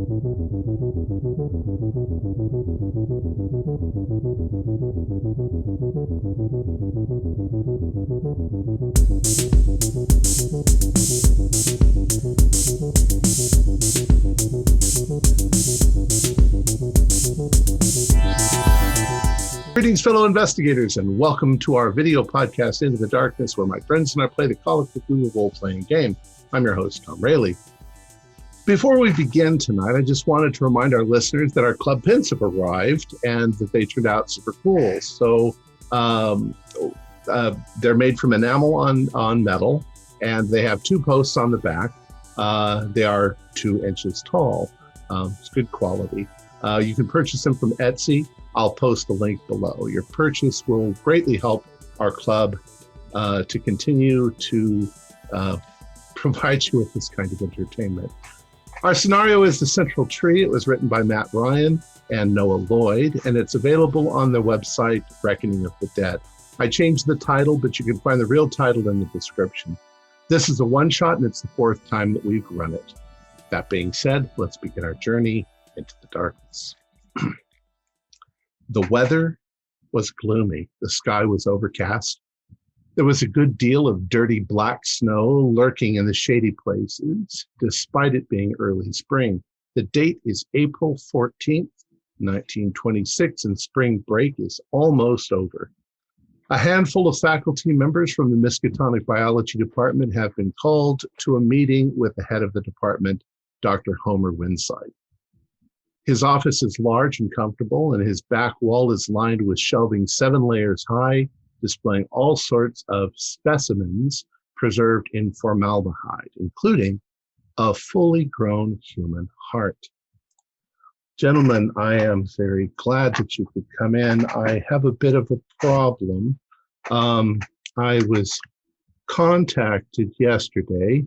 Greetings, fellow investigators, and welcome to our video podcast, Into the Darkness, where my friends and I play the Call of Cthulhu role-playing game. I'm your host, Tom Rayleigh. Before we begin tonight, I just wanted to remind our listeners that our club pins have arrived and that they turned out super cool. So they're made from enamel on metal, and they have two posts on the back. They are 2 inches tall. It's good quality. You can purchase them from Etsy. I'll post the link below. Your purchase will greatly help our club to continue to provide you with this kind of entertainment. Our scenario is The Central Tree. It was written by Matt Ryan and Noah Lloyd, and it's available on the website Reckoning of the Dead. I changed the title, but you can find the real title in the description. This is a one-shot, and it's the 4th time that we've run it. That being said, let's begin our journey into the darkness. The weather was gloomy. The sky was overcast. There was a good deal of dirty black snow lurking in the shady places, despite it being early spring. The date is April 14th, 1926, and spring break is almost over. A handful of faculty members from the Miskatonic Biology Department have been called to a meeting with the head of the department, Dr. Homer Winside. His office is large and comfortable, and his back wall is lined with shelving 7 layers high, displaying all sorts of specimens preserved in formaldehyde, including a fully grown human heart. Gentlemen, I am very glad that you could come in. I have a bit of a problem. I was contacted yesterday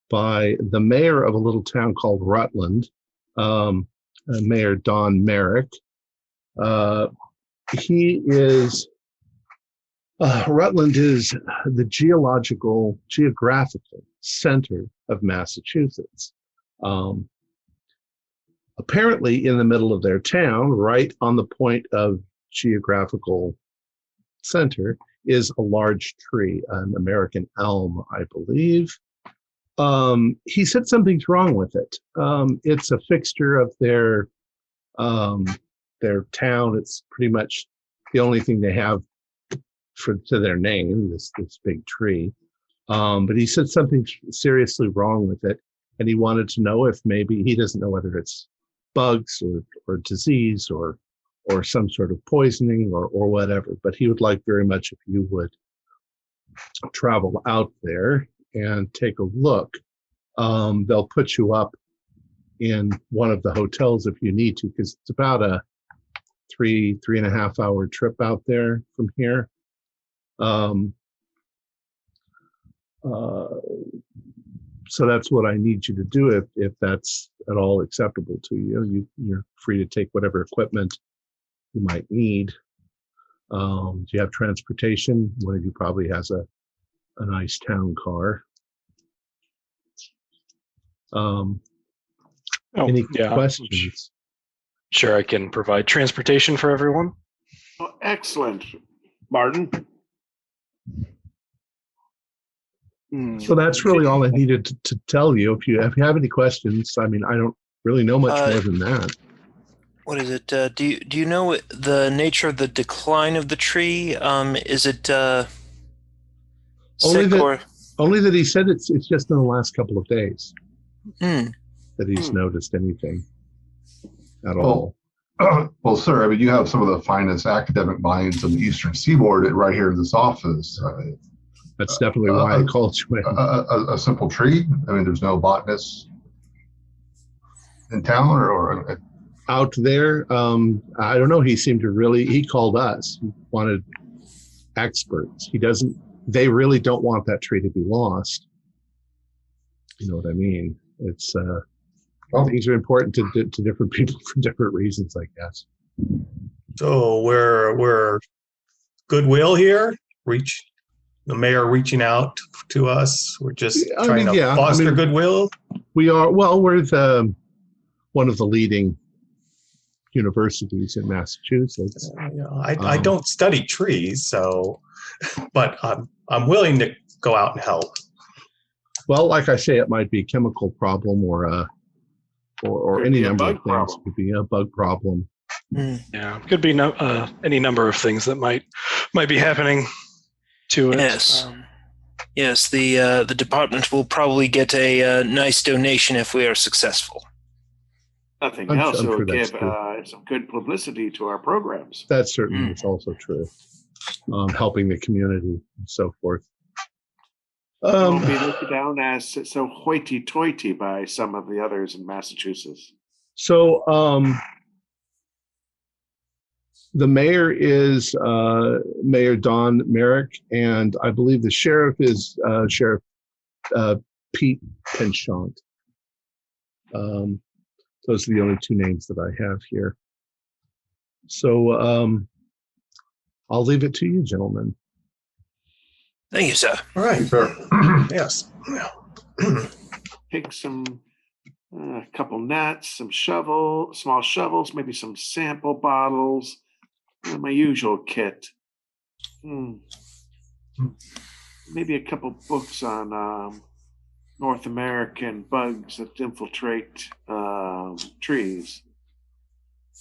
by the mayor of a little town called Rutland, Mayor Don Merrick. Rutland is the geographical center of Massachusetts. Apparently in the middle of their town, right on the point of geographical center, is a large tree, an American elm, I believe. He said something's wrong with it. It's a fixture of their town. It's pretty much the only thing they have to their name, this big tree. But he said something seriously wrong with it, and he wanted to know if maybe, he doesn't know whether it's bugs or disease or some sort of poisoning or whatever, but he would like very much if you would travel out there and take a look. They'll put you up in one of the hotels if you need to, because it's about a 3.5 hour trip out there from here. So that's what I need you to do if that's at all acceptable to you. You're free to take whatever equipment you might need. Do you have transportation? One of you probably has a nice town car. Any questions? Sure, I can provide transportation for everyone. Oh, excellent. Martin? So that's really all I needed to tell you. If you have any questions, I mean, I don't really know much more than that. What is it? Do you know the nature of the decline of the tree? Is it only that he said it's just in the last couple of days that he's noticed anything at all. Well, sir, I mean, you have some of the finest academic minds on the Eastern Seaboard right here in this office. That's definitely why I called you in. A simple tree? I mean, there's no botanists in town or out there? I don't know. He called us. He wanted experts. They really don't want that tree to be lost. You know what I mean? It's, things are important to different people for different reasons, I guess. So we're goodwill here. The mayor reaching out to us. We're just trying to foster goodwill. We are. Well, we're one of the leading universities in Massachusetts. I don't study trees, so, but I'm willing to go out and help. Well, like I say, it might be a chemical problem or Could any be a number of bug things. problem. Could be a bug problem. Yeah, could be any number of things that might be happening to it. Yes. Yes, the department will probably get a nice donation if we are successful. Nothing I'm else, sure it will that's give true. some good publicity to our programs. That certainly is also true. Helping the community and so forth. It won't be looked down as so hoity-toity by some of the others in Massachusetts. So the mayor is Mayor Don Merrick, and I believe the sheriff is Sheriff Pete Penchant. Those are the only two names that I have here. So I'll leave it to you, gentlemen. Thank you, sir. All right. Sure. Yes. Take some, a couple nets, some small shovels, maybe some sample bottles, my usual kit. Maybe a couple books on North American bugs that infiltrate trees.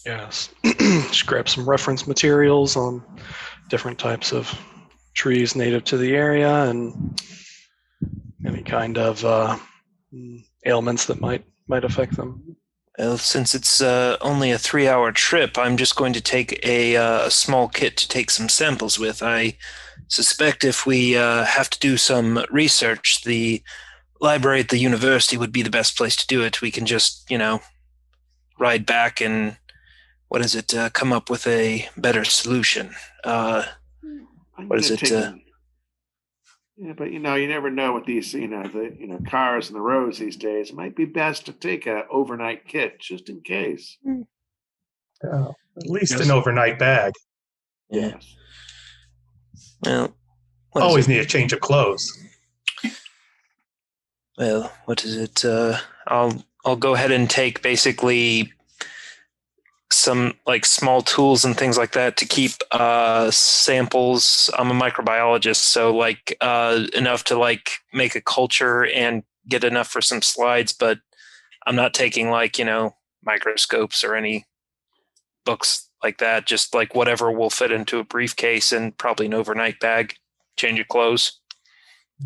Yes. Just grab some reference materials on different types of trees native to the area and any kind of ailments that might affect them. Well, since it's only a 3-hour trip, I'm just going to take a small kit to take some samples with. I suspect if we have to do some research, the library at the university would be the best place to do it. We can just, ride back and, come up with a better solution. What is it? Yeah, but you never know with these, cars and the roads these days. It might be best to take an overnight kit just in case. At least an overnight bag. Yes. Well, Always need a change of clothes. Well, what is it? I'll go ahead and take basically some small tools and things like that to keep samples. I'm a microbiologist, so enough to make a culture and get enough for some slides, but I'm not taking microscopes or any books like that. Just whatever will fit into a briefcase and probably an overnight bag, change of clothes.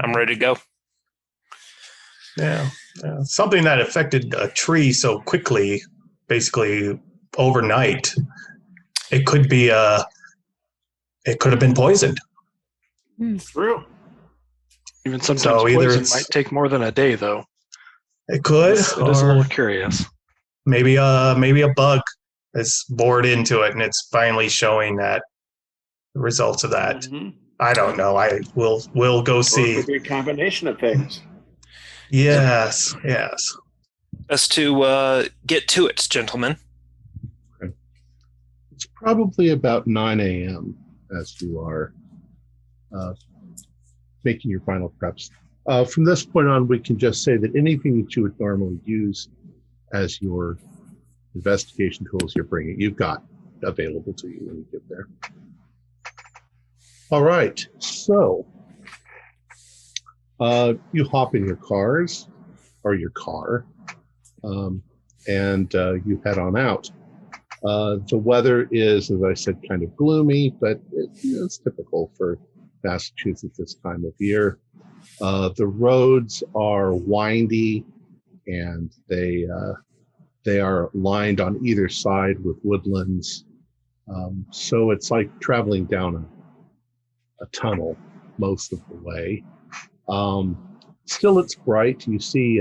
I'm ready to go. Yeah. Something that affected a tree so quickly, basically overnight, it could have been poisoned. True. Even sometimes So either poison it's- might take more than a day, though. It could, It is a or little curious. maybe a bug is bored into it and it's finally showing that the results of that. Mhm. I don't know. We'll go Or it see. could be a combination of things. Yes. Best to get to it, gentlemen. It's probably about 9 a.m. as you are making your final preps. From this point on, we can just say that anything that you would normally use as your investigation tools you've got available to you when you get there. All right, so you hop in your cars or your car, and you head on out. The weather is, as I said, kind of gloomy, but it's typical for Massachusetts this time of year. The roads are windy, and they are lined on either side with woodlands. So it's like traveling down a tunnel most of the way. Still, it's bright. You see,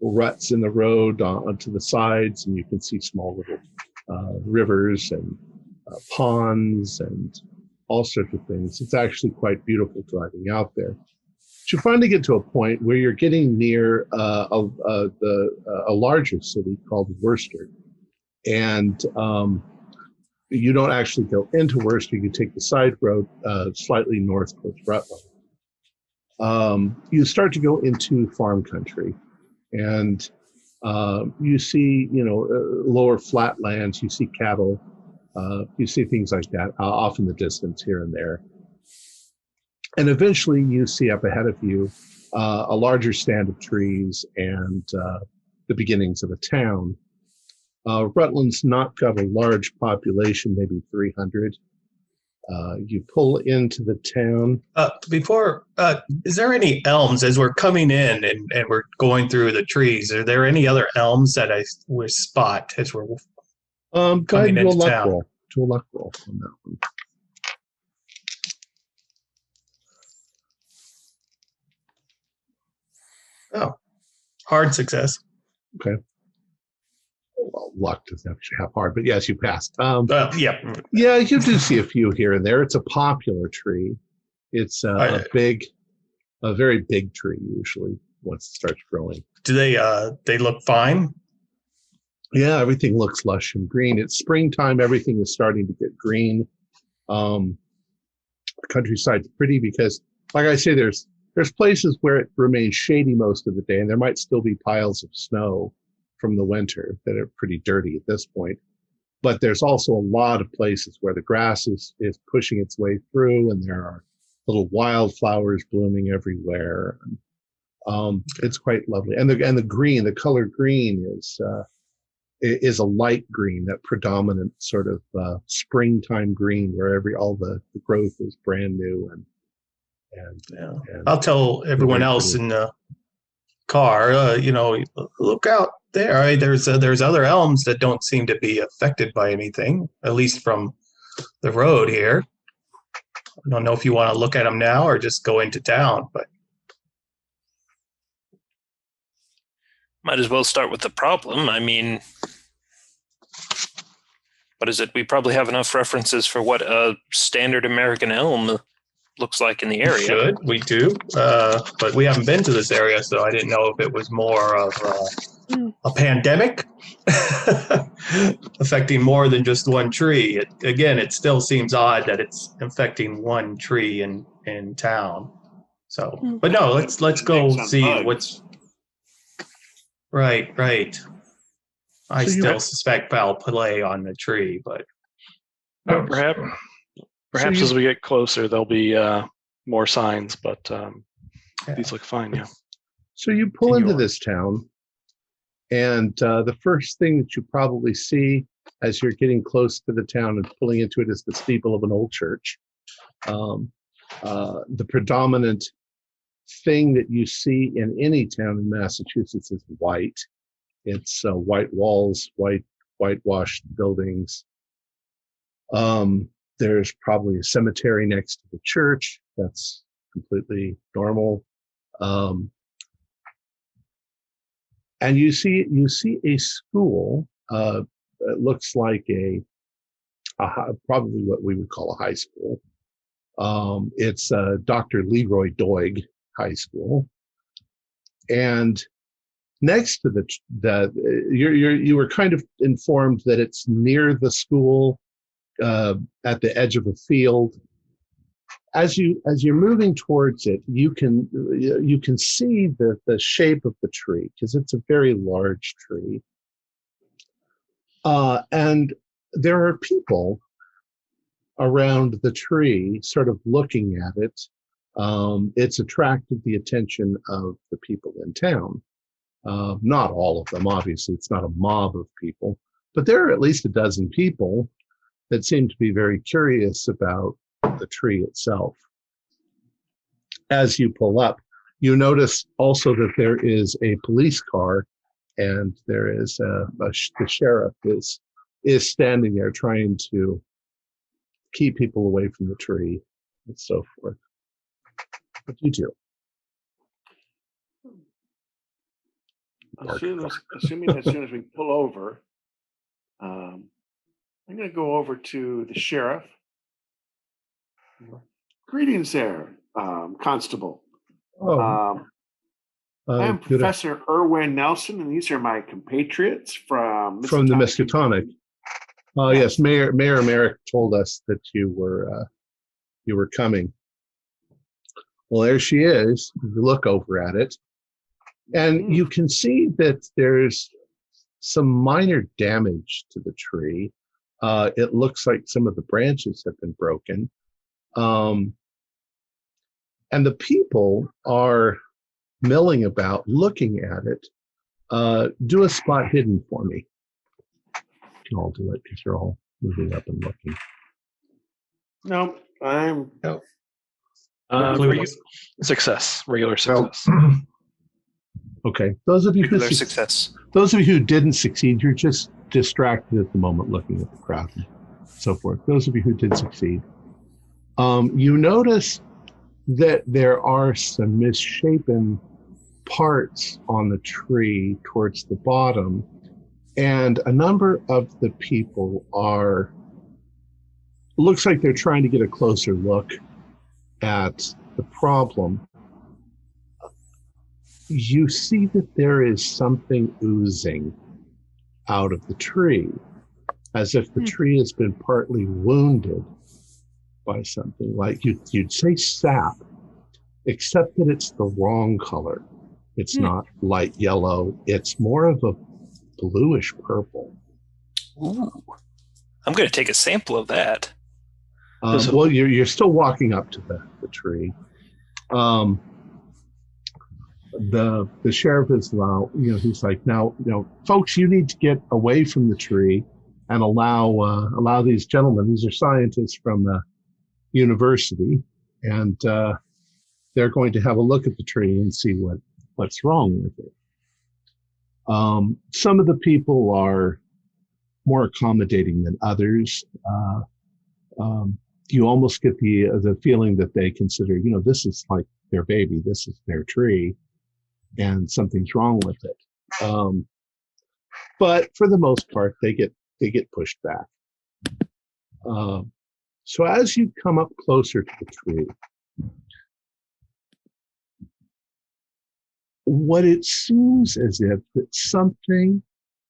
ruts in the road onto the sides, and you can see small little rivers and ponds and all sorts of things. It's actually quite beautiful driving out there. But you finally get to a point where you're getting near a larger city called Worcester, and you don't actually go into Worcester. You take the side road slightly north towards Rutland. You start to go into farm country, and You see, lower flatlands. You see cattle. You see things like that off in the distance here and there. And eventually you see up ahead of you a larger stand of trees and the beginnings of a town. Rutland's not got a large population, maybe 300. You pull into the town. Is there any elms as we're coming in and we're going through the trees? Are there any other elms that I would spot as we're coming into town? Roll. Do a luck roll on that one. Oh, hard success. Okay. Well, luck doesn't actually have hard, but yes, you passed. Yeah. Yeah, you do see a few here and there. It's a popular tree. It's a very big tree usually once it starts growing. Do they look fine? Yeah, everything looks lush and green. It's springtime. Everything is starting to get green. The countryside's pretty because, like I say, there's places where it remains shady most of the day, and there might still be piles of snow from the winter that are pretty dirty at this point. But there's also a lot of places where the grass is pushing its way through, and there are little wildflowers blooming everywhere. It's quite lovely. And the green, the color green is a light green, that predominant sort of springtime green where all the growth is brand new and I'll tell everyone else in the car, look out there. There's other elms that don't seem to be affected by anything, at least from the road here. I don't know if you want to look at them now or just go into town, but might as well start with the problem. I mean, what is it? We probably have enough references for what a standard American elm looks like in the area. We do, but we haven't been to this area, so I didn't know if it was more of a pandemic affecting more than just one tree. It still seems odd that it's affecting one tree in town. So, but no, let's go see what's right. I still suspect foul play on the tree, but perhaps as we get closer, there'll be more signs, but these look fine, yeah. So you pull into this town, and the first thing that you probably see as you're getting close to the town and pulling into it is the steeple of an old church. The predominant thing that you see in any town in Massachusetts is white. It's white walls, whitewashed buildings. There's probably a cemetery next to the church. That's completely normal. And you see a school. It looks like probably what we would call a high school. It's Dr. Leroy Doig High School, and next to you were kind of informed that it's near the school, at the edge of a field. As you're moving towards it, you can see the shape of the tree because it's a very large tree, and there are people around the tree, sort of looking at it. It's attracted the attention of the people in town. Not all of them, obviously. It's not a mob of people, but there are at least a dozen people that seem to be very curious about the tree itself. As you pull up, you notice also that there is a police car, and there is the sheriff is standing there trying to keep people away from the tree and so forth. What do you do? Assuming as soon as we pull over, I'm going to go over to the sheriff. Greetings there, Constable. I'm Professor Irwin Nelson, and these are my compatriots from the Miskatonic. Yes, Mayor Merrick told us that you were coming. Well, there she is. You look over at it, and you can see that there's some minor damage to the tree. It looks like some of the branches have been broken. And the people are milling about, looking at it. Do a spot hidden for me. You can all do it because you're all moving up and looking. No, I'm. No. Success, regular success. Okay, those of you Regular success. Those of you who didn't succeed, you're just distracted at the moment looking at the crowd and so forth. Those of you who did succeed, you notice that there are some misshapen parts on the tree towards the bottom, and a number of the people looks like they're trying to get a closer look at the problem. You see that there is something oozing out of the tree, as if the tree has been partly wounded by something. Like you'd say sap, except that it's the wrong color. It's not light yellow. It's more of a bluish purple. Ooh. I'm going to take a sample of that. Well, you're still walking up to the tree. The sheriff is he's like, now, folks, you need to get away from the tree and allow these gentlemen. These are scientists from the university, and they're going to have a look at the tree and see what's wrong with it. Some of the people are more accommodating than others. You almost get the feeling that they consider, this is like their baby, this is their tree, and something's wrong with it. But for the most part, they get pushed back. So as you come up closer to the tree, what it seems as if that something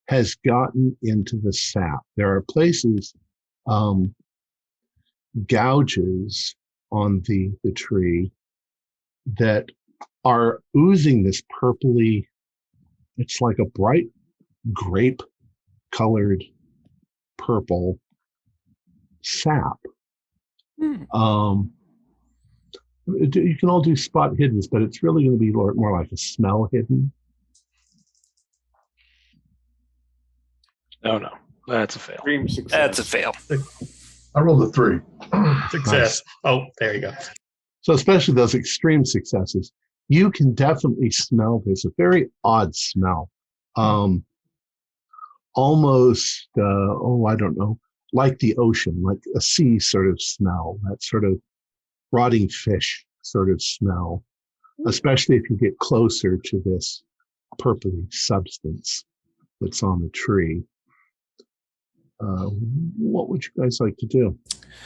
has gotten into the sap. There are places, gouges on the tree that are oozing this purpley, it's like a bright grape colored purple sap. You can all do spot hiddens, but it's really going to be more like a smell hidden. No, that's a fail. Extreme success. That's a fail. I rolled a 3. Success. Nice. Oh, there you go. So especially those extreme successes, you can definitely smell this. A very odd smell. Almost, I don't know, like the ocean, like a sea sort of smell, that sort of rotting fish sort of smell, especially if you get closer to this purpley substance that's on the tree. What would you guys like to do?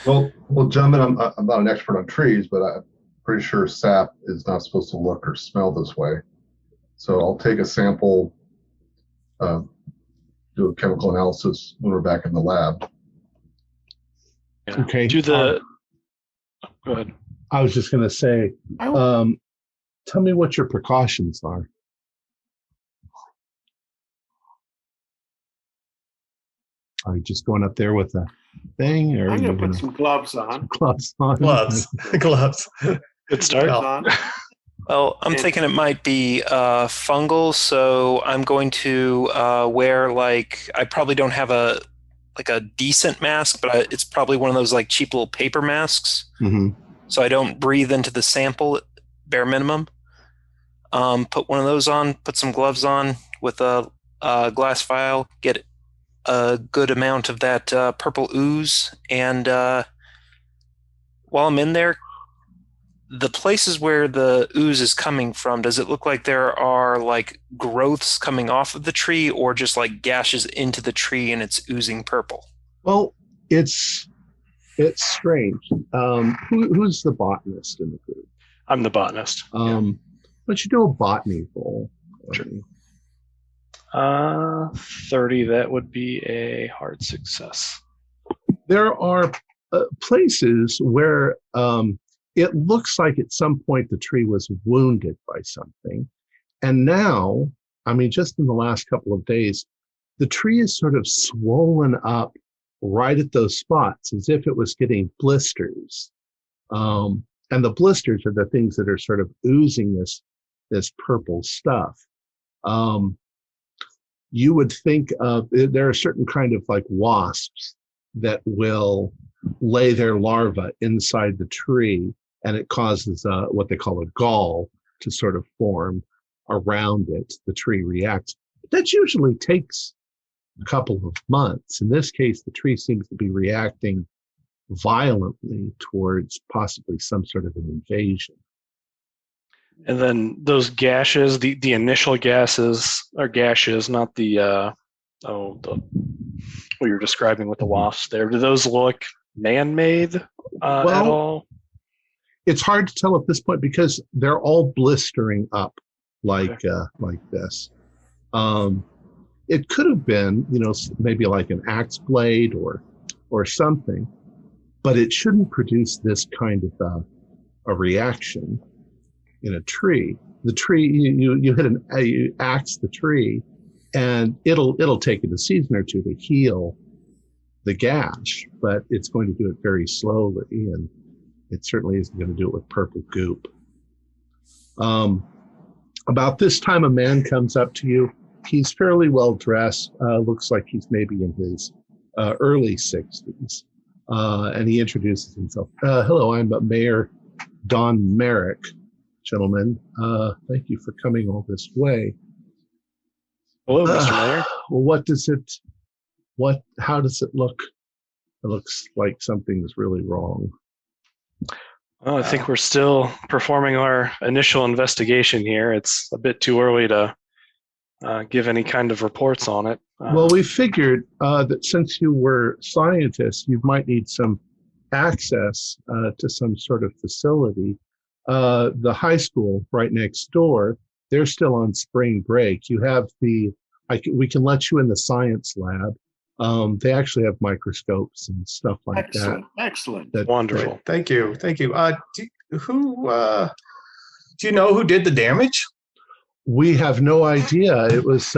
Well, gentlemen, I'm not an expert on trees, but I'm pretty sure sap is not supposed to look or smell this way. So I'll take a sample, do a chemical analysis when we're back in the lab. Yeah. Okay. Go ahead. I was just going to say, tell me what your precautions are. Are you just going up there with a thing, or I'm going to put some gloves on. Gloves on. Gloves. Good start. On. Well, I'm thinking it might be fungal, so I'm going to wear I probably don't have a decent mask, but it's probably one of those cheap little paper masks. Mm-hmm. So I don't breathe into the sample at bare minimum. Put one of those on, put some gloves on with a glass vial, get a good amount of that purple ooze, and while I'm in there, the places where the ooze is coming from, does it look like there are growths coming off of the tree, or just gashes into the tree and it's oozing purple? Well, it's strange. Who's the botanist in the group? I'm the botanist. But you do a botany roll. Sure. 30, that would be a hard success. There are places where it looks like at some point the tree was wounded by something. And now, just in the last couple of days, the tree is sort of swollen up right at those spots as if it was getting blisters. And the blisters are the things that are sort of oozing this purple stuff. You would think of, there are certain kind of like wasps that will lay their larvae inside the tree, and it causes what they call a gall to sort of form around it. The tree reacts. But that usually takes a couple of months. In this case, the tree seems to be reacting violently towards possibly some sort of an invasion. And then those gashes, the initial gases are gashes, not the what you're describing with the wasps there. Do those look man-made at all? It's hard to tell at this point because they're all blistering up like this. It could have been, maybe like an axe blade or something, but it shouldn't produce this kind of a reaction in a tree. The tree, you axe the tree, and it'll take it a season or two to heal the gash, but it's going to do it very slowly, and it certainly isn't going to do it with purple goop. About this time, a man comes up to you. He's fairly well dressed. Looks like he's maybe in his early 60s, and he introduces himself. Hello, I'm Mayor Don Merrick. Gentlemen, thank you for coming all this way. Hello, Mr. Mayor. Well, how does it look? It looks like something's really wrong. Well, I think we're still performing our initial investigation here. It's a bit too early to give any kind of reports on it. Well, we figured that since you were scientists, you might need some access to some sort of facility. The high school right next door, they're still on spring break. You have we can let you in the science lab. They actually have microscopes and stuff like that. Excellent. Wonderful. Great. Thank you. Do you know who did the damage? We have no idea. It was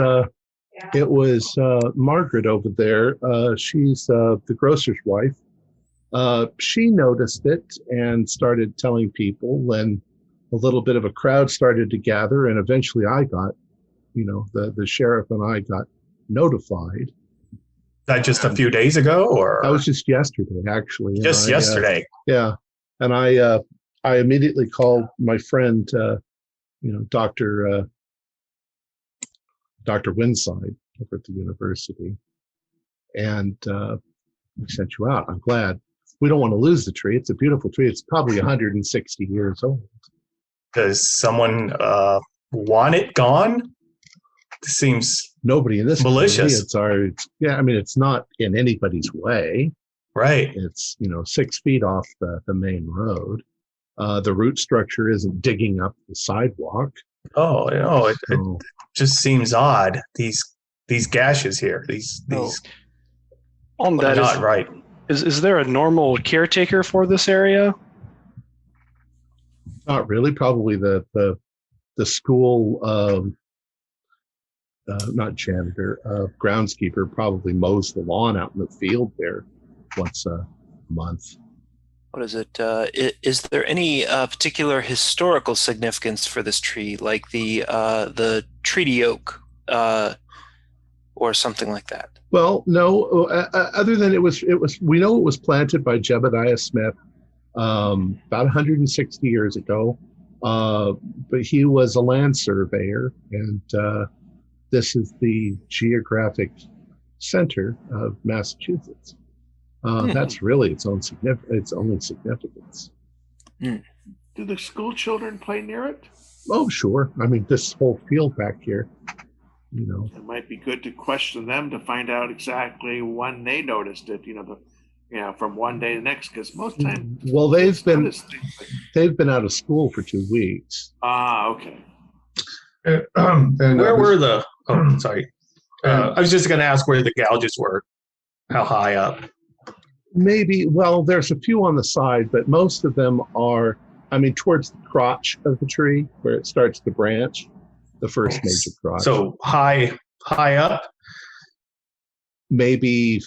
Margaret over there. She's the grocer's wife. She noticed it and started telling people, and a little bit of a crowd started to gather, and eventually I got, the sheriff and I got notified. That just a few days ago, or that was just yesterday, actually. Just yesterday. Yeah, and I immediately called my friend, Dr. Winside over at the university, and we sent you out. I'm glad. We don't want to lose the tree. It's a beautiful tree. It's probably 160 years old. Does someone want it gone? This seems nobody in this malicious. It's not in anybody's way. Right. It's 6 feet off the main road. The root structure isn't digging up the sidewalk. Oh, it just seems odd. These gashes here. These on that not right. Is there a normal caretaker for this area? Not really. Probably the school, not janitor, groundskeeper probably mows the lawn out in the field there once a month. What is it? Is there any particular historical significance for this tree, like the treaty oak, or something like that? Well, no. Other than it was, we know it was planted by Jebediah Smith about 160 years ago. But he was a land surveyor, and this is the geographic center of Massachusetts. That's really its only significance. Do the school children play near it? Oh, sure. I mean, this whole field back here, It might be good to question them to find out exactly when they noticed it. From one day to the next, because most times. Well, they've been out of school for 2 weeks. Okay. Where were the? Oh, sorry. I was just going to ask where the gouges were. How high up? Maybe. Well, there's a few on the side, but most of them are. Towards the crotch of the tree where it starts to branch. The first major crotch. So high up. maybe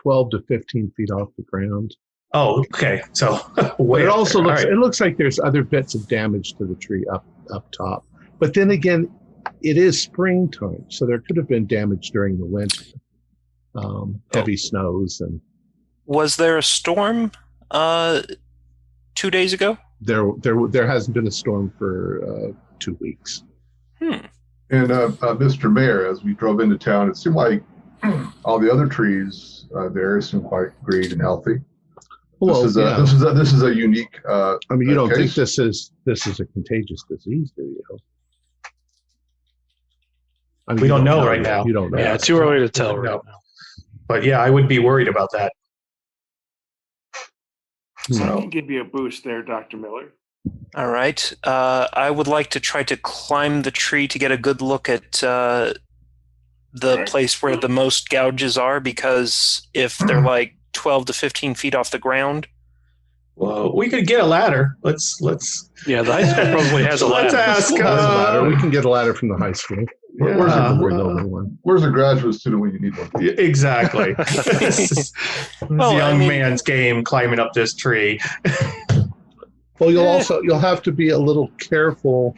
12 to 15 feet off the ground. Oh, okay. So But it also looks, right. it looks like there's other bits of damage to the tree up top. But then again, it is springtime, so there could have been damage during the winter. Heavy snows, and Was there a storm 2 days ago? there hasn't been a storm for 2 weeks. And Mr. Mayor, as we drove into town, it seemed like all the other trees there seem quite green and healthy. Well, this is a unique. I mean, you don't think case. this is a contagious disease, do you? I mean, We you don't know yet. right now. You don't know. Yeah, yet. too early to tell right No. now. But yeah, I would be worried about that. I So can give you a boost there, Dr. Miller. All right. I would like to try to climb the tree to get a good look at the Right. place where the most gouges are, because if they're like 12 to 15 feet off the ground, well, we could get a ladder. Let's Yeah, the high school probably has a Let's ladder. ask. There's a ladder. We can get a ladder from the high school. Where's Yeah. the building one? Where's a graduate student when you need one? Yeah, exactly. This is Well, young I mean- man's game climbing up this tree. Well, you'll have to be a little careful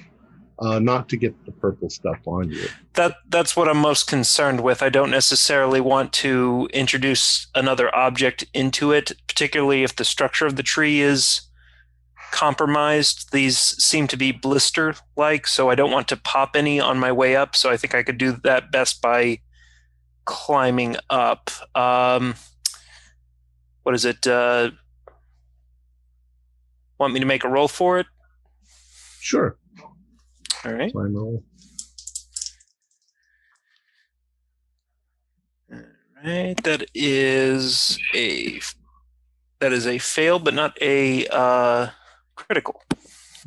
not to get the purple stuff on you. that's what I'm most concerned with. I don't necessarily want to introduce another object into it, particularly if the structure of the tree is compromised. These seem to be blister-like, so I don't want to pop any on my way up, so I think I could do that best by climbing up. What is it? Want me to make a roll for it? Sure. All right. Climb roll. Right, that is a fail, but not a critical.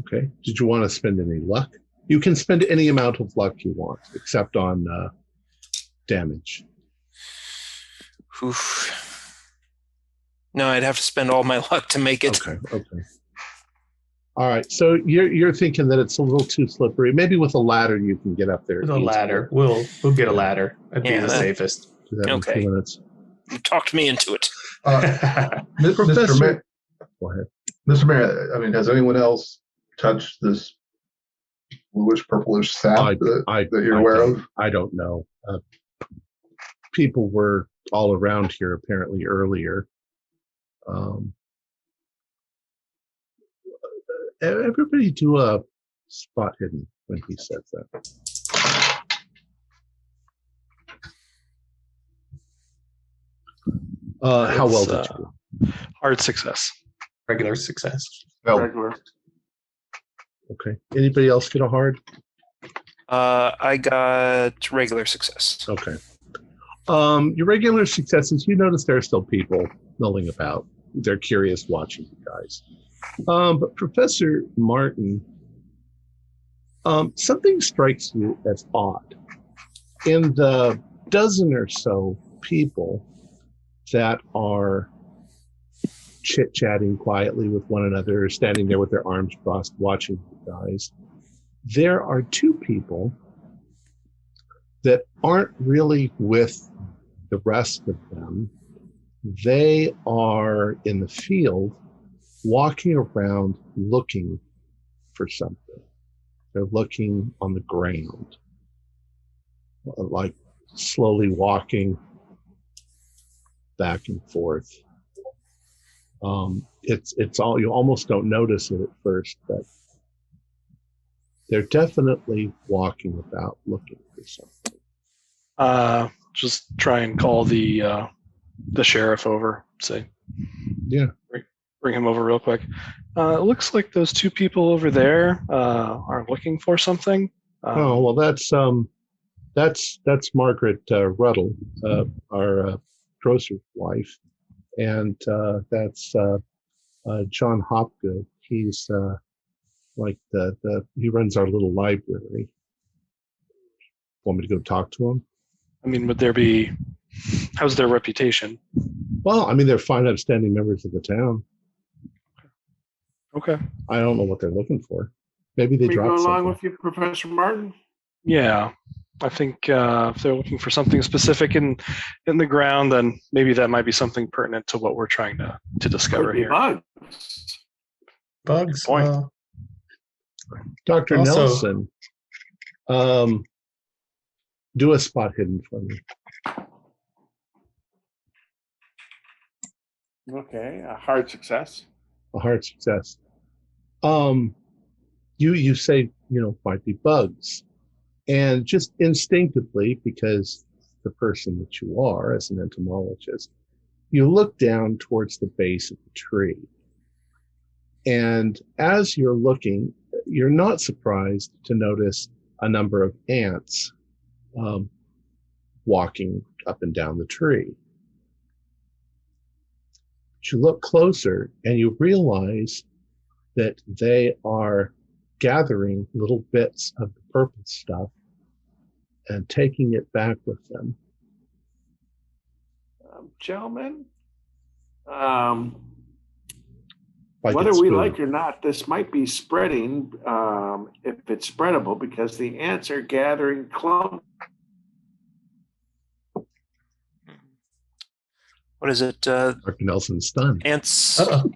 Okay. Did you want to spend any luck? You can spend any amount of luck you want, except on damage. Oof. No, I'd have to spend all my luck to make it. Okay. All right. So you're thinking that it's a little too slippery. Maybe with a ladder you can get up there. With a easily. ladder. We'll get a ladder. That'd Yeah, be the that- safest. Do that in Okay. 2 minutes. You talked me into it. Mr. Professor- Mayor, Go ahead. Mr. Mayor, I mean, has anyone else touched this bluish purplish sap that you're aware of? I don't know. People were all around here apparently earlier. Everybody do a spot hidden when he says that. How well It's, did you do? Hard success. Regular success. No. Regular. Okay. Anybody else get a hard? I got regular success. Okay. Your regular successes, you notice there are still people milling about. They're curious watching you guys. But Professor Martin, something strikes you as odd. In the dozen or so people that are chit-chatting quietly with one another, standing there with their arms crossed, watching you guys, there are two people that aren't really with the rest of them. They are in the field, walking around looking for something. They're looking on the ground, like slowly walking back and forth. It's all, you almost don't notice it at first, but they're definitely walking about looking for something. Just try and call the sheriff over. Say, Yeah. bring him over real quick. It looks like those two people over there are looking for something. Oh, well, that's Margaret Ruddle, our grocer's wife, and that's John Hopgood. He's like he runs our little library. Want me to go talk to him? I mean, how's their reputation? Well, I mean, they're fine, upstanding members of the town. Okay. I don't know what they're looking for. Maybe they We go dropped along something. with you, Professor Martin. Yeah. I think if they're looking for something specific in the ground, then maybe that might be something pertinent to what we're trying to discover Could be here. bugs. Bugs. Point. Dr. Also- Nelson, do a spot hidden for me. Okay, a hard success. A hard success. You say, might be bugs. And just instinctively, because the person that you are as an entomologist, you look down towards the base of the tree. And as you're looking, you're not surprised to notice a number of ants walking up and down the tree. But you look closer and you realize that they are gathering little bits of the purple stuff and taking it back with them. Gentlemen, Like whether it's we food. like or not, this might be spreading if it's spreadable, because the ants are gathering clumps. What is it? Dr. Nelson's stunned. Ants Uh-oh.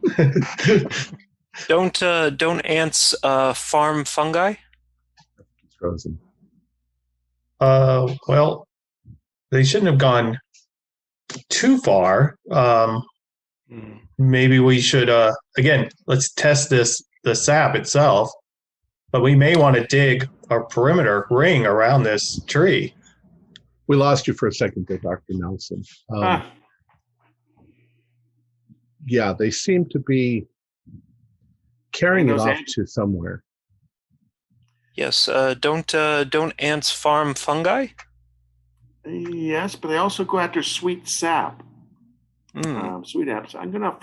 don't ants farm fungi? He's frozen. Well, they shouldn't have gone too far. Maybe we should, again, let's test the sap itself, but we may want to dig a perimeter ring around this tree. We lost you for a second there, Dr. Nelson. Yeah, they seem to be carrying it those off ants- to somewhere. Yes. Don't ants farm fungi? Yes, but they also go after sweet sap. Sweet apps. I'm gonna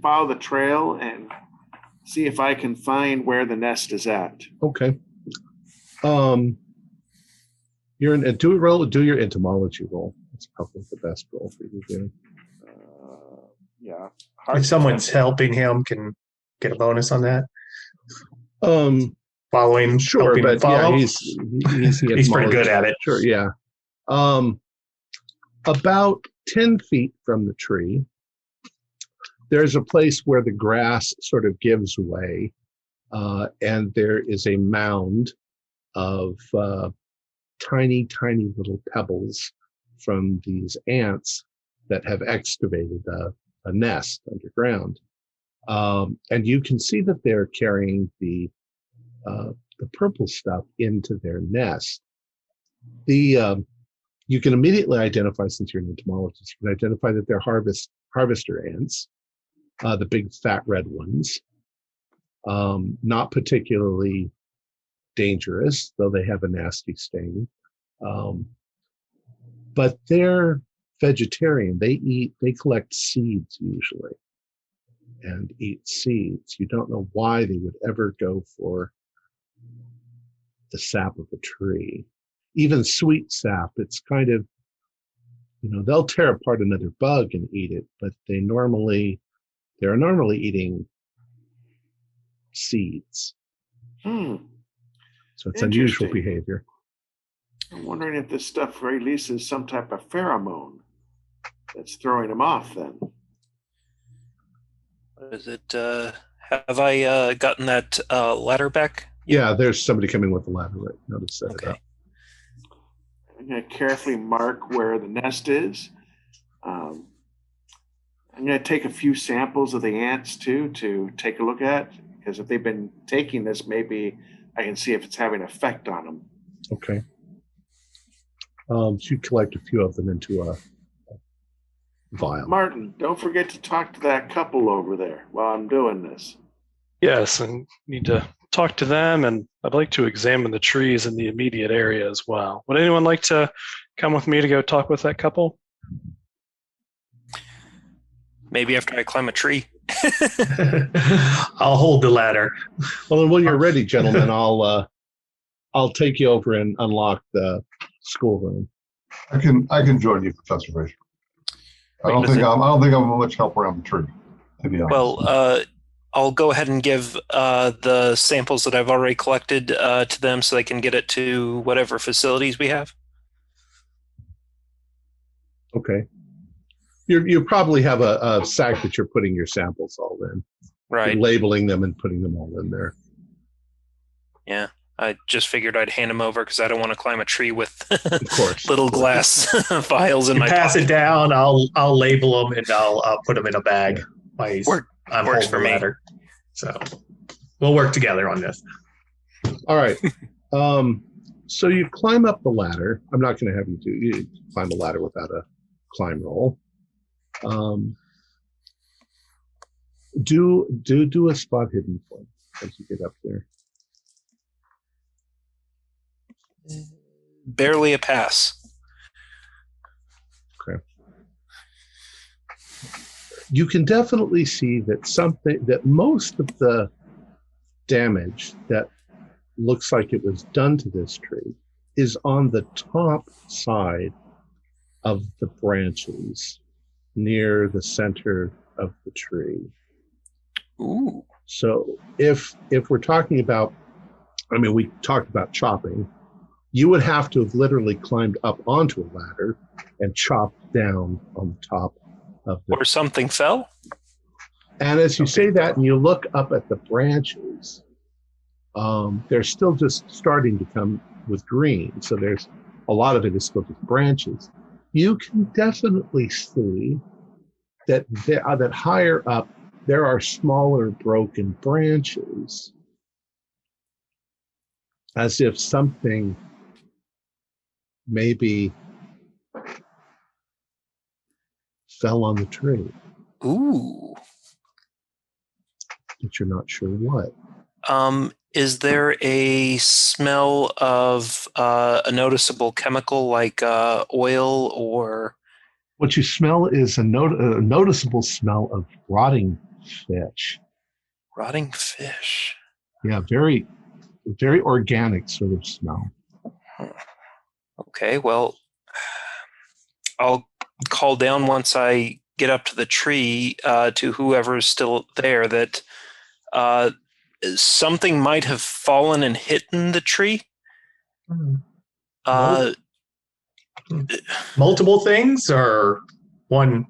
follow the trail and see if I can find where the nest is at. Okay. You're in. Do your entomology roll. That's probably the best roll for you to do. Yeah. If someone's helping him, can get a bonus on that. Following, Sure, helping him but yeah, follow. he's the He's pretty good entomologist. at it. Sure, yeah. About 10 feet from the tree, there's a place where the grass sort of gives way, and there is a mound of tiny, tiny little pebbles from these ants that have excavated a nest underground. And you can see that they're carrying the purple stuff into their nest. You can immediately identify, since you're an entomologist, you can identify that they're harvester ants, the big fat red ones. Not particularly dangerous, though they have a nasty sting. But they're vegetarian. They collect seeds usually and eat seeds. You don't know why they would ever go for the sap of a tree. Even sweet sap, it's kind of, they'll tear apart another bug and eat it, but they're normally eating seeds. Hmm. So it's unusual Interesting. behavior. I'm wondering if this stuff releases some type of pheromone that's throwing them off then. What is it? Have I gotten that ladder back? Yeah, there's somebody coming with a ladder right now to set it Okay. up. I'm going to carefully mark where the nest is. I'm going to take a few samples of the ants too to take a look at, because if they've been taking this, maybe I can see if it's having an effect on them. Okay. So you collect a few of them into a vial. Martin, don't forget to talk to that couple over there while I'm doing this. Yes, and need to talk to them, and I'd like to examine the trees in the immediate area as well. Would anyone like to come with me to go talk with that couple? Maybe after I climb a tree. I'll hold the ladder. Well, then when you're ready, gentlemen, I'll take you over and unlock the schoolroom. I can join you, Professor Fraser. I don't Wait, think I'm much help around the tree, to be honest. Well, I'll go ahead and give the samples that I've already collected to them so they can get it to whatever facilities we have. Okay. You probably have a sack that you're putting your samples all in. Right. You're labeling them and putting them all in there. Yeah. I just figured I'd hand them over because I don't want to climb a tree with Of course. little glass vials in You my pass pocket. it down. I'll label them and I'll put them in a bag. I'm Works holding for the me. ladder. So we'll work together on this. All right. So you climb up the ladder. I'm not going to have you climb a ladder without a climb roll. Do a spot hidden for me as you get up there. Barely a pass. Okay. You can definitely see that most of the damage that looks like it was done to this tree is on the top side of the branches near the center of the tree. Ooh. So if we're talking about, we talked about chopping, you would have to have literally climbed up onto a ladder and chopped down on the top of the. Or something fell? And as you say that and you look up at the branches, they're still just starting to come with green. So there's a lot of it is still just branches. You can definitely see that that higher up, there are smaller broken branches, as if something maybe fell on the tree. Ooh. But you're not sure what. Is there a smell of a noticeable chemical like oil or? What you smell is a noticeable smell of rotting fish. Rotting fish. Yeah, very, very organic sort of smell. Okay, well, I'll call down once I get up to the tree to whoever's still there that something might have fallen and hit in the tree. Multiple things or one,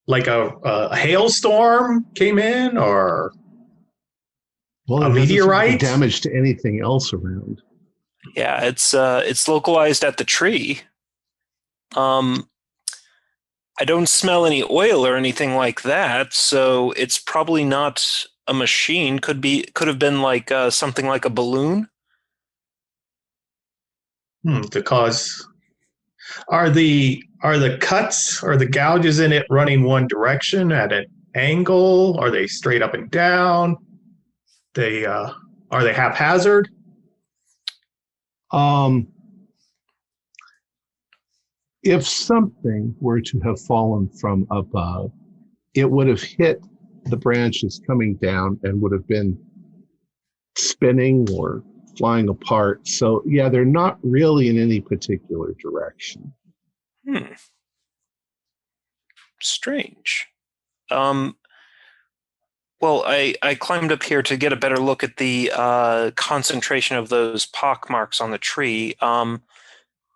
like a hailstorm came in or Well, a it doesn't seem to be meteorite? damage to anything else around. Yeah, it's localized at the tree. I don't smell any oil or anything like that, so it's probably not a machine. Could have been like something like a balloon. To cause. Are the cuts or the gouges in it running one direction at an angle? Are they straight up and down? Are they haphazard? If something were to have fallen from above, it would have hit the branches coming down and would have been spinning or flying apart. So yeah, they're not really in any particular direction. Strange. Well, I climbed up here to get a better look at the concentration of those pock marks on the tree.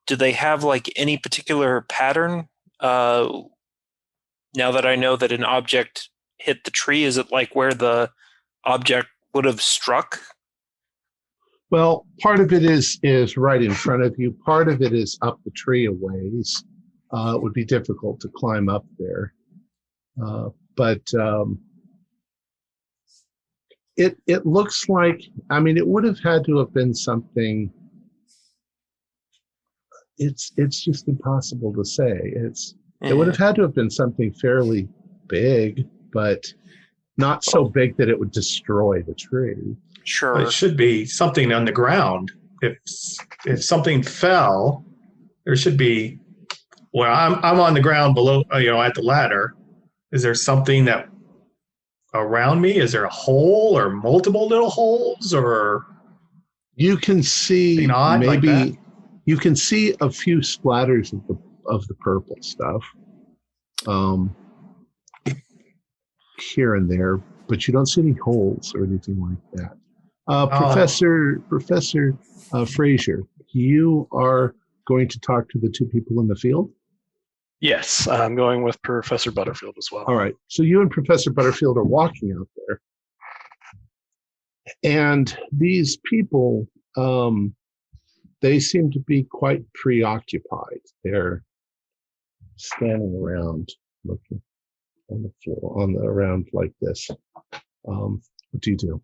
Do they have like any particular pattern? Now that I know that an object hit the tree, is it like where the object would have struck? Well, part of it is right in front of you. Part of it is up the tree a ways. It would be difficult to climb up there. But it looks like, it would have had to have been something. It's just impossible to say. It would have had to have been something fairly big, but not so big that it would destroy the tree. Sure. It should be something on the ground. If something fell, there should be. Well, I'm on the ground below, at the ladder. Is there something that around me? Is there a hole or multiple little holes or? You can see maybe like you can see a few splatters of the purple stuff here and there, but you don't see any holes or anything like that. Oh. Professor Frazier, you are going to talk to the two people in the field? Yes, I'm going with Professor Butterfield as well. All right. So you and Professor Butterfield are walking out there. And these people, they seem to be quite preoccupied. They're standing around looking on the floor, around like this. What do you do?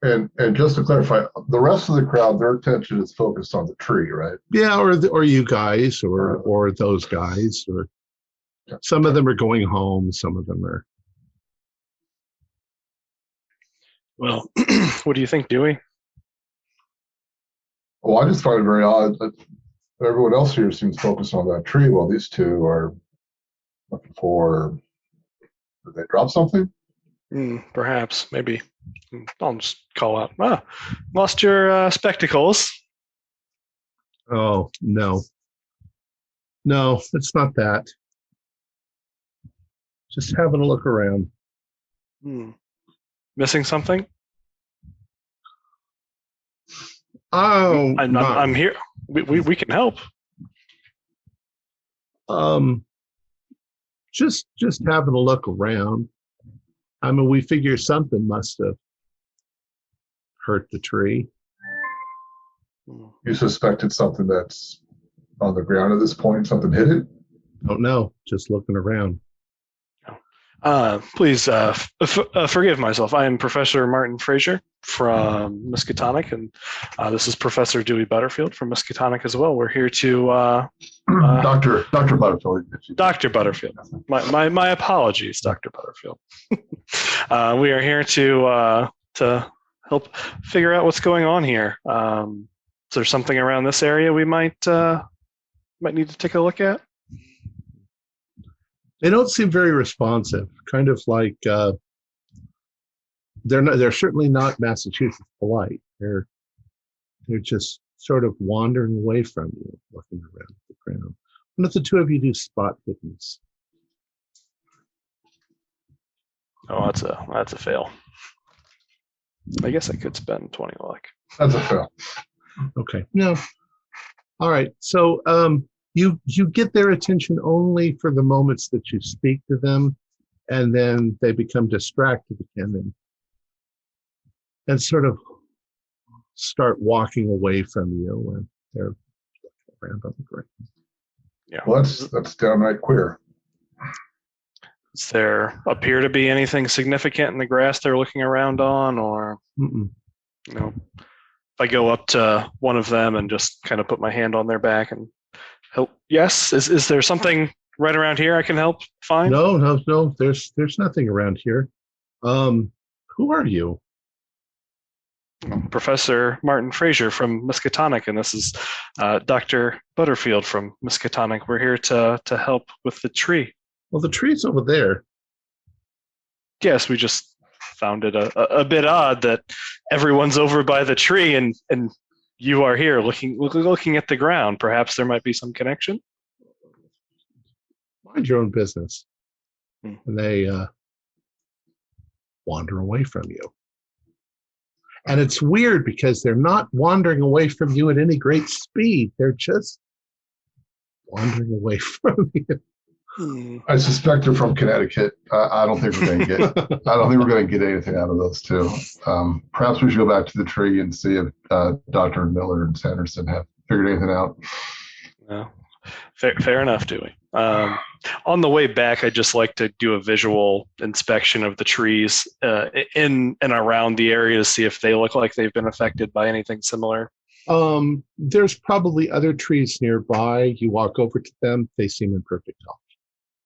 And just to clarify, the rest of the crowd, their attention is focused on the tree, right? Yeah, or you guys, or those guys, or some of them are going home. Some of them are. Well, what do you think, Dewey? Well, I just find it very odd that everyone else here seems focused on that tree while these two are looking for. Did they drop something? Perhaps, maybe. I'll just call out. Lost your spectacles. Oh, no. No, it's not that. Just having a look around. Missing something? Oh, I'm here. We can help. Just having a look around. I mean, we figure something must have hurt the tree. You suspected something that's on the ground at this point? Something hit it? Don't know. Just looking around. Please forgive myself. I am Professor Martin Frazier from Miskatonic, and this is Professor Dewey Butterfield from Miskatonic as well. We're here to Dr. Butterfield. Dr. Butterfield. My apologies, Dr. Butterfield. We are here to help figure out what's going on here. Is there something around this area we might need to take a look at? They don't seem very responsive. Kind of like they're certainly not Massachusetts polite. They're just sort of wandering away from you, looking around the ground. What if the two of you do spot hiddeness? Oh, that's a fail. I guess I could spend 20 luck. That's a fail. Okay. No. All right. So you get their attention only for the moments that you speak to them, and then they become distracted again and sort of start walking away from you when they're around on the ground. Yeah. Well, that's downright queer. Does there appear to be anything significant in the grass they're looking around on, or if I go up to one of them and just kind of put my hand on their back and help? Yes, is there something right around here I can help find? No. There's nothing around here. Who are you? Professor Martin Frazier from Miskatonic, and this is Dr. Butterfield from Miskatonic. We're here to help with the tree. Well, the tree's over there. Yes, we just found it a bit odd that everyone's over by the tree and you are here looking at the ground. Perhaps there might be some connection. Mind your own business. And they wander away from you. And it's weird because they're not wandering away from you at any great speed. They're just wandering away from you. I suspect they're from Connecticut. I don't think we're going to get. I don't think we're going to get anything out of those two. Perhaps we should go back to the tree and see if Dr. Miller and Sanderson have figured anything out. No. Fair enough, Dewey. On the way back, I'd just like to do a visual inspection of the trees in and around the area to see if they look like they've been affected by anything similar. There's probably other trees nearby. You walk over to them; they seem in perfect health.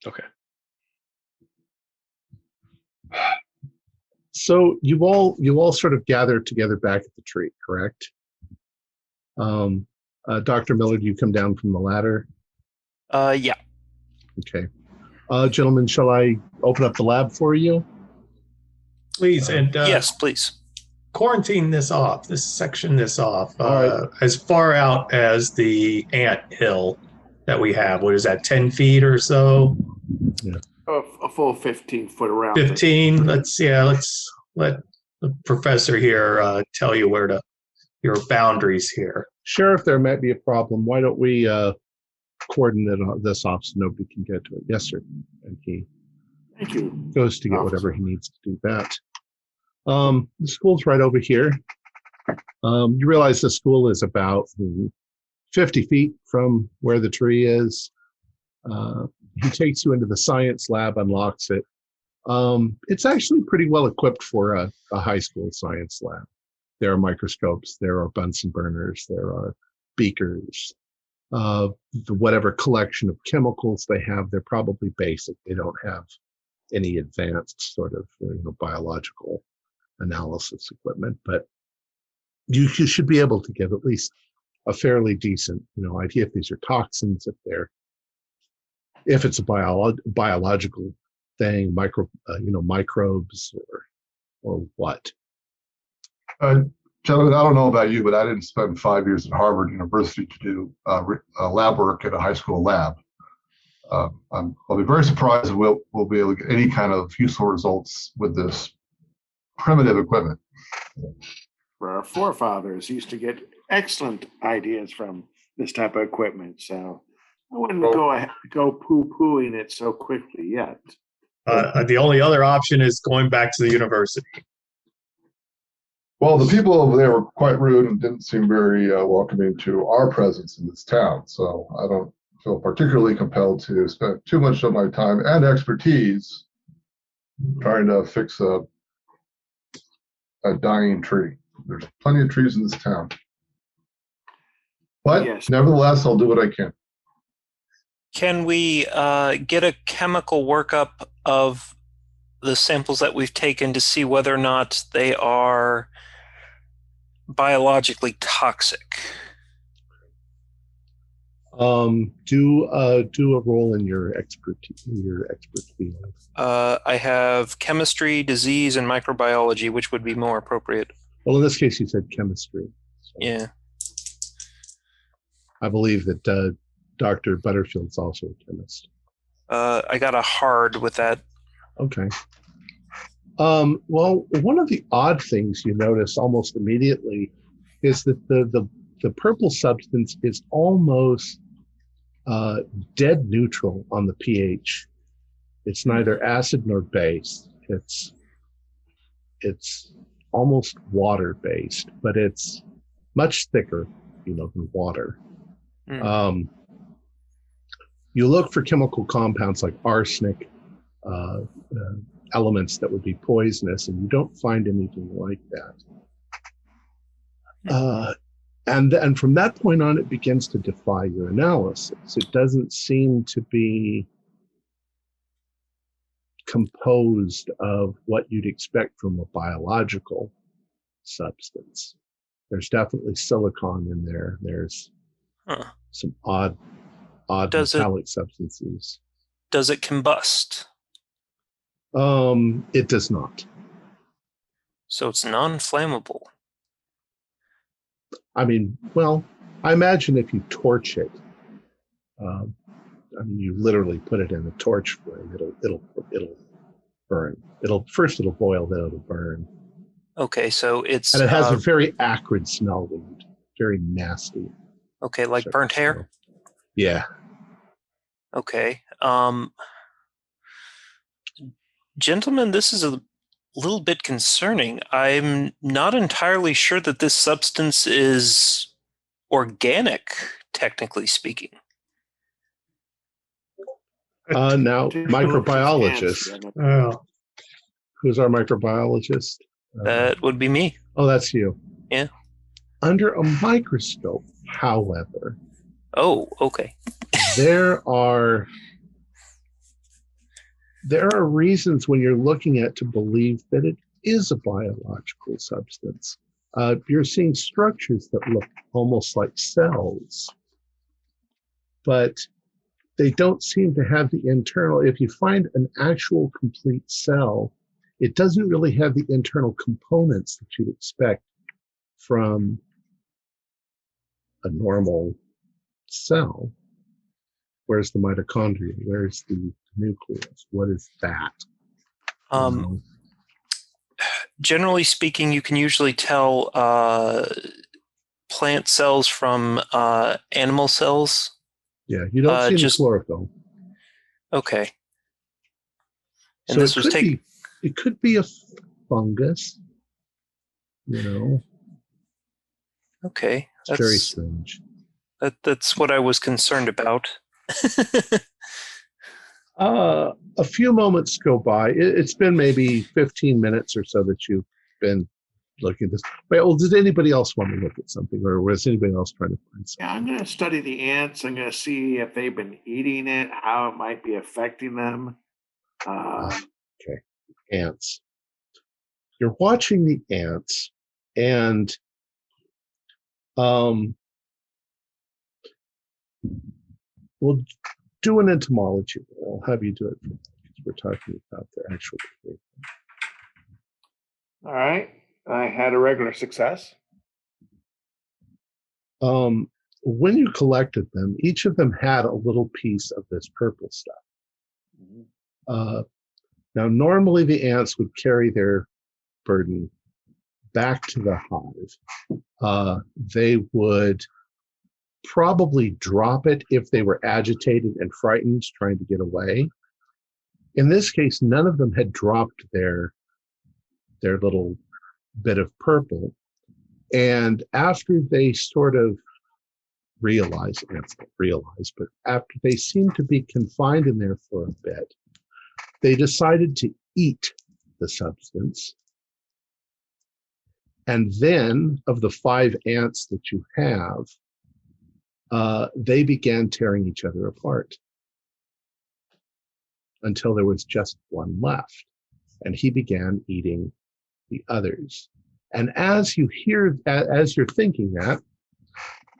Okay. So you all sort of gathered together back at the tree, correct? Dr. Miller, do you come down from the ladder? Yeah. Okay. Gentlemen, shall I open up the lab for you? Please, and yes, please. Quarantine this off, section this off, right. as far out as the ant hill that we have. What is that, 10 feet or so? Yeah. A full 15 foot around. 15. Let's let the professor here tell you where to your boundaries here. Sheriff, there might be a problem. Why don't we coordinate this off so nobody can get to it? Yes, sir. And he Thank you. goes to get Officer. whatever he needs to do that. The school's right over here. You realize the school is about 50 feet from where the tree is. He takes you into the science lab, unlocks it. It's actually pretty well equipped for a high school science lab. There are microscopes, there are Bunsen burners, there are beakers. Whatever collection of chemicals they have, they're probably basic. They don't have any advanced sort of biological analysis equipment, but you should be able to get at least a fairly decent idea if these are toxins, if it's a biological thing, microbes or what. Gentlemen, I don't know about you, but I didn't spend 5 years at Harvard University to do lab work at a high school lab. I'll be very surprised if we'll be able to get any kind of useful results with this primitive equipment. Our forefathers used to get excellent ideas from this type of equipment, so I wouldn't go poo-pooing it so quickly yet. The only other option is going back to the university. Well, the people over there were quite rude and didn't seem very welcoming to our presence in this town, so I don't feel particularly compelled to spend too much of my time and expertise trying to fix a dying tree. There's plenty of trees in this town. But Yes. Nevertheless, I'll do what I can. Can we get a chemical workup of the samples that we've taken to see whether or not they are biologically toxic? Do a roll in your expert field. I have chemistry, disease, and microbiology. Which would be more appropriate? Well, in this case, you said chemistry. So Yeah. I believe that Dr. Butterfield's also a chemist. I got a hard with that. Okay. Well, one of the odd things you notice almost immediately is that the purple substance is almost dead neutral on the pH. It's neither acid nor base. It's almost water based, but it's much thicker, than water. You look for chemical compounds like arsenic, elements that would be poisonous, and you don't find anything like that. And from that point on, it begins to defy your analysis. It doesn't seem to be composed of what you'd expect from a biological substance. There's definitely silicon in there. There's some odd metallic substances. Does it combust? It does not. So it's non-flammable. I mean, well, I imagine if you torch it, you literally put it in a torch flame, it'll burn. It'll boil, then it'll burn. Okay, so it's and it has a very acrid smell, very nasty. Okay, like burnt hair? Yeah. Okay. Gentlemen, this is a little bit concerning. I'm not entirely sure that this substance is organic, technically speaking. Now, microbiologist. Oh. Who's our microbiologist? That would be me. Oh, that's you. Yeah. Under a microscope, however. Oh, okay. there are reasons when you're looking at to believe that it is a biological substance. You're seeing structures that look almost like cells, but they don't seem to have the internal. If you find an actual complete cell, it doesn't really have the internal components that you'd expect from a normal cell. Where's the mitochondria? Where's the nucleus? What is that? Generally speaking, you can usually tell plant cells from animal cells. Yeah, you don't see any chlorophyll. Okay. And So this was taken. It could be a fungus. Okay, It's very strange. That's what I was concerned about. A few moments go by. It's been maybe 15 minutes or so that you've been looking at this. Well, did anybody else want to look at something, or was anybody else trying to find something? Yeah, I'm going to study the ants. I'm going to see if they've been eating it, how it might be affecting them. Okay, ants. You're watching the ants, and we'll do an entomology. I'll have you do it because we're talking about the actual behavior. All right. I had a regular success. When you collected them, each of them had a little piece of this purple stuff. Now, normally the ants would carry their burden back to the hive. They would probably drop it if they were agitated and frightened, trying to get away. In this case, none of them had dropped their little bit of purple. And after they sort of realized, but after they seemed to be confined in there for a bit, they decided to eat the substance. And then, of the 5 ants that you have, they began tearing each other apart until there was just one left. And he began eating the others. And as you're thinking that,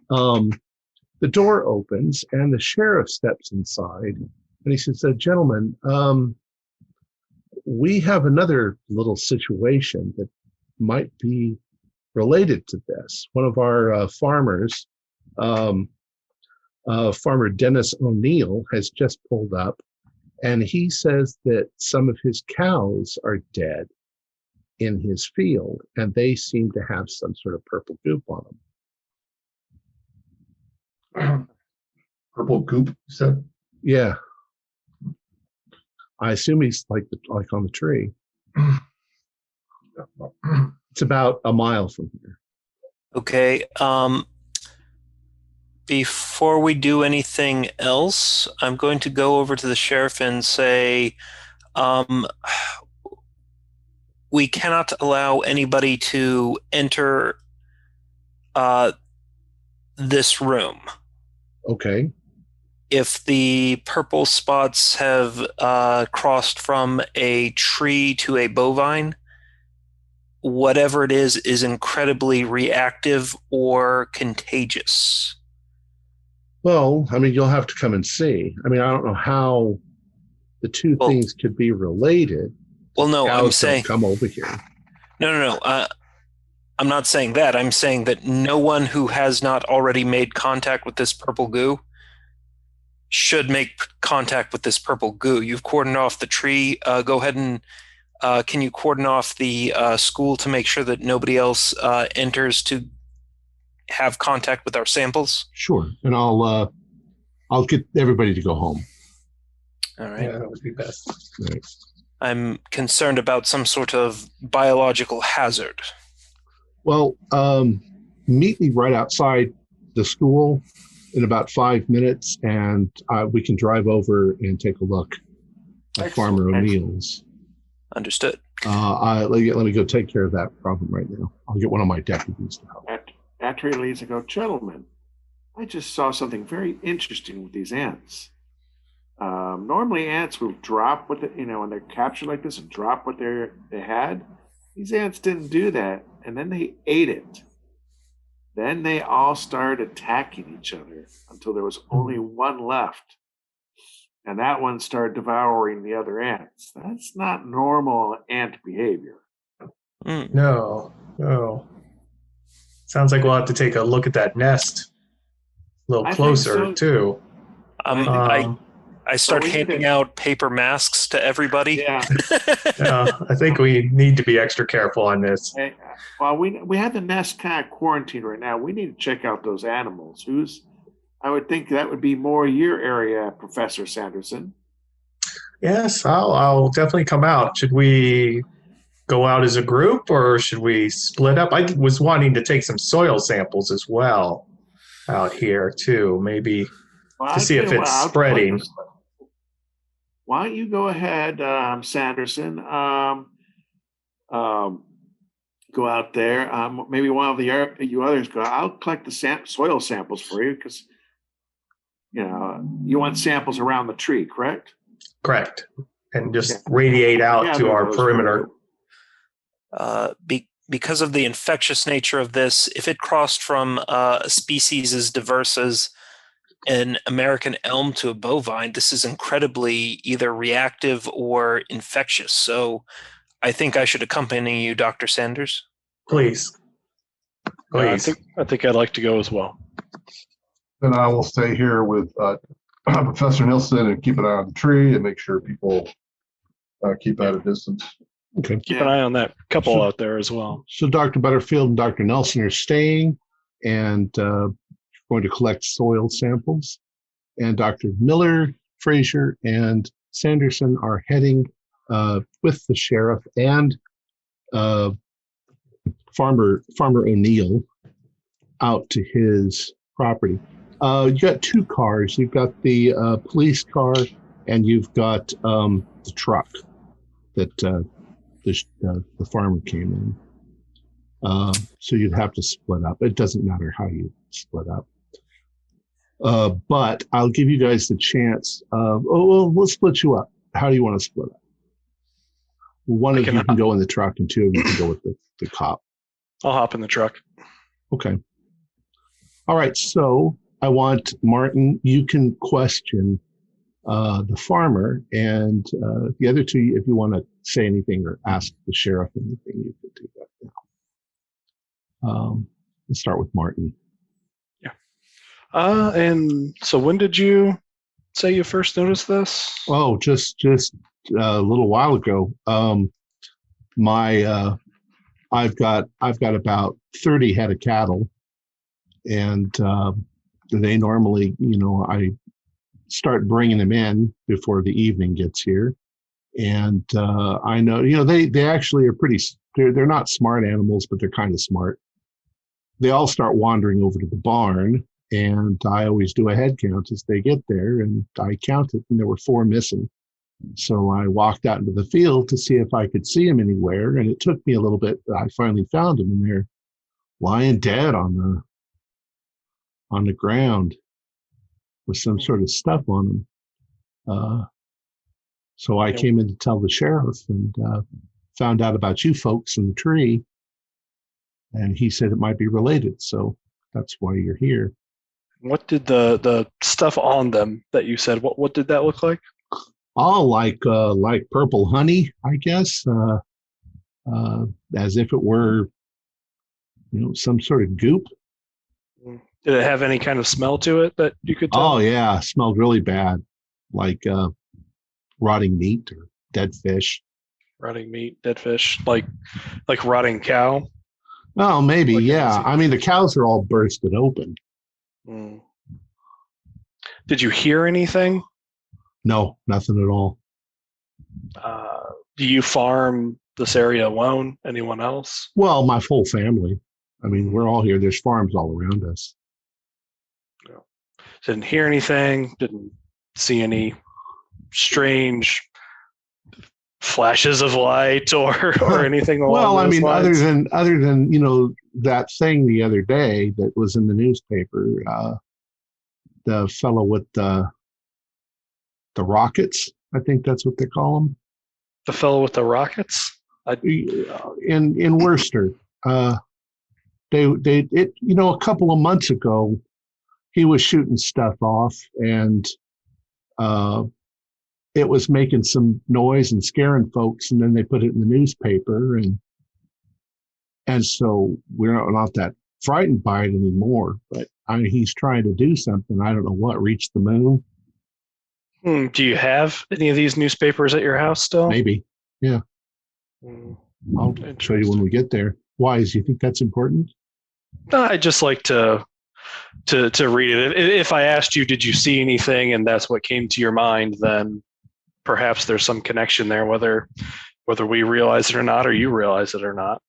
the door opens and the sheriff steps inside and he says, gentlemen, we have another little situation that might be related to this. One of our farmers, Farmer Dennis O'Neill, has just pulled up, and he says that some of his cows are dead in his field, and they seem to have some sort of purple goop on them. Purple goop, you said? Yeah. I assume he's like on the tree. It's about a mile from here. Okay. Before we do anything else, I'm going to go over to the sheriff and say, we cannot allow anybody to enter this room. Okay. If the purple spots have crossed from a tree to a bovine, whatever it is incredibly reactive or contagious. Well, I mean, you'll have to come and see. I mean, I don't know how the two things could be related. Well, no, I'm saying come over here. No. I'm not saying that. I'm saying that no one who has not already made contact with this purple goo should make contact with this purple goo. You've cordoned off the tree. Go ahead and can you cordon off the school to make sure that nobody else enters to have contact with our samples? Sure, and I'll get everybody to go home. All right. Yeah, that would be best. Right. I'm concerned about some sort of biological hazard. Well, meet me right outside the school in about 5 minutes, and we can drive over and take a look at Farmer O'Neill's. Understood. Let me go take care of that problem right now. I'll get one of my deputies to help. After he leaves, I go, gentlemen, I just saw something very interesting with these ants. Normally, ants will drop what when they're captured like this and drop what they had. These ants didn't do that, and then they ate it. Then they all started attacking each other until there was only one left. And that one started devouring the other ants. That's not normal ant behavior. No. Sounds like we'll have to take a look at that nest a little closer, too. I start we need handing to- out paper masks to everybody. Yeah. I think we need to be extra careful on this. Hey, well, we have the nest kind of quarantined right now. We need to check out those animals. I would think that would be more your area, Professor Sanderson. Yes, I'll definitely come out. Should we go out as a group or should we split up? I was wanting to take some soil samples as well out here too, maybe Well, to see if it's spreading. Why don't you go ahead, Sanderson? Go out there. Maybe one of you others go. I'll collect the soil samples for you because you want samples around the tree, correct? Correct. And just radiate out to our perimeter. Because of the infectious nature of this, if it crossed from a species as diverse as an American elm to a bovine, this is incredibly either reactive or infectious. So I think I should accompany you, Dr. Sanders. Please. Please. I think I'd like to go as well. Then I will stay here with Professor Nilsson and keep an eye on the tree and make sure people keep at a distance. Okay. Keep an eye on that couple out there as well. So Dr. Butterfield and Dr. Nelson are staying and going to collect soil samples. And Dr. Miller, Frazier, and Sanderson are heading with the sheriff and Farmer O'Neill out to his property. You got two cars. You've got the police car and you've got the truck that the farmer came in. So you'd have to split up. It doesn't matter how you split up. But I'll give you guys the chance of, we'll split you up. How do you want to split up? One of you can go in the truck and two of you can go with the cop. I'll hop in the truck. Okay. All right. So I want Martin, you can question the farmer, and the other two, if you want to say anything or ask the sheriff anything, you can do that now. Let's start with Martin. Yeah. And so when did you say you first noticed this? Oh, just a little while ago. I've got about 30 head of cattle, and they normally, I start bringing them in before the evening gets here. And I know, they actually are they're not smart animals, but they're kind of smart. They all start wandering over to the barn, and I always do a head count as they get there, and I counted, and there were 4 missing. So I walked out into the field to see if I could see them anywhere, and it took me a little bit, but I finally found them, and they're lying dead on the ground with some sort of stuff on them. So I came in to tell the sheriff and found out about you folks in the tree, and he said it might be related, so that's why you're here. What did the stuff on them that you said, what did that look like? Oh, like purple honey, I guess, as if it were, some sort of goop. Did it have any kind of smell to it that you could tell? Oh yeah, smelled really bad, like rotting meat or dead fish. Rotting meat, dead fish, like rotting cow. Oh, maybe, yeah. I mean, the cows are all bursted open. Mm. Did you hear anything? No, nothing at all. Do you farm this area alone? Anyone else? Well, my whole family. I mean, we're all here. There's farms all around us. Didn't hear anything. Didn't see any strange flashes of light or anything along Well, I those mean, lines? other than that thing the other day that was in the newspaper, the fellow with the rockets, I think that's what they call them. The fellow with the rockets? In Worcester, a couple of months ago, he was shooting stuff off, and it was making some noise and scaring folks, and then they put it in the newspaper, and so we're not that frightened by it anymore. But he's trying to do something. I don't know what. Reach the moon. Do you have any of these newspapers at your house still? Maybe. Yeah. Hmm. I'll show you when we get there. Why? Do you think that's important? I'd just like to read it. If I asked you, did you see anything, and that's what came to your mind, then perhaps there's some connection there, whether we realize it or not, or you realize it or not.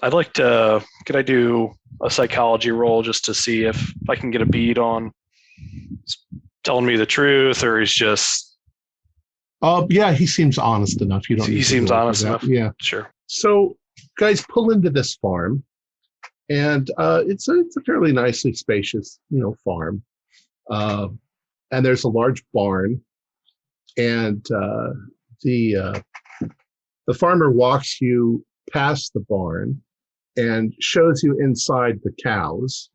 I'd like to. Could I do a psychology roll just to see if I can get a bead on telling me the truth, or he's just. Yeah, he seems honest enough. You don't. He seems honest enough. Yeah, sure. So, guys, pull into this farm, and it's a fairly nicely spacious, farm. And there's a large barn, and the farmer walks you past the barn and shows you inside the cows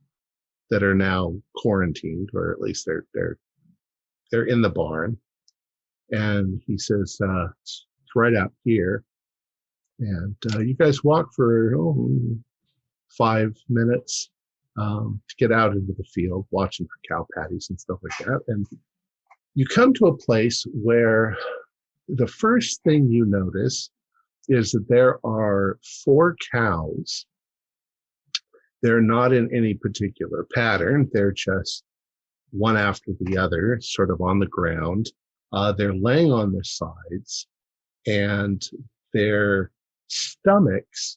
that are now quarantined, or at least they're in the barn. And he says, it's right out here. And you guys walk for 5 minutes to get out into the field, watching for cow patties and stuff like that. And you come to a place where the first thing you notice is that there are 4 cows. They're not in any particular pattern. They're just one after the other, sort of on the ground. They're laying on their sides, and their stomachs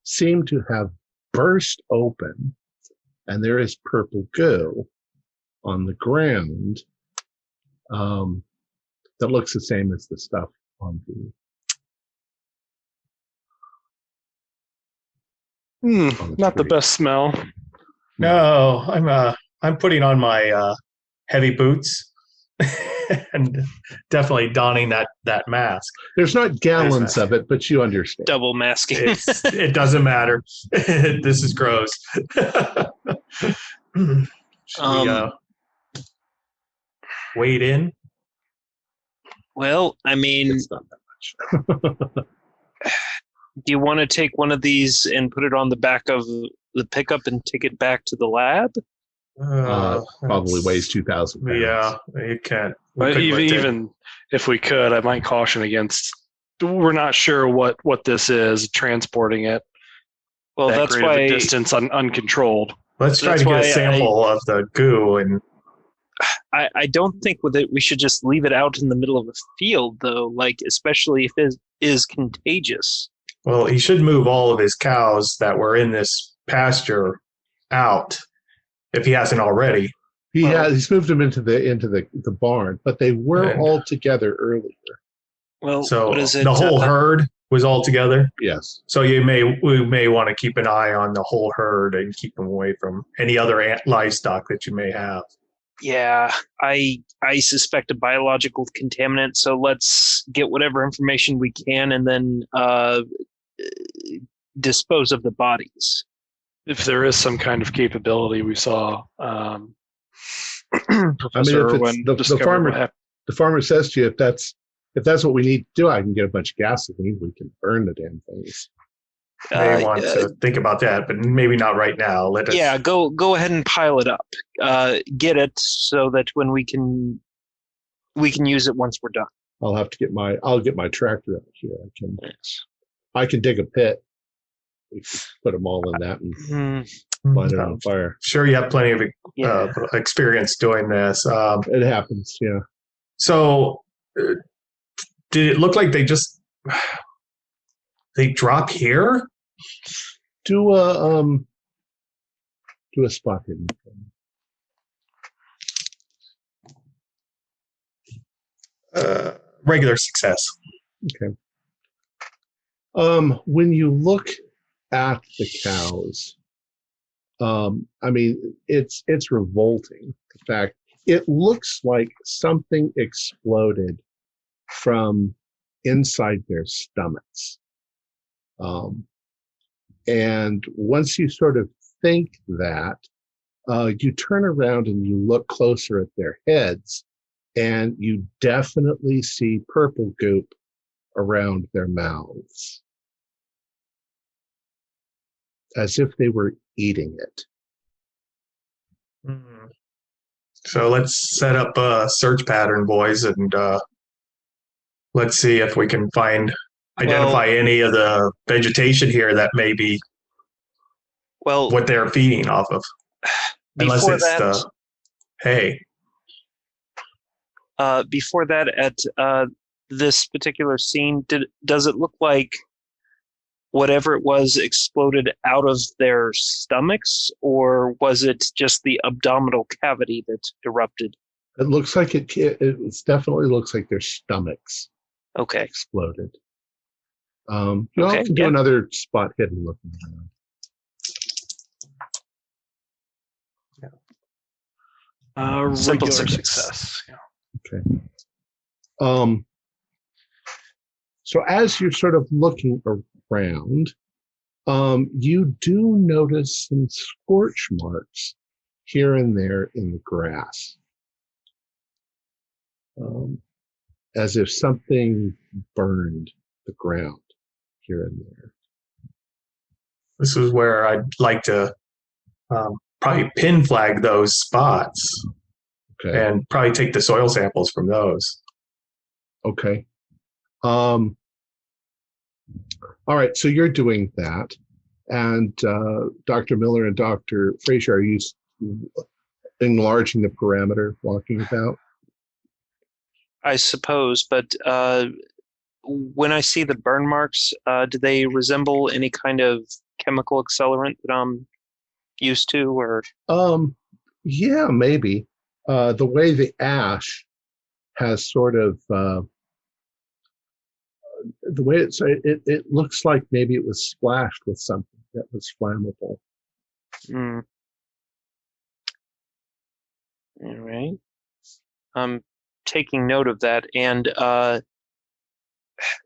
seem to have burst open, and there is purple goo on the ground that looks the same as the stuff on the Not the best smell. No, I'm putting on my heavy boots and definitely donning that mask. There's not gallons of it, but you understand. Double masking. It doesn't matter. This is gross. Should we wade in? Well, I mean, It's not that much. do you want to take one of these and put it on the back of the pickup and take it back to the lab? Probably weighs 2,000 pounds. Yeah, you can't. But even if we could, I might caution against. We're not sure what this is. Transporting it. Well, that that's great of why a distance uncontrolled. Let's try that's to get why a sample of the goo. And I don't think with it we should just leave it out in the middle of a field, though. Like, especially if it is contagious. well, he should move all of his cows that were in this pasture out, if he hasn't already. He's moved them into the barn, but they were And- all together earlier. Well, So what is it? the whole herd was all together. Yes. So we may want to keep an eye on the whole herd and keep them away from any other livestock that you may have. Yeah, I suspect a biological contaminant. So let's get whatever information we can and then dispose of the bodies. If there is some kind of capability, we saw. I mean, if it's the farmer says to you, if that's what we need to do, I can get a bunch of gasoline. We can burn the damn things. May want to think about that, but maybe not right now. Let us. Yeah, go ahead and pile it up. Get it so that when we can use it once we're done. I'll get my tractor out here. I can dig a pit. We can put them all in that and light it on fire. Sure, you have plenty of experience doing this. It happens, yeah. So, did it look like they drop here? Do a spot hidden. Regular success. Okay. When you look at the cows, I mean, it's revolting. In fact, it looks like something exploded from inside their stomachs. And once you sort of think that, you turn around and you look closer at their heads, and you definitely see purple goop around their mouths, as if they were eating it. So let's set up a search pattern, boys, and let's see if we can identify any of the vegetation here that may be what they're feeding off of. Unless it's the hay. Before that, at this particular scene, does it look like whatever it was exploded out of their stomachs, or was it just the abdominal cavity that erupted? It looks like it definitely looks like their stomachs exploded. You all can do another spot hidden looking around. Simple success. Yeah. Okay. So as you're sort of looking around, you do notice some scorch marks here and there in the grass, as if something burned the ground here and there. This is where I'd like to probably pin flag those spots. Okay. And probably take the soil samples from those. Okay. All right, so you're doing that. And Dr. Miller and Dr. Frazier, are you enlarging the parameter, walking about? I suppose, but when I see the burn marks, do they resemble any kind of chemical accelerant that I'm used to, or? Yeah, maybe. The way the ash has sort of the way it looks like maybe it was splashed with something that was flammable. All right. I'm taking note of that, and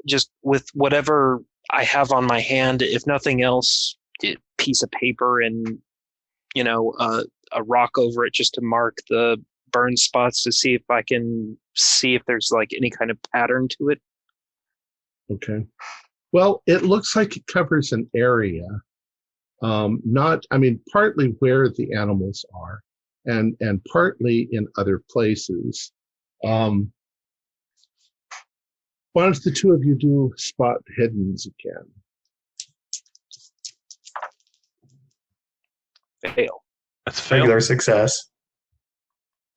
just with whatever I have on my hand, if nothing else, a piece of paper and a rock over it just to mark the burn spots to see if I can see if there's like any kind of pattern to it. Okay. Well, it looks like it covers an area, partly where the animals are and partly in other places. Why don't the two of you do spot hiddens again? Fail. That's fail. Regular success.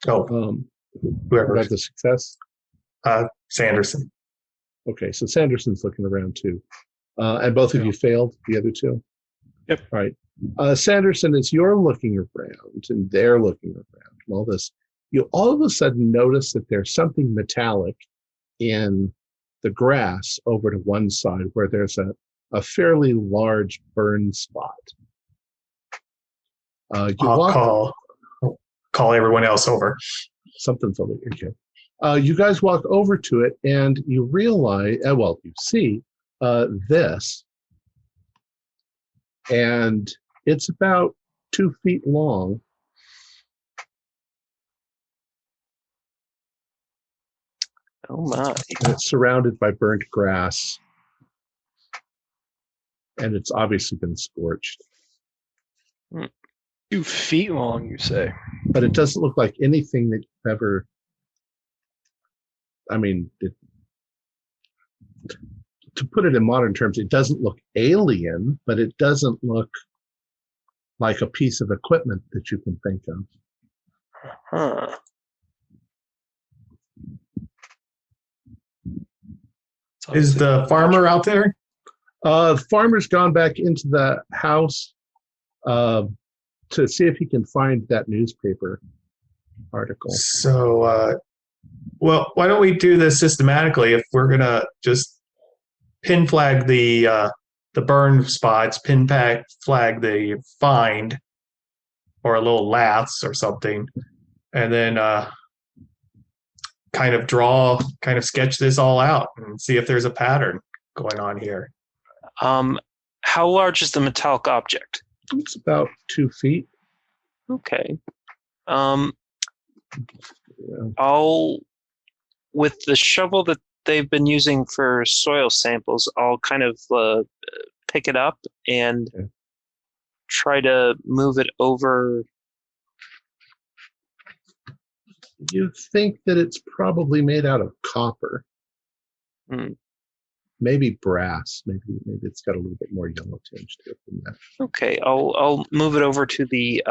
Whoever got the success? Sanderson. Okay, so Sanderson's looking around too. And both of you failed, the other two? Yep. All right. Sanderson, as you're looking around and they're looking around and all this, you all of a sudden notice that there's something metallic in the grass over to one side where there's a fairly large burn spot. I'll call everyone else over. Something's over here. Okay. You guys walk over to it and you realize, you see this, and it's about 2 feet long. Oh my. And it's surrounded by burnt grass. And it's obviously been scorched. 2 feet long, you say? But it doesn't look like anything that you've ever... to put it in modern terms, it doesn't look alien, but it doesn't look like a piece of equipment that you can think of. Huh. Is the farmer out there? The farmer's gone back into the house to see if he can find that newspaper article. So, why don't we do this systematically? If we're gonna just pin flag the burn spots, flag the find, or a little laths or something, and then kind of sketch this all out and see if there's a pattern going on here. How large is the metallic object? It's about 2 feet. Okay. Yeah. With the shovel that they've been using for soil samples, I'll kind of pick it up and try to move it over You think that it's probably made out of copper. Hmm. Maybe brass. Maybe it's got a little bit more yellow tinge to it than that. Okay, I'll move it over to the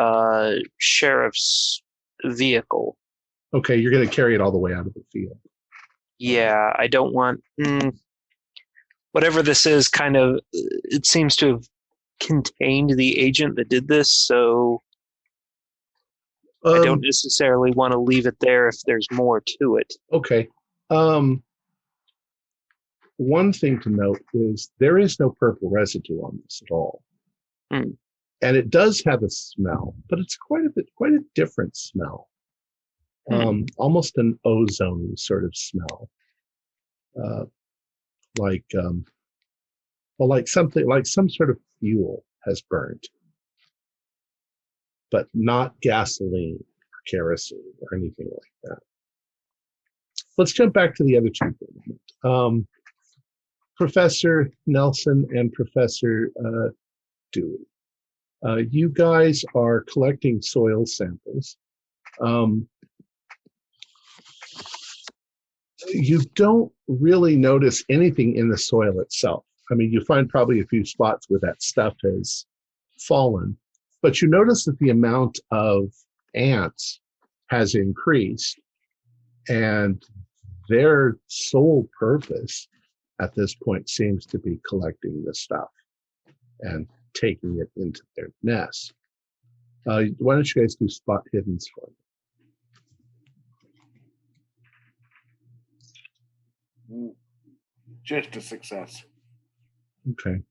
sheriff's vehicle. Okay, you're going to carry it all the way out of the field. Yeah, I don't want whatever this is. Kind of, it seems to have contained the agent that did this, so I don't necessarily want to leave it there if there's more to it. Okay. One thing to note is there is no purple residue on this at all. Hmm. And it does have a smell, but it's quite a different smell. Almost an ozone sort of smell. Like some sort of fuel has burnt, but not gasoline or kerosene or anything like that. Let's jump back to the other two for a moment. Professor Nelson and Professor Dewey. You guys are collecting soil samples. You don't really notice anything in the soil itself. I mean, you find probably a few spots where that stuff has fallen, but you notice that the amount of ants has increased, and their sole purpose at this point seems to be collecting the stuff and taking it into their nest. Why don't you guys do spot hiddens for me? Just a success. Okay.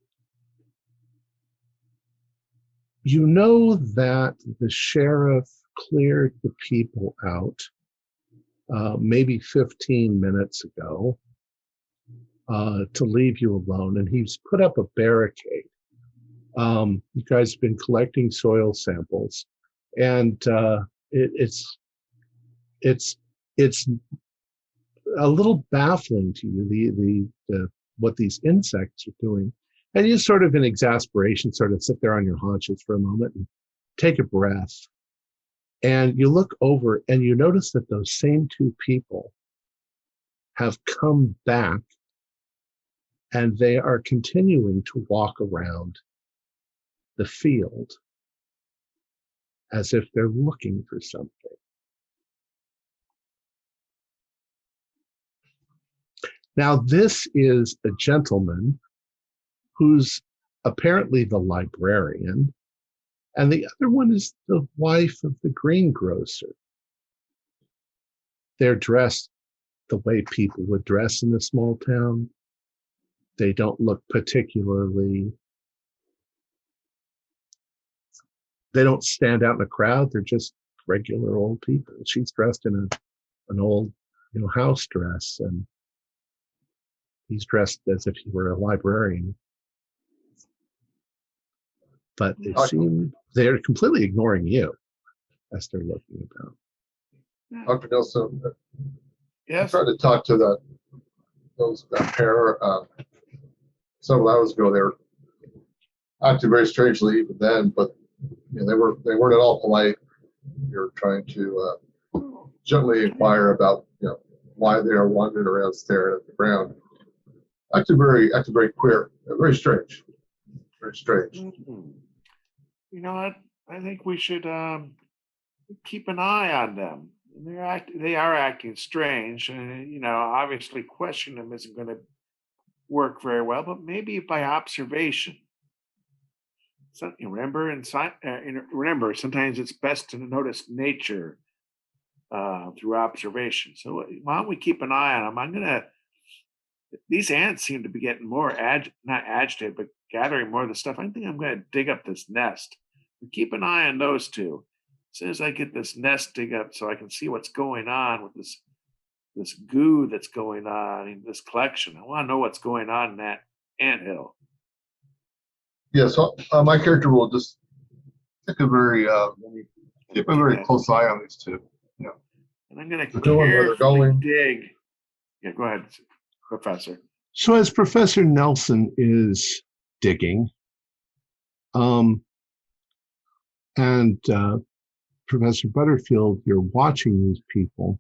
You know that the sheriff cleared the people out maybe 15 minutes ago to leave you alone, and he's put up a barricade. You guys have been collecting soil samples, and it's a little baffling to you the what these insects are doing, and you sort of in exasperation sort of sit there on your haunches for a moment and take a breath, and you look over and you notice that those same two people have come back, and they are continuing to walk around the field as if they're looking for something. Now, this is a gentleman who's apparently the librarian, and the other one is the wife of the greengrocer. They're dressed the way people would dress in a small town. They don't look particularly, they don't stand out in a crowd. They're just regular old people. She's dressed in an old, house dress, and he's dressed as if he were a librarian. But they're completely ignoring you as they're looking about. Dr. Nelson, Yes. I tried to talk to that pair several hours ago. They were acting very strangely even then, but they weren't at all polite. We were trying to gently inquire about why they are wandering around staring at the ground. Acted very queer, very strange, very strange. Mm-hmm. You know what? I think we should keep an eye on them. They are acting strange, and obviously question them isn't going to work very well. But maybe by observation. So, remember, sometimes it's best to notice nature through observation. So why don't we keep an eye on them? These ants seem to be getting more not agitated, but gathering more of the stuff. I think I'm going to dig up this nest. Keep an eye on those two. As soon as I get this nest dig up, so I can see what's going on with this goo that's going on in this collection. I want to know what's going on in that anthill. Yeah, so my character will just keep a very close eye on these two. Yeah, and I'm going to carefully carefully dig. Yeah, go ahead, Professor. So as Professor Nelson is digging, and Professor Butterfield, you're watching these people.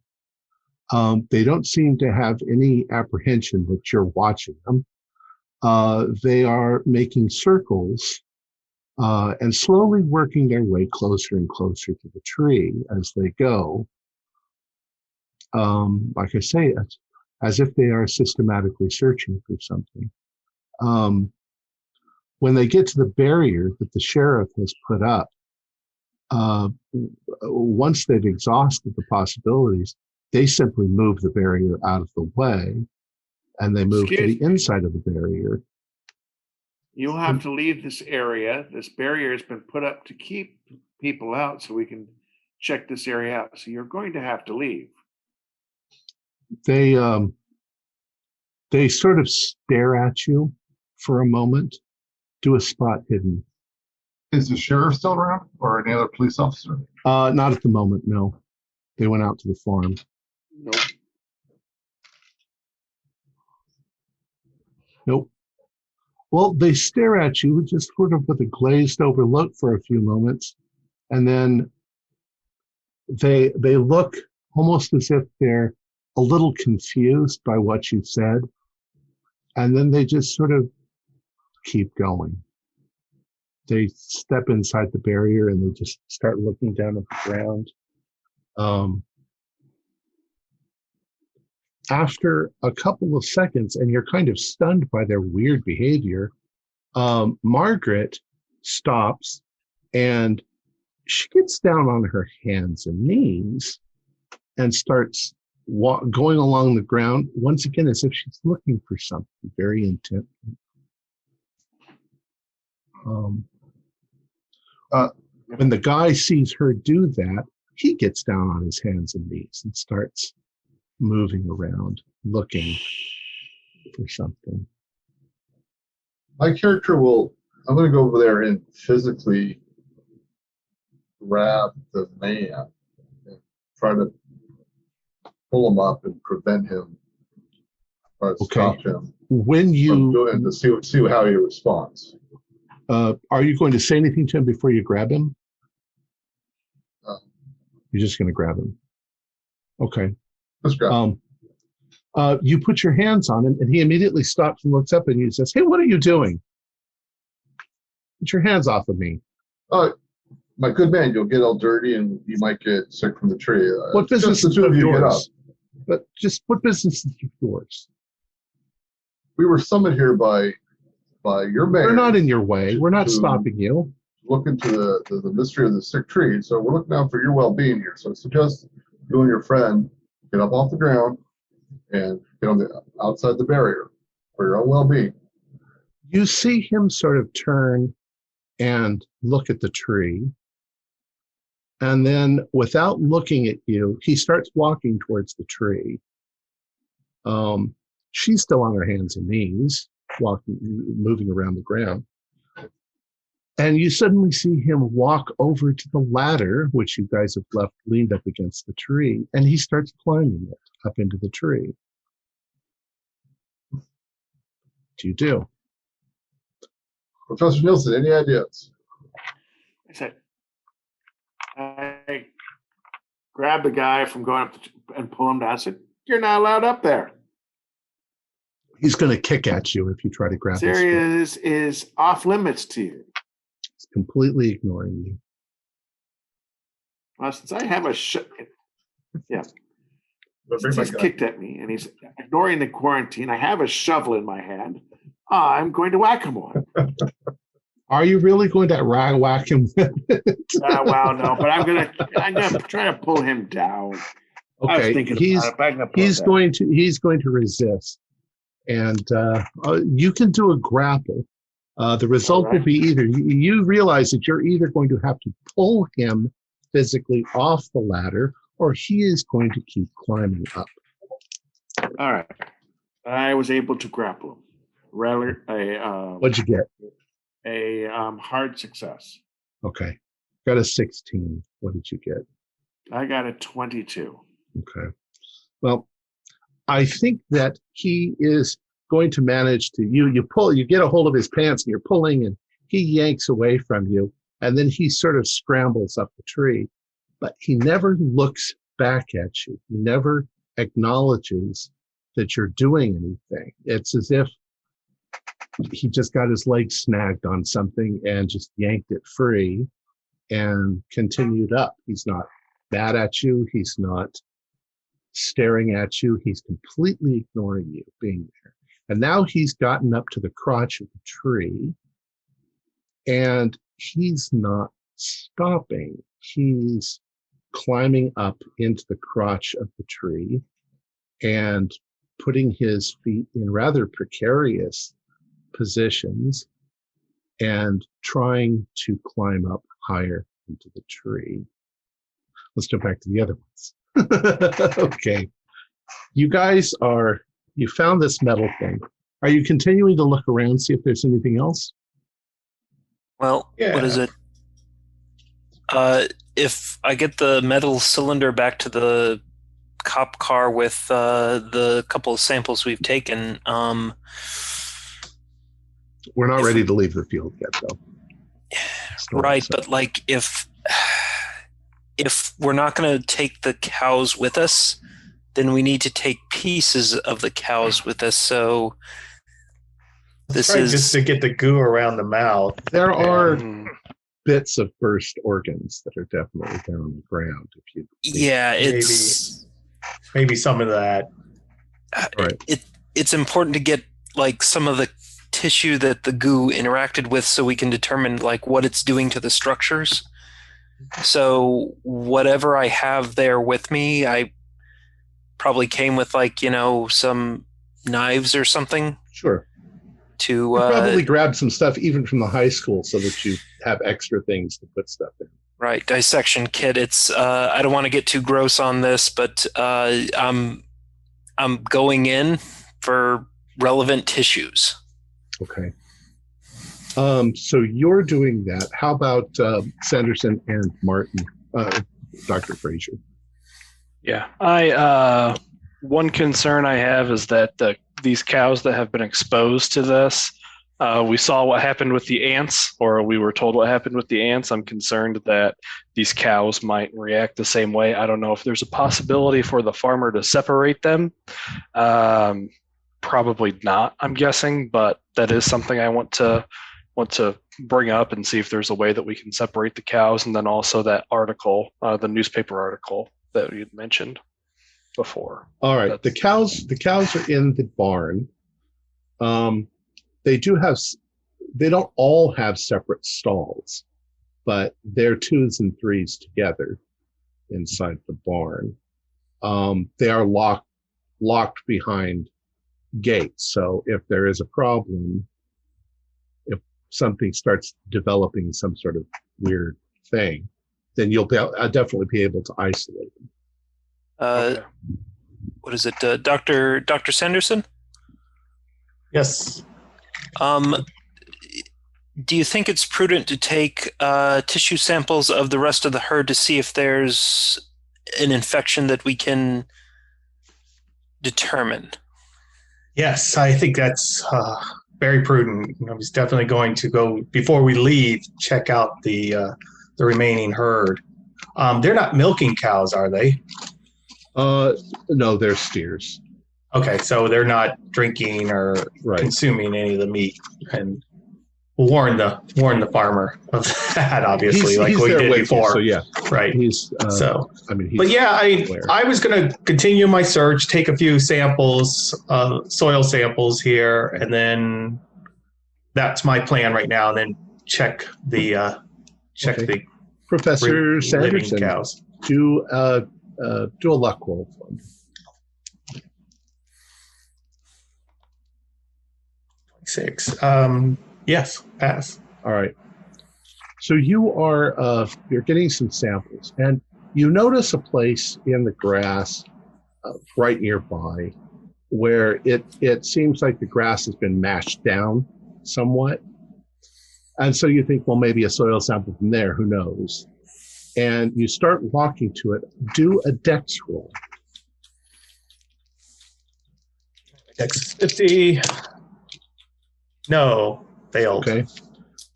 They don't seem to have any apprehension that you're watching them. They are making circles and slowly working their way closer and closer to the tree as they go. Like I say, as if they are systematically searching for something. When they get to the barrier that the sheriff has put up, once they've exhausted the possibilities, they simply move the barrier out of the way, and they move to the inside of the barrier. You'll have to leave this area. This barrier has been put up to keep people out so we can check this area out. So you're going to have to leave. They sort of stare at you for a moment. Do a spot hidden. Is the sheriff still around, or any other police officer? Not at the moment, no. They went out to the farm. Nope. Nope. Well, they stare at you just sort of with a glazed over look for a few moments, and then they look almost as if they're a little confused by what you said, and then they just sort of keep going. They step inside the barrier and they just start looking down at the ground. After a couple of seconds, and you're kind of stunned by their weird behavior, Margaret stops and she gets down on her hands and knees and starts going along the ground, once again, as if she's looking for something very intently. When the guy sees her do that, he gets down on his hands and knees and starts moving around, looking for something. My character I'm going to go over there and physically grab the man and try to pull him up and prevent him, or stop him. When you doing to see how he responds. Are you going to say anything to him before you grab him? You're just going to grab him. Okay. Let's grab him. You put your hands on him, and he immediately stops and looks up and he says, "Hey, what are you doing? Get your hands off of me." My good man, you'll get all dirty and you might get sick from the tree. What business is of yours? But just what business is yours? We were summoned here by your mayor. We're not in your way. We're not stopping you. Look into the mystery of the sick tree. So we're looking out for your well-being here. So I suggest you and your friend get up off the ground and get on the outside the barrier for your own well-being. You see him sort of turn and look at the tree. And then without looking at you, he starts walking towards the tree. She's still on her hands and knees, moving around the ground. And you suddenly see him walk over to the ladder, which you guys have left leaned up against the tree, and he starts climbing it up into the tree. What do you do? Professor Nielsen, any ideas? I said, I grabbed the guy from going up and pull him down. I said, "You're not allowed up there. He's going to kick at you if you try to grab This his foot. area is off limits to you." He's completely ignoring you. Well, since I have yeah. Bring my He's gun. kicked at me and he's ignoring the quarantine. I have a shovel in my hand. I'm going to whack him on. Are you really going to whack him with it? Well, no, but I'm gonna try to pull him down. I was Okay, thinking he's about it, but I'm gonna pull him down. he's going to resist, and you can do a grapple. The result will be either you realize that you're either going to have to pull him physically off the ladder, or he is going to keep climbing up. All right, I was able to grapple him. Rather, What'd you get? a hard success. Okay, got a 16. What did you get? I got a 22. Okay. Well, I think that he is going to manage to you get a hold of his pants and you're pulling and he yanks away from you, and then he sort of scrambles up the tree. but he never looks back at you. He never acknowledges that you're doing anything. It's as if he just got his leg snagged on something and just yanked it free and continued up. He's not mad at you. He's not staring at you. He's completely ignoring you being there. And now he's gotten up to the crotch of the tree, and he's not stopping. He's climbing up into the crotch of the tree and putting his feet in rather precarious positions and trying to climb up higher into the tree. Let's jump back to the other ones. Okay. You guys you found this metal thing. Are you continuing to look around, see if there's anything else? Well, Yeah. What is it? If I get the metal cylinder back to the cop car with the couple of samples we've taken, We're not ready to leave the field yet, though. right? But like, if we're not going to take the cows with us, then we need to take pieces of the cows with us. So this is just to get the goo around the mouth. There are bits of burst organs that are definitely there on the ground. If you it's maybe some of that. Right. It's important to get like some of the tissue that the goo interacted with, so we can determine like what it's doing to the structures. So whatever I have there with me, I probably came with like, some knives or something. Sure. To probably grab some stuff even from the high school so that you have extra things to put stuff in. Right, dissection kit. It's I don't want to get too gross on this, but I'm going in for relevant tissues. Okay. So you're doing that. How about Sanderson and Martin, Dr. Frazier? Yeah, one concern I have is that these cows that have been exposed to this, we saw what happened with the ants, or we were told what happened with the ants. I'm concerned that these cows might react the same way. I don't know if there's a possibility for the farmer to separate them. Probably not, I'm guessing, but that is something I want to bring up and see if there's a way that we can separate the cows. And then also that article, the newspaper article that you mentioned before. All right. The cows are in the barn. They don't all have separate stalls, but they're twos and threes together inside the barn. They are locked behind gates. So if there is a problem, if something starts developing some sort of weird thing, then you'll definitely be able to isolate them. Okay. What is it, Dr. Sanderson? Yes. Do you think it's prudent to take tissue samples of the rest of the herd to see if there's an infection that we can determine? Yes, I think that's very prudent. I was definitely going to go, before we leave, check out the remaining herd. They're not milking cows, are they? No, they're steers. Okay, so they're not drinking or consuming any of the meat, and we'll warn the farmer of that, obviously, he's like we did before. You, so yeah, right. He's but yeah, I was going to continue my search, take a few samples, soil samples here, and then that's my plan right now. And then check the Professor Sanderson, cows. Do a luck roll for me. 6. Yes, pass. All right. So you're getting some samples, and you notice a place in the grass right nearby where it seems like the grass has been mashed down somewhat. And so you think, well, maybe a soil sample from there, who knows? And you start walking to it. Do a dex roll. Dex 50. No, failed. Okay.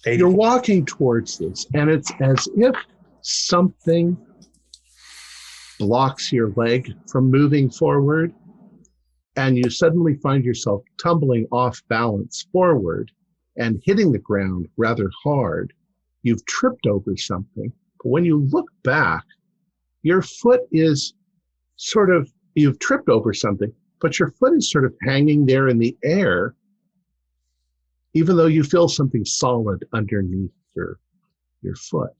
80. You're walking towards this, and it's as if something blocks your leg from moving forward, and you suddenly find yourself tumbling off balance forward and hitting the ground rather hard. You've tripped over something, but when you look back, your foot is you've tripped over something, but your foot is sort of hanging there in the air, even though you feel something solid underneath your foot.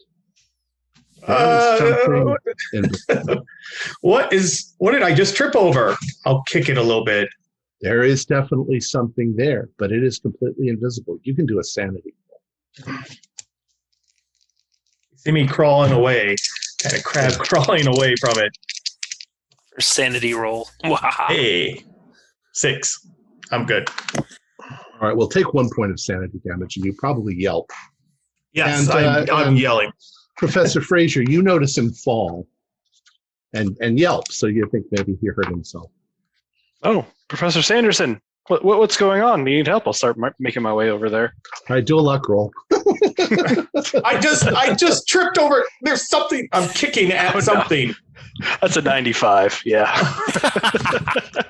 What did I just trip over? I'll kick it a little bit. There is definitely something there, but it is completely invisible. You can do a sanity roll. See me crawling away, kind of crab crawling away from it. Sanity roll. Wow. Hey, 6. I'm good. All right, we'll take 1 point of sanity damage, and you probably yelp. Yes, And, I'm yelling. Professor Fraser, you notice him fall and yelp, so you think maybe he hurt himself. Oh, Professor Sanderson, what's going on? You need help? I'll start making my way over there. All right, do a luck roll. I just tripped over. There's something. I'm kicking at something. No. That's a 95. Yeah.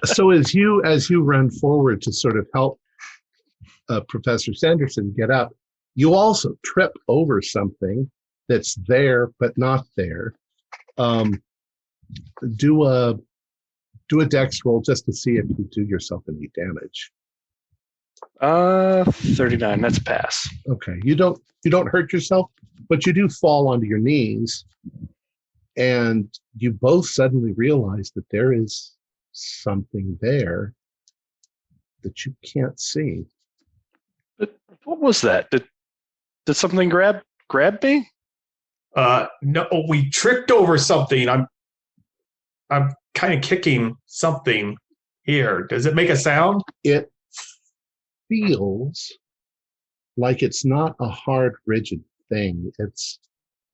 So as you run forward to sort of help Professor Sanderson get up, you also trip over something that's there but not there. Do a dex roll just to see if you do yourself any damage. 39. That's a pass. Okay, you don't hurt yourself, but you do fall onto your knees, and you both suddenly realize that there is something there that you can't see. But what was that? Did something grab me? No, we tripped over something. I'm kind of kicking something here. Does it make a sound? It feels like it's not a hard, rigid thing. It's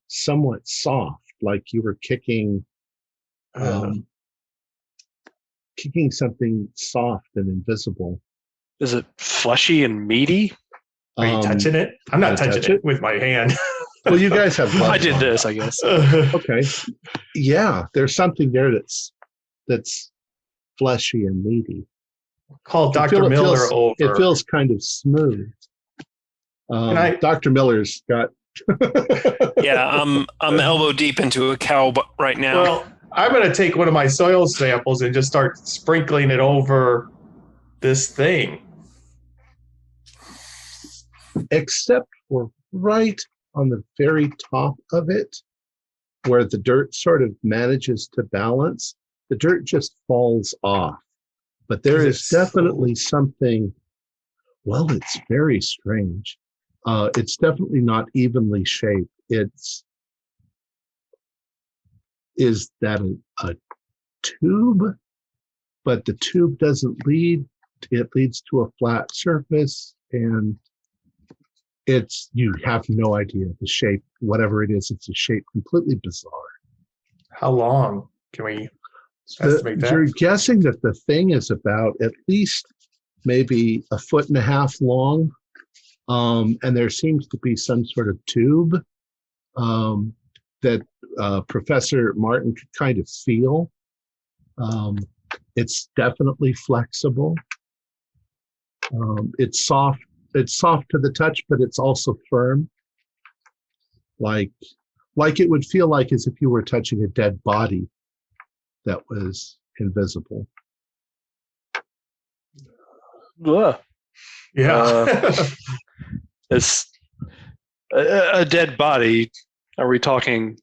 somewhat soft, like you were kicking something soft and invisible. Is it fleshy and meaty? Are you touching it? I'm not touching it with my hand. Well, you guys have gloves I did on. this, I guess. Okay. Yeah, there's something there that's fleshy and meaty. Call Dr. Miller over. It feels kind of smooth. Dr. Miller's got. Yeah, I'm elbow deep into a cow right now. Well, I'm going to take one of my soil samples and just start sprinkling it over this thing. Except for right on the very top of it, where the dirt sort of manages to balance, the dirt just falls off. But there is definitely something, well, it's very strange. It's definitely not evenly shaped. Is that a tube? But the tube doesn't lead. It leads to a flat surface, and you have no idea the shape. Whatever it is, it's a shape completely bizarre. How long can we estimate that? You're guessing that the thing is about at least maybe 1.5 feet long. And there seems to be some sort of tube that Professor Martin could kind of feel. It's definitely flexible. It's soft. It's soft to the touch, but it's also firm. Like it would feel like as if you were touching a dead body that was invisible. Ugh. Yeah. It's a dead body. Are we talking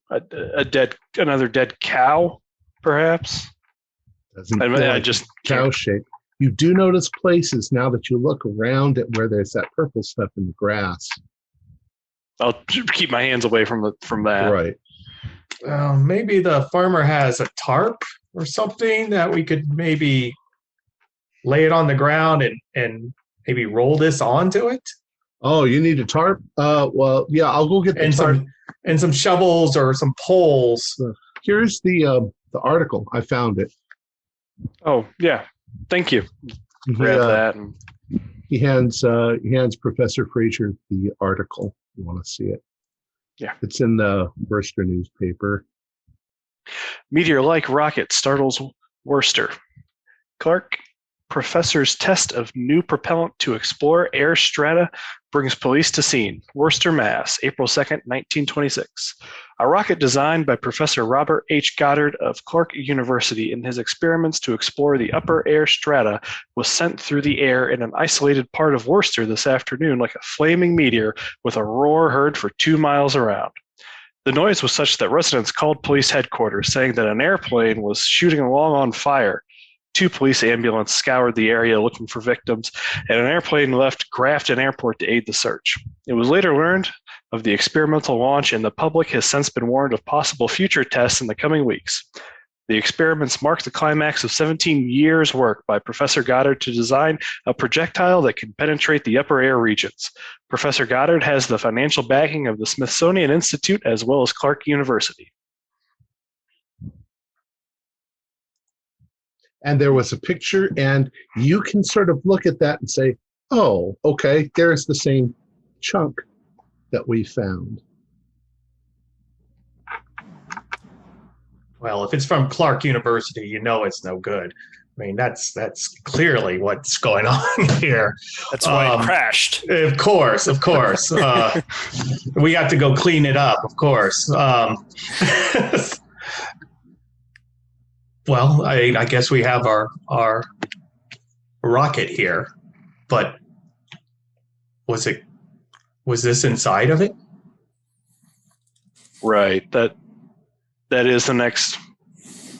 another dead cow, perhaps? Doesn't I feel like just cow shape. You do notice places now that you look around at where there's that purple stuff in the grass. I'll keep my hands away from that. Right. Maybe the farmer has a tarp or something that we could maybe lay it on the ground and maybe roll this onto it. Oh, you need a tarp? Well, yeah, I'll go get the tarp. Some shovels or some poles. Here's the article. I found it. Oh, yeah. Thank you. Grab that. And... He hands Professor Fraser the article. You want to see it? Yeah. It's in the Worcester newspaper. Meteor-like rocket startles Worcester. Clark professor's test of new propellant to explore air strata brings police to scene. Worcester, Mass., April 2nd, 1926. A rocket designed by Professor Robert H. Goddard of Clark University in his experiments to explore the upper air strata was sent through the air in an isolated part of Worcester this afternoon like a flaming meteor with a roar heard for 2 miles around. The noise was such that residents called police headquarters saying that an airplane was shooting along on fire. 2 police ambulances scoured the area looking for victims, and an airplane left Grafton Airport to aid the search. It was later learned of the experimental launch, and the public has since been warned of possible future tests in the coming weeks. The experiments mark the climax of 17 years' work by Professor Goddard to design a projectile that can penetrate the upper air regions. Professor Goddard has the financial backing of the Smithsonian Institute as well as Clark University. And there was a picture, and you can sort of look at that and say, oh, okay, there's the same chunk that we found. Well, if it's from Clark University, you know it's no good. I mean, that's clearly what's going on here. That's why it crashed. Of course. We have to go clean it up, of course. Well, I guess we have our rocket here, but was this inside of it? Right. That is the next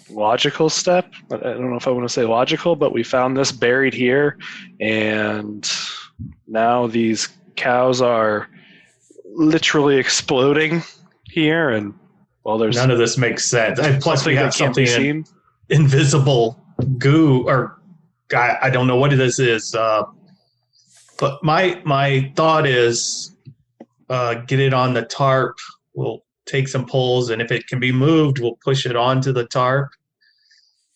logical step. I don't know if I want to say logical, but we found this buried here, and now these cows are literally exploding here, and well, there's none of this makes sense. And plus, we have something invisible goo, or I don't know what this is. But my thought is, get it on the tarp. We'll take some poles, and if it can be moved, we'll push it onto the tarp.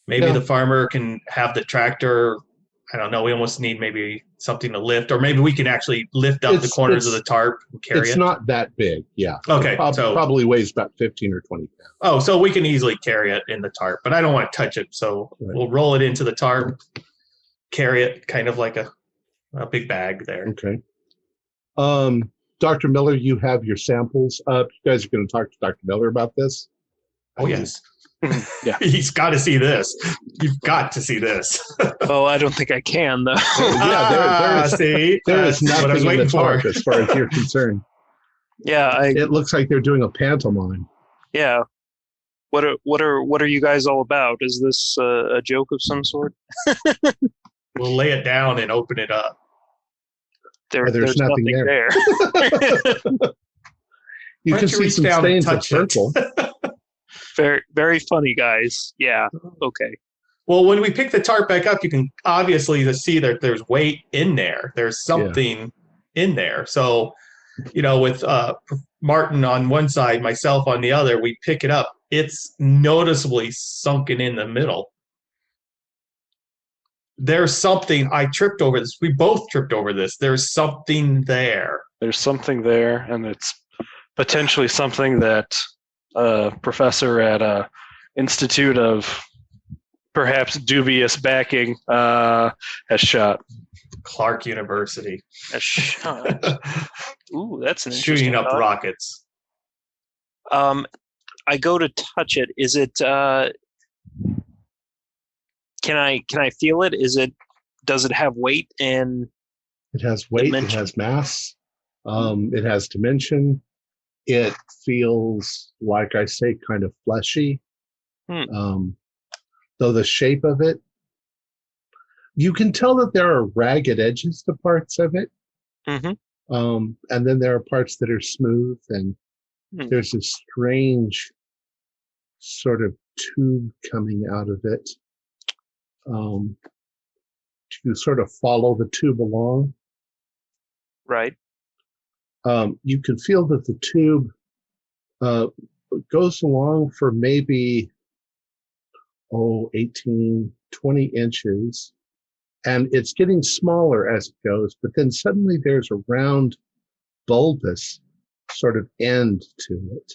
Maybe the farmer can have the tractor. I don't know. We almost need maybe something to lift, or maybe we can actually lift up the corners of the tarp and carry it. It's not that big, yeah. Okay, so probably weighs about 15 or 20 pounds. Oh, so we can easily carry it in the tarp, but I don't want to touch it, so we'll roll it into the tarp, carry it kind of like a big bag there. Okay. Dr. Miller, you have your samples up. You guys are going to talk to Dr. Miller about this? Oh, yes. Yeah. He's got to see this. You've got to see this. Well, I don't think I can, though. There is nothing in the tarp as far as you're concerned. Yeah, it looks like they're doing a pantomime. Yeah. What are you guys all about? Is this a joke of some sort? We'll lay it down and open it up. There's nothing there. You can see some stains of purple. Very, very funny, guys. Yeah. Okay. Well, when we pick the tarp back up, you can obviously see that there's weight in there. There's something in there. So, with Martin on one side, myself on the other, we pick it up. It's noticeably sunken in the middle. There's something. I tripped over this. We both tripped over this. There's something there. There's something there, and it's potentially something that a professor at a institute of perhaps dubious backing has shot. Clark University. Has shot. Ooh, that's an shooting up thought. Rockets. I go to touch it. Is it? Can I feel it? Does it have weight and? It has weight. Dimension? It has mass. It has dimension. It feels, like I say, kind of fleshy. Though the shape of it, you can tell that there are ragged edges to parts of it. Mm-hmm. And then there are parts that are smooth, and there's a strange sort of tube coming out of it. To sort of follow the tube along. Right. You can feel that the tube goes along for maybe 18, 20 inches, and it's getting smaller as it goes, but then suddenly there's a round bulbous sort of end to it.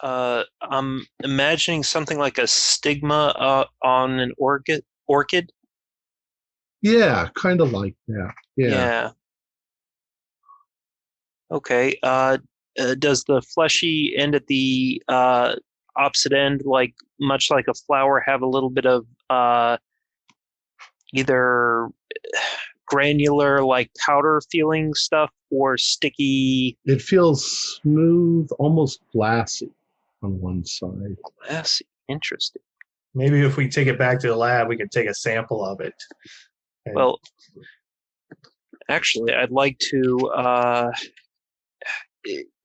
I'm imagining something like a stigma on an orchid. Yeah, kind of like that. Yeah. Okay. Does the fleshy end at the opposite end, like much like a flower, have a little bit of either granular, like powder feeling stuff, or sticky? It feels smooth, almost glassy on one side. Glassy. Interesting. Maybe if we take it back to the lab, we could take a sample of it. And Well, actually, I'd like to,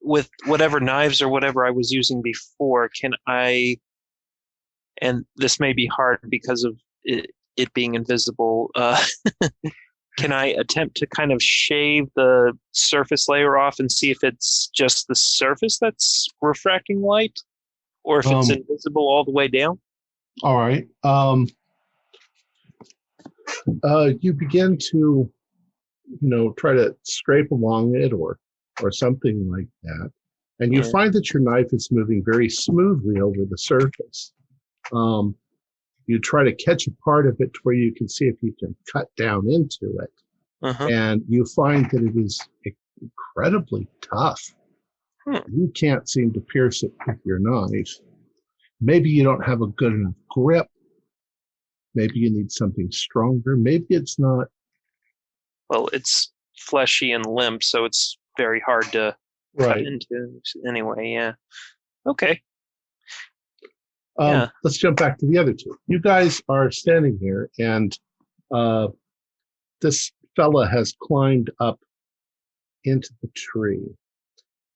with whatever knives or whatever I was using before, can I, and this may be hard because of it being invisible, can I attempt to kind of shave the surface layer off and see if it's just the surface that's refracting light, or if it's invisible all the way down? All right. You begin to, try to scrape along it or something like that, and you find that your knife is moving very smoothly over the surface. You try to catch a part of it to where you can see if you can cut down into it, and you find that it is incredibly tough. You can't seem to pierce it with your knife. Maybe you don't have a good enough grip. Maybe you need something stronger. Maybe it's not. Well, it's fleshy and limp, so it's very hard to cut into. Anyway, yeah. Okay. Let's jump back to the other two. You guys are standing here, and this fella has climbed up into the tree.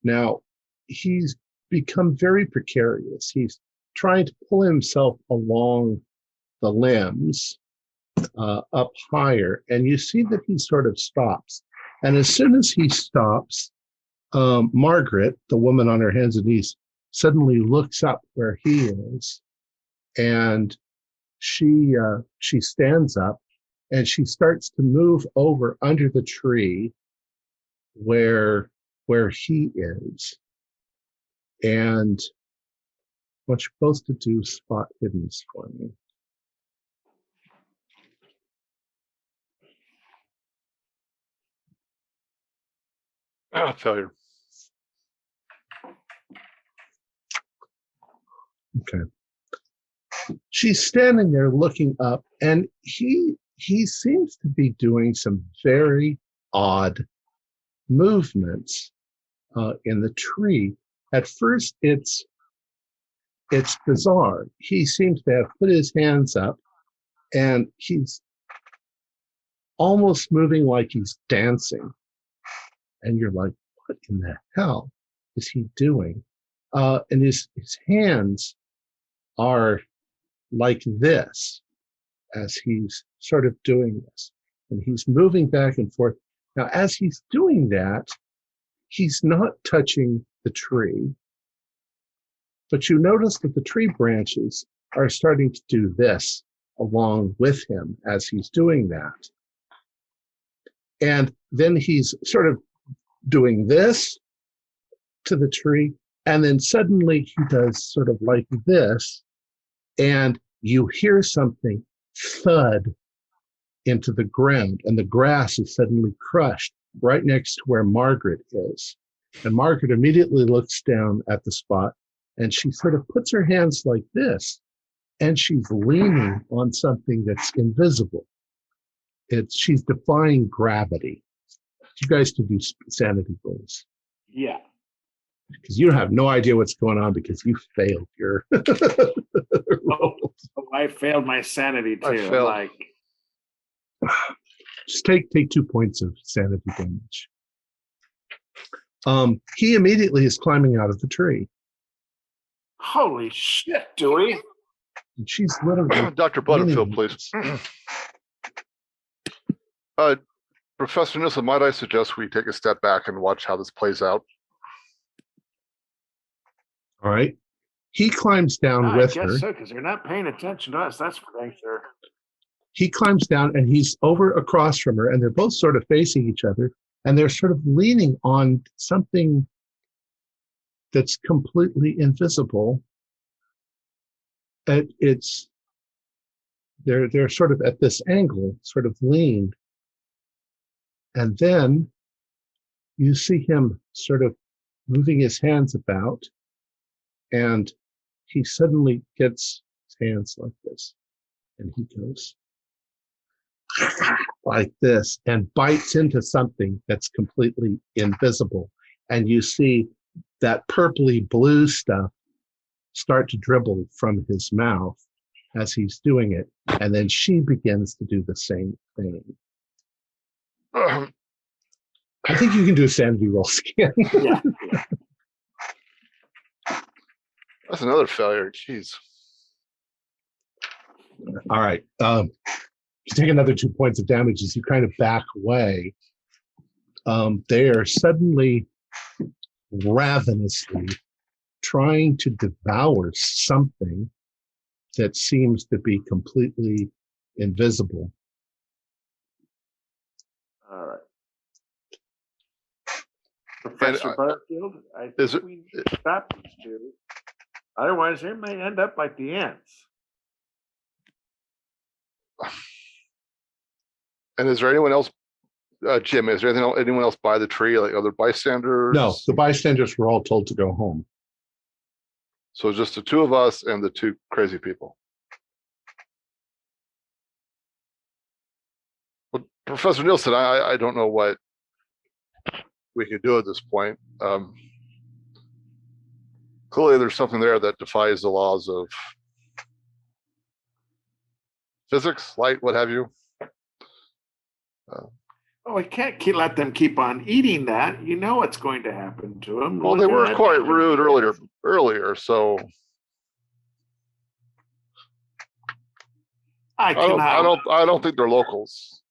Now, he's become very precarious. He's trying to pull himself along the limbs up higher, and you see that he sort of stops. And as soon as he stops, Margaret, the woman on her hands and knees, suddenly looks up where he is, and she stands up, and she starts to move over under the tree where he is. And what you're supposed to do is spot hiddenness for me. Failure. Okay. She's standing there looking up, and he seems to be doing some very odd movements in the tree. At first, it's bizarre. He seems to have put his hands up, and he's almost moving like he's dancing. And you're like, what in the hell is he doing? And his hands are like this as he's sort of doing this. And he's moving back and forth. Now, as he's doing that, he's not touching the tree. But you notice that the tree branches are starting to do this along with him as he's doing that. And then he's sort of doing this to the tree, and then suddenly he does sort of like this, and you hear something thud into the ground, and the grass is suddenly crushed right next to where Margaret is. And Margaret immediately looks down at the spot, and she sort of puts her hands like this, and she's leaning on something that's invisible. She's defying gravity. You guys can do sanity rolls. Yeah. Because you have no idea what's going on because you failed your roll. I failed my sanity too. I failed. Like, just take 2 points of sanity damage. He immediately is climbing out of the tree. holy shit, Dewey. And she's literally Dr. Butterfield, please. Professor Nielsen, might I suggest we take a step back and watch how this plays out? All right. He climbs down with I her. guess so, because they're not paying attention to us. That's for dang sure. He climbs down and he's over across from her, and they're both sort of facing each other, and they're sort of leaning on something that's completely invisible. It's they're sort of at this angle, sort of leaned, and then you see him sort of moving his hands about, and he suddenly gets his hands like this, and he goes like this and bites into something that's completely invisible. And you see that purpley blue stuff start to dribble from his mouth as he's doing it. And then she begins to do the same thing. I think you can do a sanity roll again. Yeah. That's another failure. Jeez. All right. You take another 2 points of damage as you kind of back away. They are suddenly ravenously trying to devour something that seems to be completely invisible. All right. Professor Barfield, I think we need to stop these two. Otherwise, they may end up like the ants. And is there anyone else, Jim, is there anyone else by the tree, like other bystanders? No, the bystanders were all told to go home. So it's just the two of us and the two crazy people. Well, Professor Nielsen, I don't know what we could do at this point. Clearly there's something there that defies the laws of physics, light, what have you. Oh, we can't let them keep on eating that. You know what's going to happen to them. Well, they were quite rude earlier, so I don't think they're locals.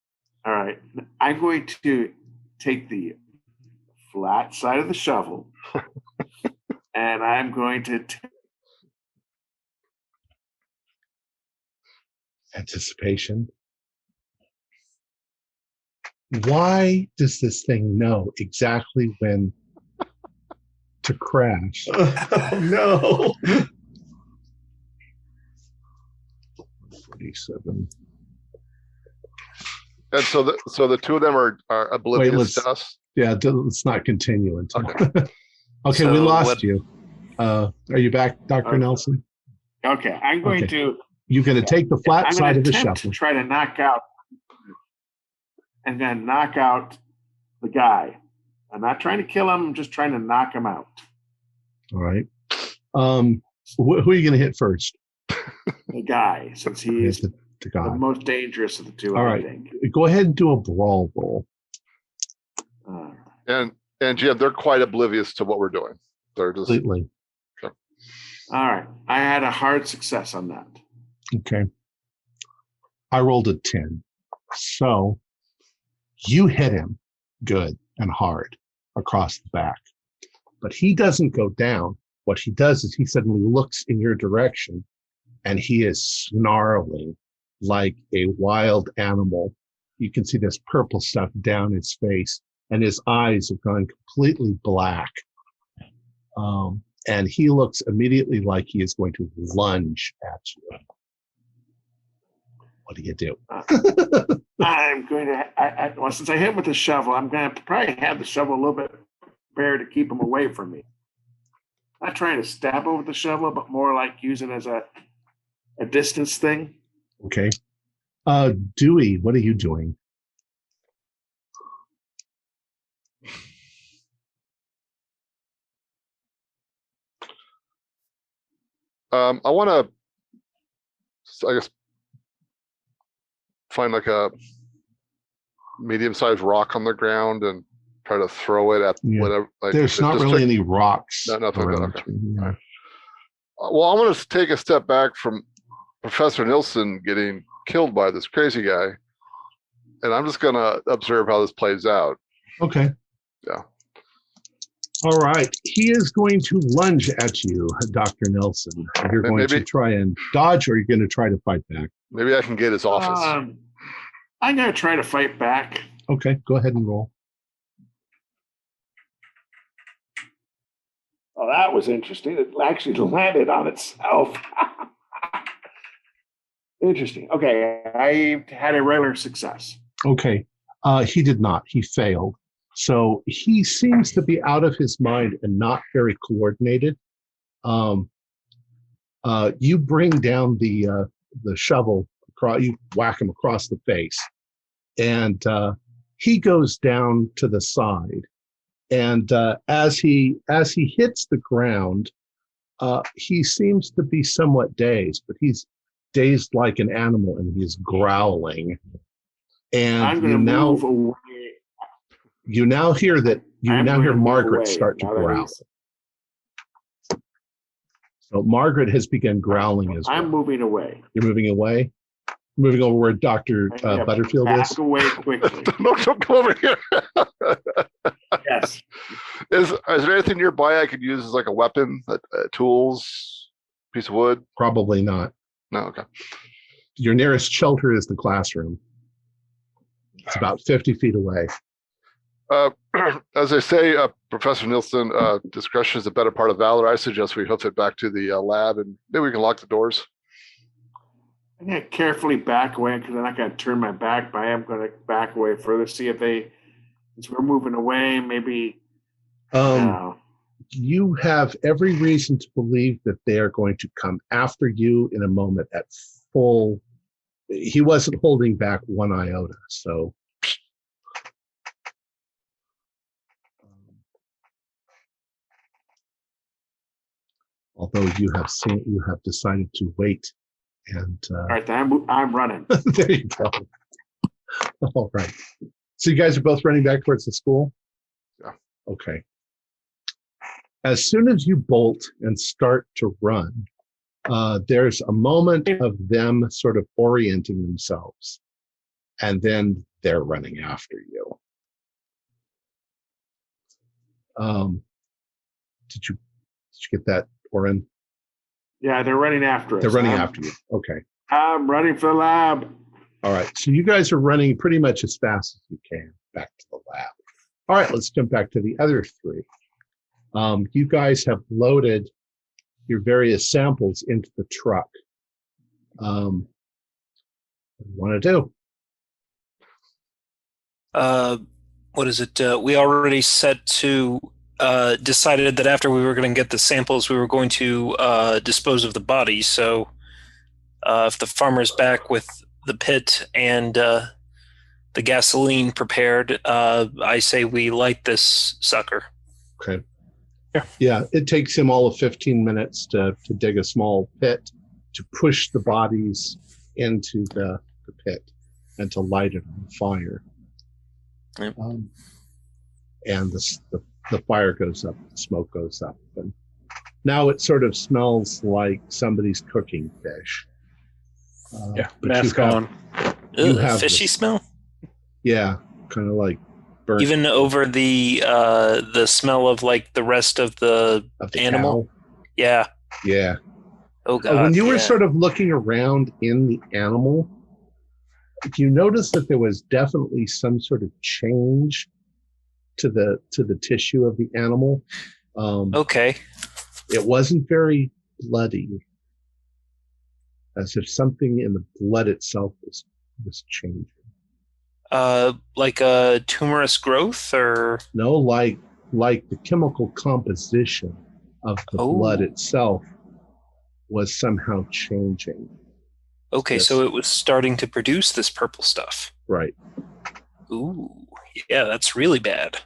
All right. I'm going to take the flat side of the shovel and I'm going to Anticipation. Why does this thing know exactly when to crash? Oh, no. 47. And so the two of them are oblivious to us. Yeah, let's not continue until. Okay. Okay, So we lost what- you. Are you back, Dr. Okay. Nelson? Okay, I'm going to. You're going to take the flat I'm side going of to the attempt shovel. to try to knock out. And then knock out the guy. I'm not trying to kill him. I'm just trying to knock him out. All right. Who are you going to hit first? The guy, since he's The the guy. most dangerous of the two. All I right. think. Go ahead and do a brawl roll. And Jim, they're quite oblivious to what we're doing. They're just Completely. All right. I had a hard success on that. Okay. I rolled a 10. So you hit him good and hard across the back. But he doesn't go down. What he does is he suddenly looks in your direction and he is snarling like a wild animal. You can see this purple stuff down his face and his eyes have gone completely black. And he looks immediately like he is going to lunge at you. What do you do? I'm going to, well, since I hit him with the shovel, I'm going to probably have the shovel a little bit prepared to keep him away from me. Not trying to stab him with the shovel, but more like use it as a distance thing. Okay. Dewey, what are you doing? I want to, I guess, find like a medium-sized rock on the ground and try to throw it at whatever. Like, There's not really any rocks. Nothing like that, around. okay. Yeah. Well, I'm going to take a step back from Professor Nielsen getting killed by this crazy guy, and I'm just going to observe how this plays out. Okay. Yeah. All right. He is going to lunge at you, Dr. Nelson. You're going to try and dodge, or you're going to try to fight back? Maybe I can get his office. I'm going to try to fight back. Okay. Go ahead and roll. Oh, that was interesting. It actually landed on itself. Interesting. Okay, I had a regular success. Okay. He did not. He failed. So he seems to be out of his mind and not very coordinated. You bring down the shovel across. You whack him across the face, and he goes down to the side. And as he hits the ground, he seems to be somewhat dazed, but he's dazed like an animal, and he's growling. And I'm going to move away. You now hear that. You I'm now gonna hear move Margaret away start to now that growl. he's- So Margaret has begun growling as well. I'm moving away. You're moving away, moving over where Dr. Yeah, Butterfield back is. away quickly. Don't come over here. Yes. Is there anything nearby I could use as like a weapon, tools, piece of wood? Probably not. No, okay. Your nearest shelter is the classroom. It's about 50 feet away. As I say, Professor Nielsen, discretion is a better part of valor. I suggest we hoof it back to the lab, and maybe we can lock the doors. I'm going to carefully back away because I'm not going to turn my back, but I am going to back away further, see if since we're moving away, maybe. You have every reason to believe that they are going to come after you in a moment at full. He wasn't holding back one iota, so. Although you have decided to wait, and All right, then I'm running. there you go. All right. So you guys are both running back towards the school? Yeah. Okay. As soon as you bolt and start to run, there's a moment of them sort of orienting themselves, and then they're running after you. Did you get that, Oren? Yeah, they're running after us. They're running after you. Okay. I'm running for the lab. All right. So you guys are running pretty much as fast as you can back to the lab. All right. Let's jump back to the other three. You guys have loaded your various samples into the truck. What do you want to do? What is it? We already set to decided that after we were going to get the samples, we were going to dispose of the bodies. So if the farmer's back with the pit and the gasoline prepared, I say we light this sucker. Okay. Yeah, it takes him all of 15 minutes to dig a small pit, to push the bodies into the pit, and to light it on fire. Yep. And the fire goes up, the smoke goes up, and now it sort of smells like somebody's cooking fish. Yeah, but mask on. You have fishy smell. Yeah, kind of like burnt. Even over the smell of like the rest of the animal. Cow. Yeah. Yeah. Oh god. When you were sort of looking around in the animal, you noticed that there was definitely some sort of change to the tissue of the animal. Okay. It wasn't very bloody, as if something in the blood itself was changing. Like a tumorous growth, or no, like the chemical composition of the blood itself was somehow changing. Okay, Yes. so it was starting to produce this purple stuff. Right. Ooh, yeah, that's really bad.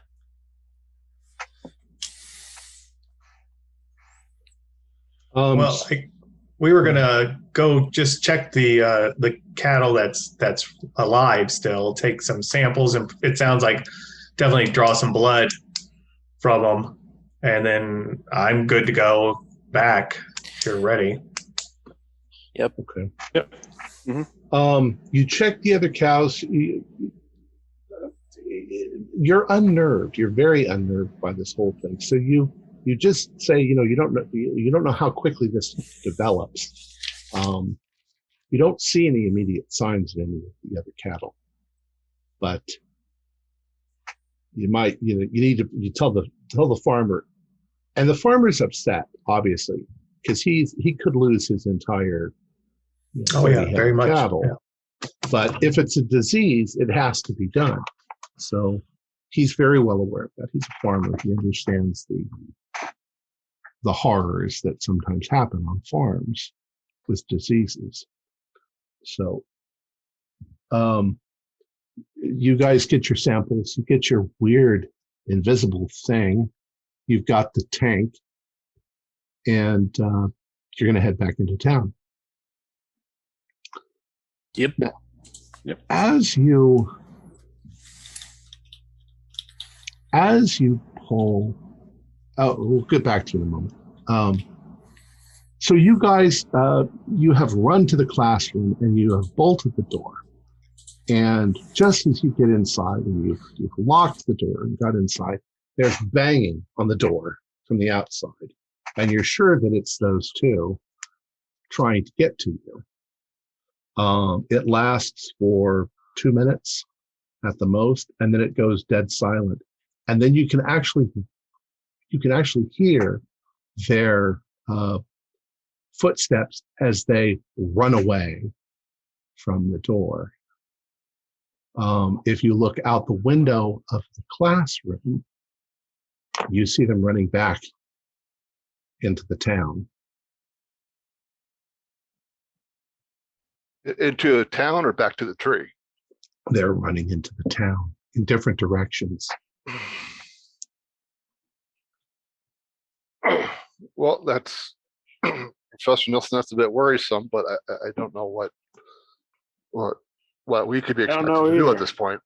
We were gonna go just check the cattle that's alive still, take some samples, and it sounds like definitely draw some blood from them, and then I'm good to go back if you're ready. Yep. Okay. Yep. Mm-hmm. You check the other cows. You're unnerved. You're very unnerved by this whole thing. So you just say, you don't know how quickly this develops. You don't see any immediate signs in any of the other cattle, but you might, you tell the farmer, And the farmer's upset, obviously, because he could lose his entire Oh yeah, 30 head very of much. cattle. Yeah. But if it's a disease, it has to be done. So he's very well aware of that. He's a farmer. He understands the horrors that sometimes happen on farms with diseases. So you guys get your samples. You get your weird invisible thing. You've got the tank. And you're going to head back into town. Yep. As you pull, we'll get back to you in a moment. So you guys, you have run to the classroom and you have bolted the door. And just as you get inside and you've locked the door and got inside, there's banging on the door from the outside. And you're sure that it's those two trying to get to you. It lasts for 2 minutes at the most, and then it goes dead silent. And then you can actually hear their footsteps as they run away from the door. If you look out the window of the classroom, you see them running back into the town. Into a town or back to the tree? They're running into the town in different directions. Well, that's Professor Nielsen. That's a bit worrisome, but I don't know what we could be expected to do at this point.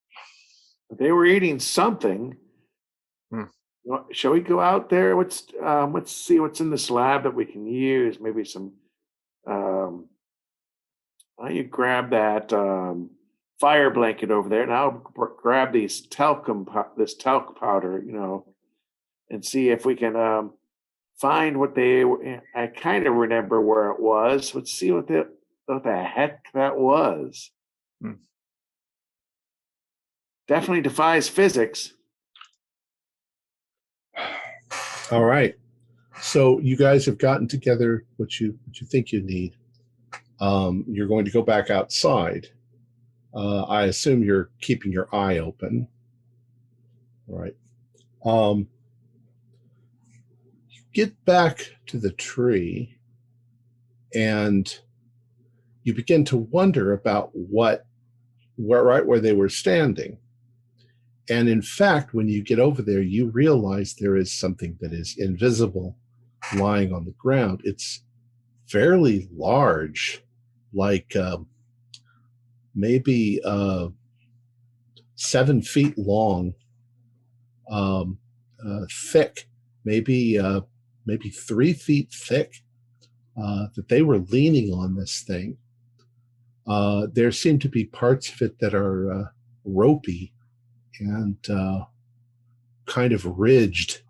They were eating something. Shall we go out there? Let's see what's in this lab that we can use. Maybe some. Why don't you grab that fire blanket over there, and I'll grab this talc powder, and see if we can find what they. I kind of remember where it was. Let's see what the heck that was. Definitely defies physics. All right. So you guys have gotten together what you think you need. You're going to go back outside. I assume you're keeping your eye open. All right. You get back to the tree and you begin to wonder about right where they were standing. And in fact, when you get over there, you realize there is something that is invisible lying on the ground. It's fairly large, like maybe 7 feet long, thick, maybe 3 feet thick, that they were leaning on this thing. There seem to be parts of it that are ropey and kind of ridged,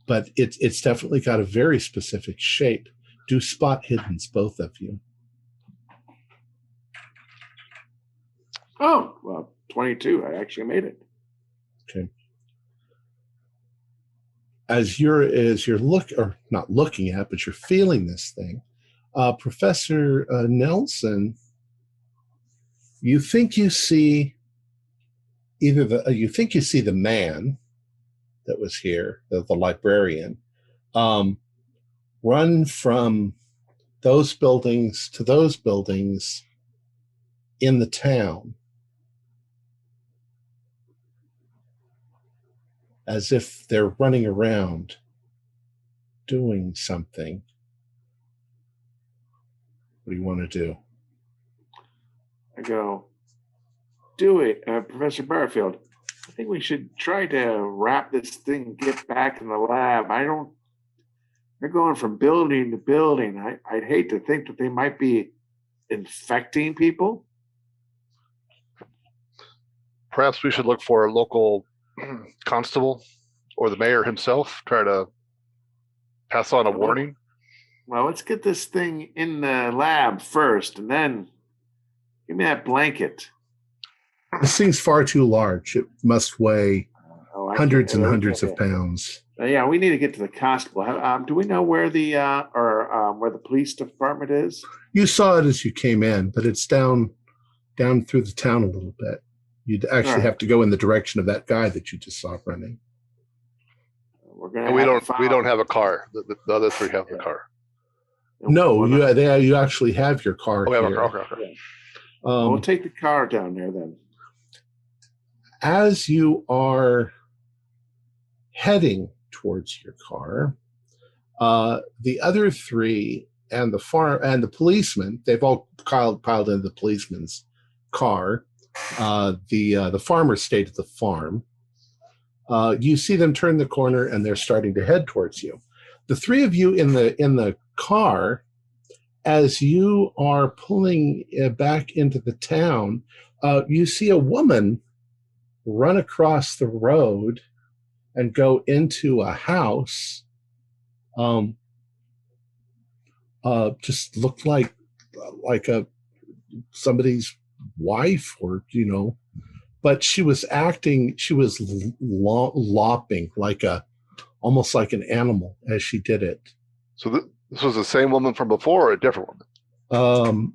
but it's definitely got a very specific shape. Do spot hiddens, both of you. Oh, well, 22. I actually made it. Okay. As you're not looking at, but you're feeling this thing, Professor Nelson, you think you see the man that was here, the librarian, run from those buildings to those buildings in the town, as if they're running around doing something. What do you want to do? I go, do it, Professor Barfield. I think we should try to wrap this thing and get back in the lab. They're going from building to building. I'd hate to think that they might be infecting people. Perhaps we should look for a local constable or the mayor himself, try to pass on a warning. Well, let's get this thing in the lab first, and then give me that blanket. This thing's far too large. It must weigh I hundreds can't- and hundreds of pounds. Yeah, we need to get to the constable. Do we know where the where the police department is? You saw it as you came in, but it's down through the town a little bit. You'd actually Alright. have to go in the direction of that guy that you just saw running. We're gonna. And we have to don't follow- have a car. The other three have the car. No, We'll- you actually have your car Oh, we have a here. car. Okay. We'll take the car down there then. As you are heading towards your car, the other three and the policeman, they've all piled into the policeman's car. The farmer stayed at the farm. You see them turn the corner and they're starting to head towards you. The three of you in the car, as you are pulling back into the town, you see a woman run across the road and go into a house. Just looked like somebody's wife, or but she was lopping almost like an animal as she did it. So this was the same woman from before, or a different woman?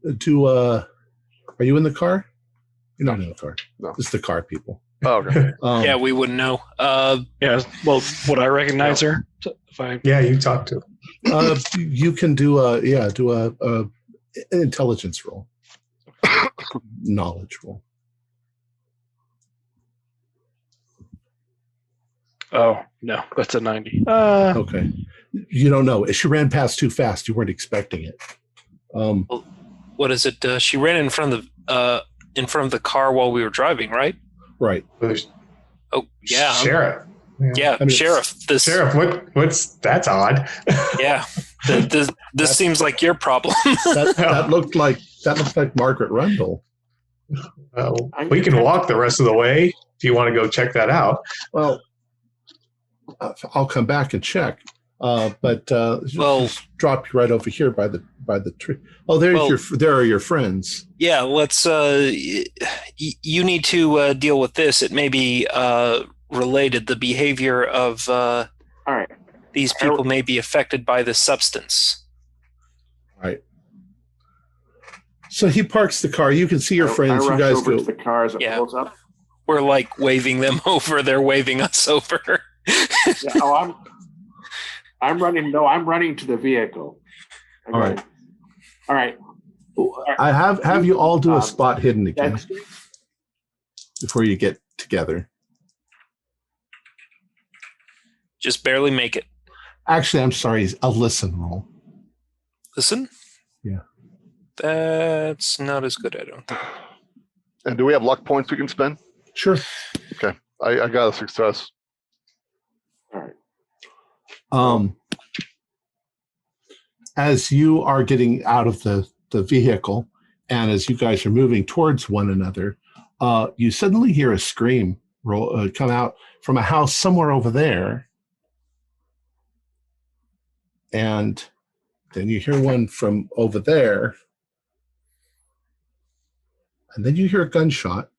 Are you in the car? You're not in the car. No. It's the car people. Oh, okay. Yeah, we wouldn't know. Yeah. Well, would I recognize her? If I Yeah, you talked to. You can do an intelligence roll, knowledge roll. Oh no, that's a 90. Okay, you don't know. She ran past too fast. You weren't expecting it. What is it? She ran in front of the car while we were driving, right? Right. Oh, yeah. Sheriff. Yeah, I mean, Sheriff. What's that's odd. Yeah. This seems like your problem. That looked like Margaret Rundle. We can walk the rest of the way if you want to go check that out. Well, I'll come back and check. But just drop you right over here by the tree. Oh, there are your friends. Yeah, let's. You need to deal with this. It may be related. The behavior of All right. these people may be affected by the substance. Right. So he parks the car. You can see your friends. I You rush guys over go. to the car as it Yeah. pulls up. We're like waving them over. They're waving us over. Yeah, I'm running. No, I'm running to the vehicle. All right. All right. I have you all do a spot hidden again That's, before you get together. Just barely make it. Actually, I'm sorry. A listen roll. Listen. Yeah. That's not as good, I don't think. And do we have luck points we can spend? Sure. Okay. I got a success. all right. As you are getting out of the vehicle, and as you guys are moving towards one another, you suddenly hear a scream come out from a house somewhere over there, and then you hear one from over there, and then you hear a gunshot.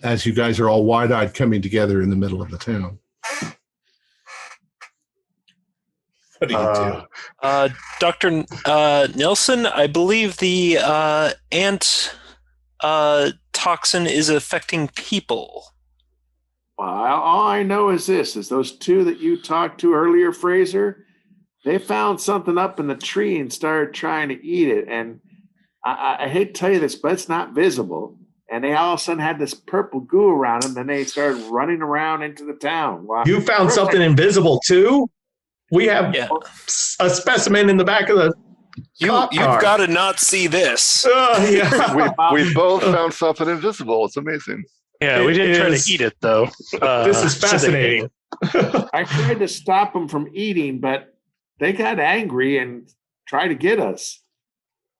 As you guys are all wide-eyed coming together in the middle of the town. What do you do? Dr. Nelson, I believe the ant toxin is affecting people. Well, all I know is this: is those two that you talked to earlier, Fraser. They found something up in the tree and started trying to eat it. And I hate to tell you this, but it's not visible. And they all of a sudden had this purple goo around them. Then they started running around into the town. Wow. You found something invisible too? We have a specimen in the back of the You've got to not see this. yeah. We both found something invisible. It's amazing. Yeah, we didn't try to eat it though. This is fascinating. I tried to stop them from eating, but they got angry and tried to get us.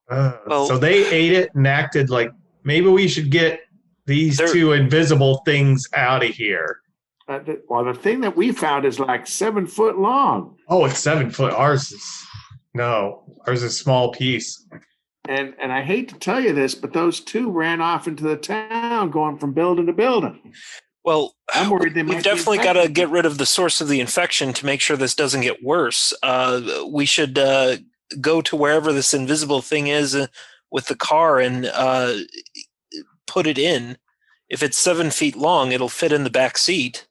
So they ate it and acted like maybe we should get these two invisible things out of here. The thing that we found is like 7 foot long. Oh, it's 7 foot. Ours is a small piece. And I hate to tell you this, but those two ran off into the town, going from building to building. Well, I'm worried they we've might definitely be got to infected. get rid of the source of the infection to make sure this doesn't get worse. We should go to wherever this invisible thing is with the car and put it in. If it's 7 feet long, it'll fit in the back seat.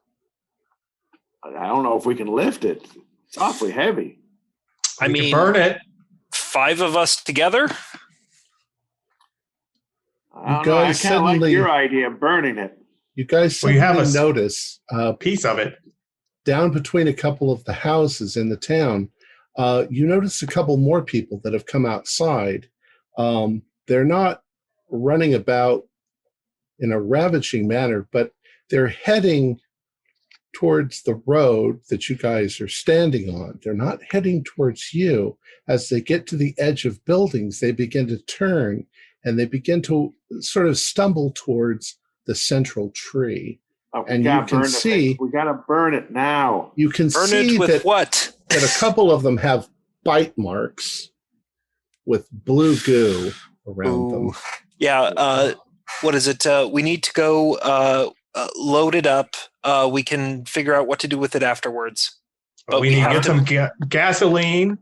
I don't know if we can lift it. It's awfully heavy. I We can mean, burn it. 5 of us together? I don't know. I guys kind of like suddenly- your idea of burning it. You guys We have suddenly a notice Piece of it. down between a couple of the houses in the town, you notice a couple more people that have come outside. They're not running about in a ravaging manner, but they're heading towards the road that you guys are standing on. They're not heading towards you. As they get to the edge of buildings, they begin to turn and they begin to sort of stumble towards the central tree. Oh, we And you gotta can burn the see- thing. We got to burn it now. You can Burn see it with that, what? that a couple of them have bite marks with blue goo around them. Ooh. Yeah, what is it? We need to go load it up. We can figure out what to do with it afterwards. But we need to have get some gasoline,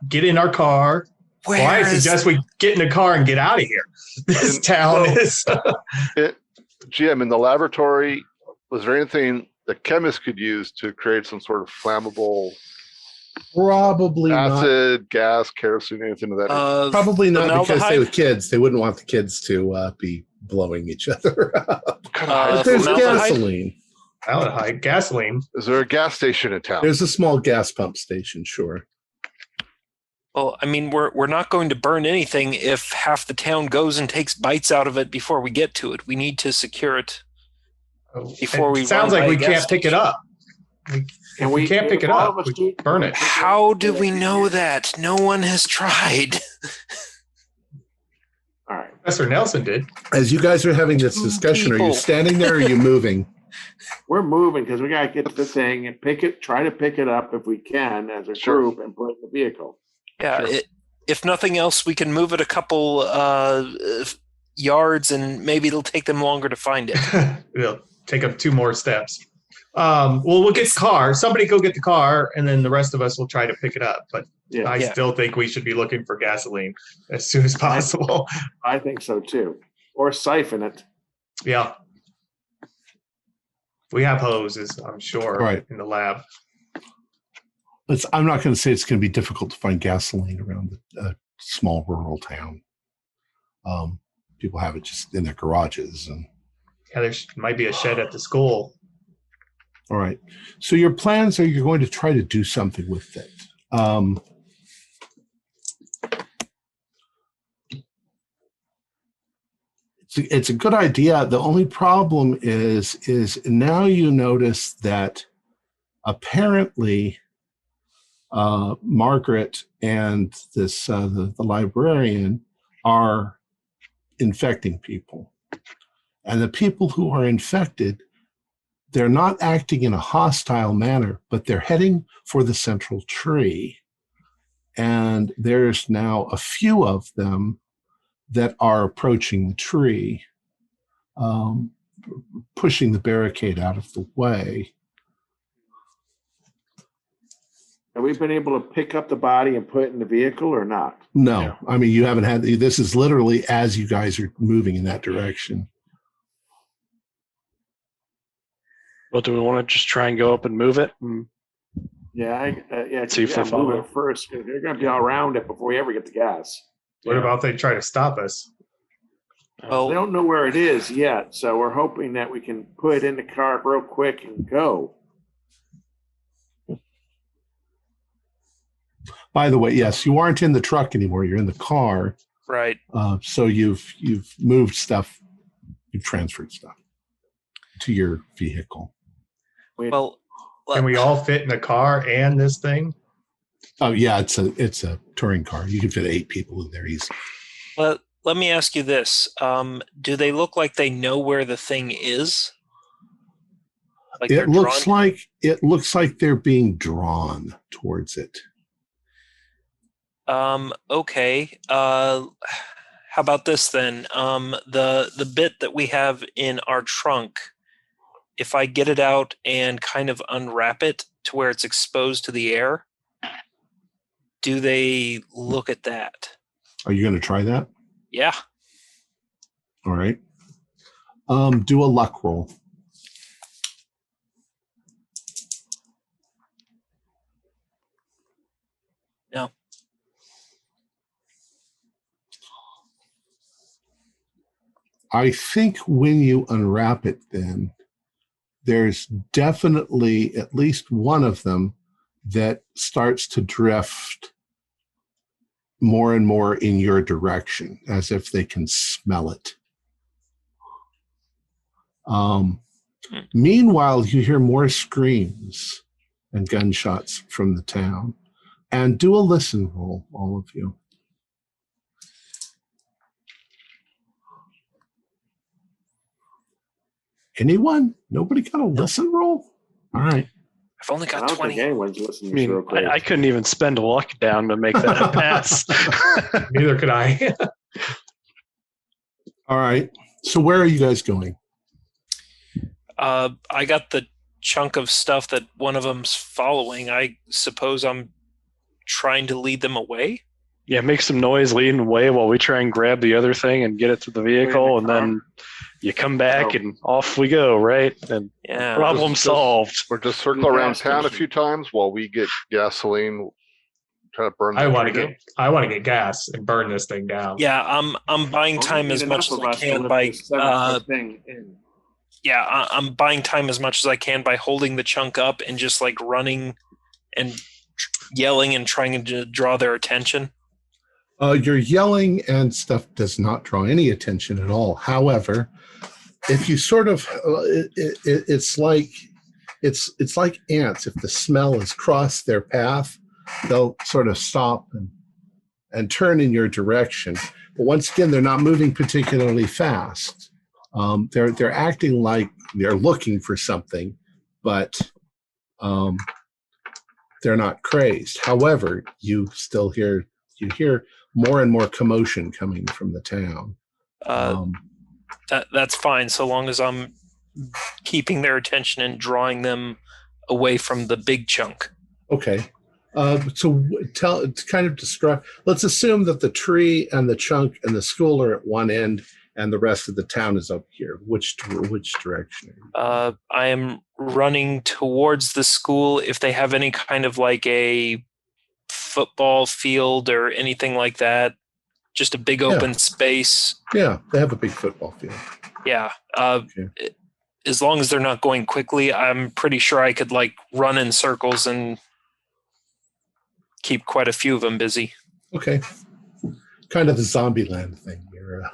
get in our car. Where Well, I is- suggest we get in the car and get out of here. This And town so- is. Jim, in the laboratory, was there anything the chemist could use to create some sort of flammable Probably not. acid, gas, kerosene, anything of that? nature? Probably not because they formaldehyde? were kids. They wouldn't want the kids to be blowing each other up. Uh, But there's formaldehyde? gasoline. Formaldehyde, gasoline. Is there a gas station in town? There's a small gas pump station, sure. Well, I mean, we're not going to burn anything if half the town goes and takes bites out of it before we get to it. We need to secure it. Before we Sounds run like by we a gas can't pick it station. up. If we can't pick it all up, of us we do- burn it. How do we know that? No one has tried. All right. Professor Nelson did. As you guys are having this Two discussion, are you people. standing there or are you moving? We're moving because we got to get to the thing and try to pick it up if we can as a Sure. group and put it in the vehicle. Yeah, Sure. if nothing else, we can move it a couple yards, and maybe it'll take them longer to find it. We'll take up 2 more steps. We'll get the car. Somebody go get the car, and then the rest of us will try to pick it up. But Yeah, I Yeah. still think we should be looking for gasoline as soon as possible. I think so too. Or siphon it. Yeah. We have hoses, I'm sure, Right. in the lab. I'm not going to say it's going to be difficult to find gasoline around a small rural town. People have it just in their garages. And Yeah, there might be a shed at the school. all right. So your plans are you're going to try to do something with it. It's a good idea. The only problem is now you notice that apparently Margaret and this the librarian are infecting people, and the people who are infected, they're not acting in a hostile manner, but they're heading for the central tree, and there's now a few of them that are approaching the tree, pushing the barricade out of the way. Have we been able to pick up the body and put it in the vehicle or not? No, Yeah. I mean, you haven't had, this is literally as you guys are moving in that direction. Well, do we want to just try and go up and move it? Yeah, See if they move follow. it first. 'Cause they're going to be all around it before we ever get the gas. What about they try to stop us? They Well, don't know where it is yet, so we're hoping that we can put it in the car real quick and go. By the way, yes, you aren't in the truck anymore. You're in the car. right. So you've moved stuff, you've transferred stuff to your vehicle. Well, Can we all fit in the car and this thing? Oh yeah, it's a touring car. You can fit 8 people in there easy. let me ask you this: do they look like they know where the thing is? Like they're It looks drawn- like they're being drawn towards it. Okay. How about this then? The bit that we have in our trunk, if I get it out and kind of unwrap it to where it's exposed to the air, do they look at that? Are you going to try that? Yeah. All right. Do a luck roll. No. I think when you unwrap it, then there's definitely at least one of them that starts to drift more and more in your direction, as if they can smell it. Meanwhile, you hear more screams and gunshots from the town. And do a listen roll, all of you. Anyone? Nobody got a listen roll? All right. I've only I got don't 20. think anyone's listening I mean, real quick. I couldn't even spend a luck down to make that a pass. Neither could I. All right. So where are you guys going? I got the chunk of stuff that one of them's following. I suppose I'm trying to lead them away. Yeah, make some noise leading away while we try and grab the other thing and get it to the vehicle, and then you come back and off we go, right? And Yeah. problem Just- solved. Or just circle around Gas town a station. few times while we get gasoline, try to burn. I the want to tree get gas and burn this thing down. Yeah, I'm buying Well, time we as need much enough as of I us to can lift by this 7-foot thing in. I'm buying time as much as I can by holding the chunk up and just like running and yelling and trying to draw their attention. Your yelling and stuff does not draw any attention at all. However, if you sort of, it's like ants. If the smell has crossed their path, they'll sort of stop and turn in your direction. But once again, they're not moving particularly fast. They're acting like they're looking for something, but they're not crazed. However, you still hear more and more commotion coming from the town. That's fine so long as I'm keeping their attention and drawing them away from the big chunk. Okay. So describe. Let's assume that the tree and the chunk and the school are at one end, and the rest of the town is up here. Which direction? I am running towards the school. If they have any kind of like a football field or anything like that, just a big open space. Yeah, they have a big football field. Yeah. Okay. As long as they're not going quickly, I'm pretty sure I could like run in circles and keep quite a few of them busy. Okay. Kind of the Zombieland thing.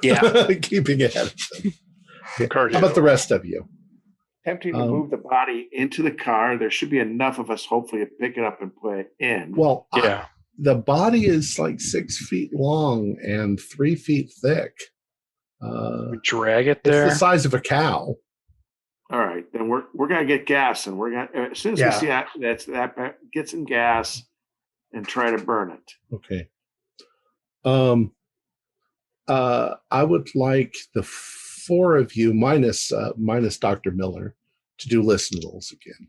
Yeah. Keeping ahead of them. Okay. Cardio. How about the rest of you? Attempting to move the body into the car. There should be enough of us, hopefully, to pick it up and put it in. Well, Yeah. the body is like 6 feet long and 3 feet thick. We drag it It's there. the size of a cow. All right, then we're gonna get gas, and we're gonna as soon as we see that get some gas and try to burn it. Okay. I would like the four of you minus Dr. Miller to do listen rolls again.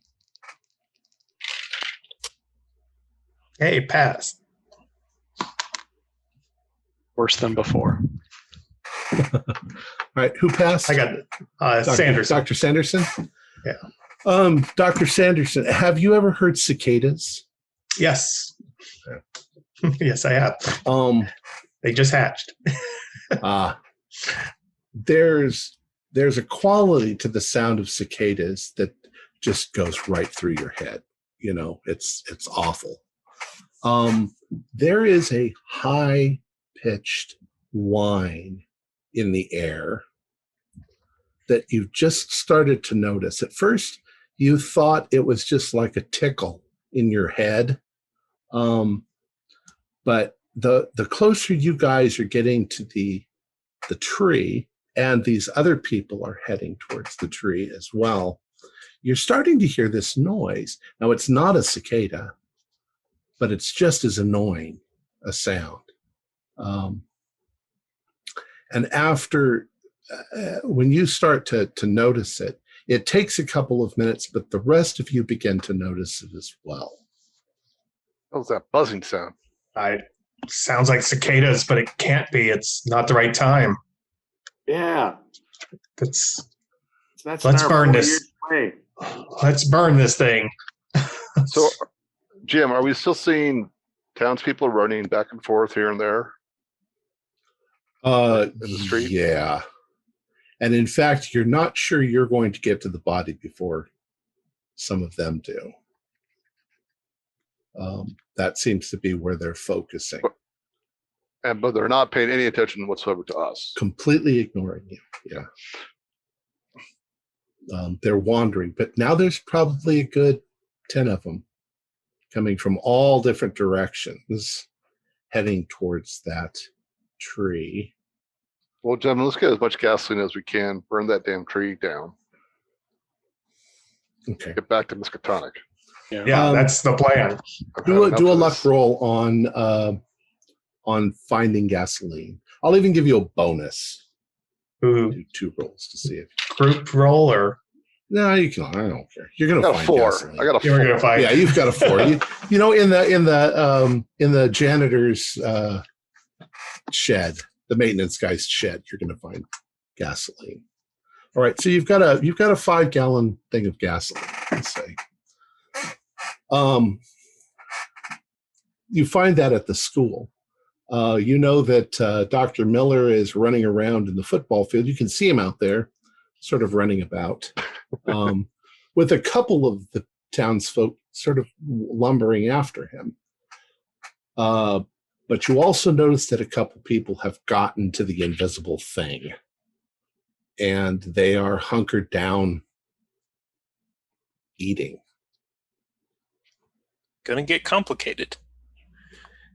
Hey, pass. Worse than before. All right, who passed? I got Sanderson. Dr. Sanderson? Yeah. Dr. Sanderson, have you ever heard cicadas? Yes. Yes, I have. They just hatched. There's a quality to the sound of cicadas that just goes right through your head. You know, it's awful. There is a high-pitched whine in the air that you've just started to notice. At first, you thought it was just like a tickle in your head. But the closer you guys are getting to the tree, and these other people are heading towards the tree as well, you're starting to hear this noise. Now, it's not a cicada, but it's just as annoying a sound. And after, when you start to notice it, it takes a couple of minutes, but the rest of you begin to notice it as well. What was that buzzing sound? Sounds like cicadas, but it can't be. It's not the right time. Yeah. That's That's let's our burn 4 this. years away. Let's burn this thing. So, Jim, are we still seeing townspeople running back and forth here and there? In the street? Yeah. And in fact, you're not sure you're going to get to the body before some of them do. That seems to be where they're focusing. But they're not paying any attention whatsoever to us. Completely ignoring you. Yeah. They're wandering, but now there's probably a good 10 of them coming from all different directions, heading towards that tree. Well, gentlemen, let's get as much gasoline as we can, burn that damn tree down, Okay. get back to Miskatonic. Yeah, that's the plan. Do a luck roll on finding gasoline. I'll even give you a bonus. Ooh, Do 2 rolls to see if. group roll or No, you can. I don't care. You're gonna I got a find 4. gasoline. I got a you're 4. gonna find. Yeah, you've got a 4. You know, in the janitor's shed, the maintenance guy's shed, you're gonna find gasoline. All right, so you've got a 5-gallon thing of gasoline, let's say. You find that at the school. You know that Dr. Miller is running around in the football field. You can see him out there, sort of running about, with a couple of the townsfolk sort of lumbering after him. But you also notice that a couple people have gotten to the invisible thing, and they are hunkered down, eating. Gonna get complicated.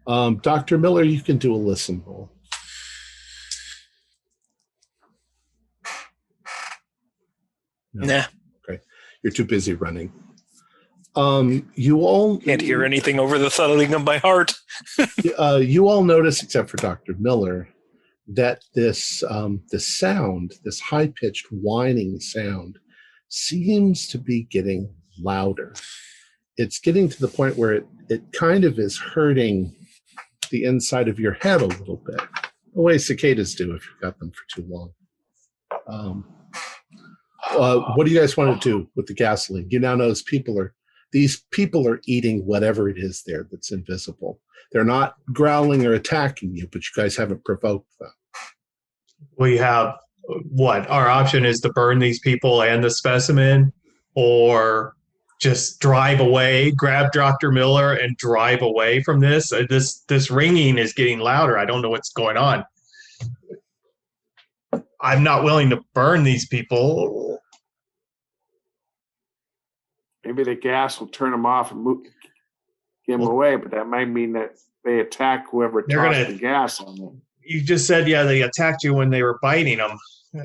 Dr. Miller, you can do a listen roll. No. Nah, Okay. You're too busy running. You all can't hear anything over the thudding of my heart. You all notice, except for Dr. Miller, that this sound, this high-pitched whining sound, seems to be getting louder. It's getting to the point where it kind of is hurting the inside of your head a little bit, the way cicadas do if you've got them for too long. What do you guys want to do with the gasoline? You now notice these people are eating whatever it is there that's invisible. They're not growling or attacking you, but you guys haven't provoked them. We have what? Our option is to burn these people and the specimen, or just drive away, grab Dr. Miller and drive away from this. This ringing is getting louder. I don't know what's going on. I'm not willing to burn these people. Maybe the gas will turn them off and get them away, but that might mean that they attack whoever tossed the gas on them. You just said, yeah, they attacked you when they were biting them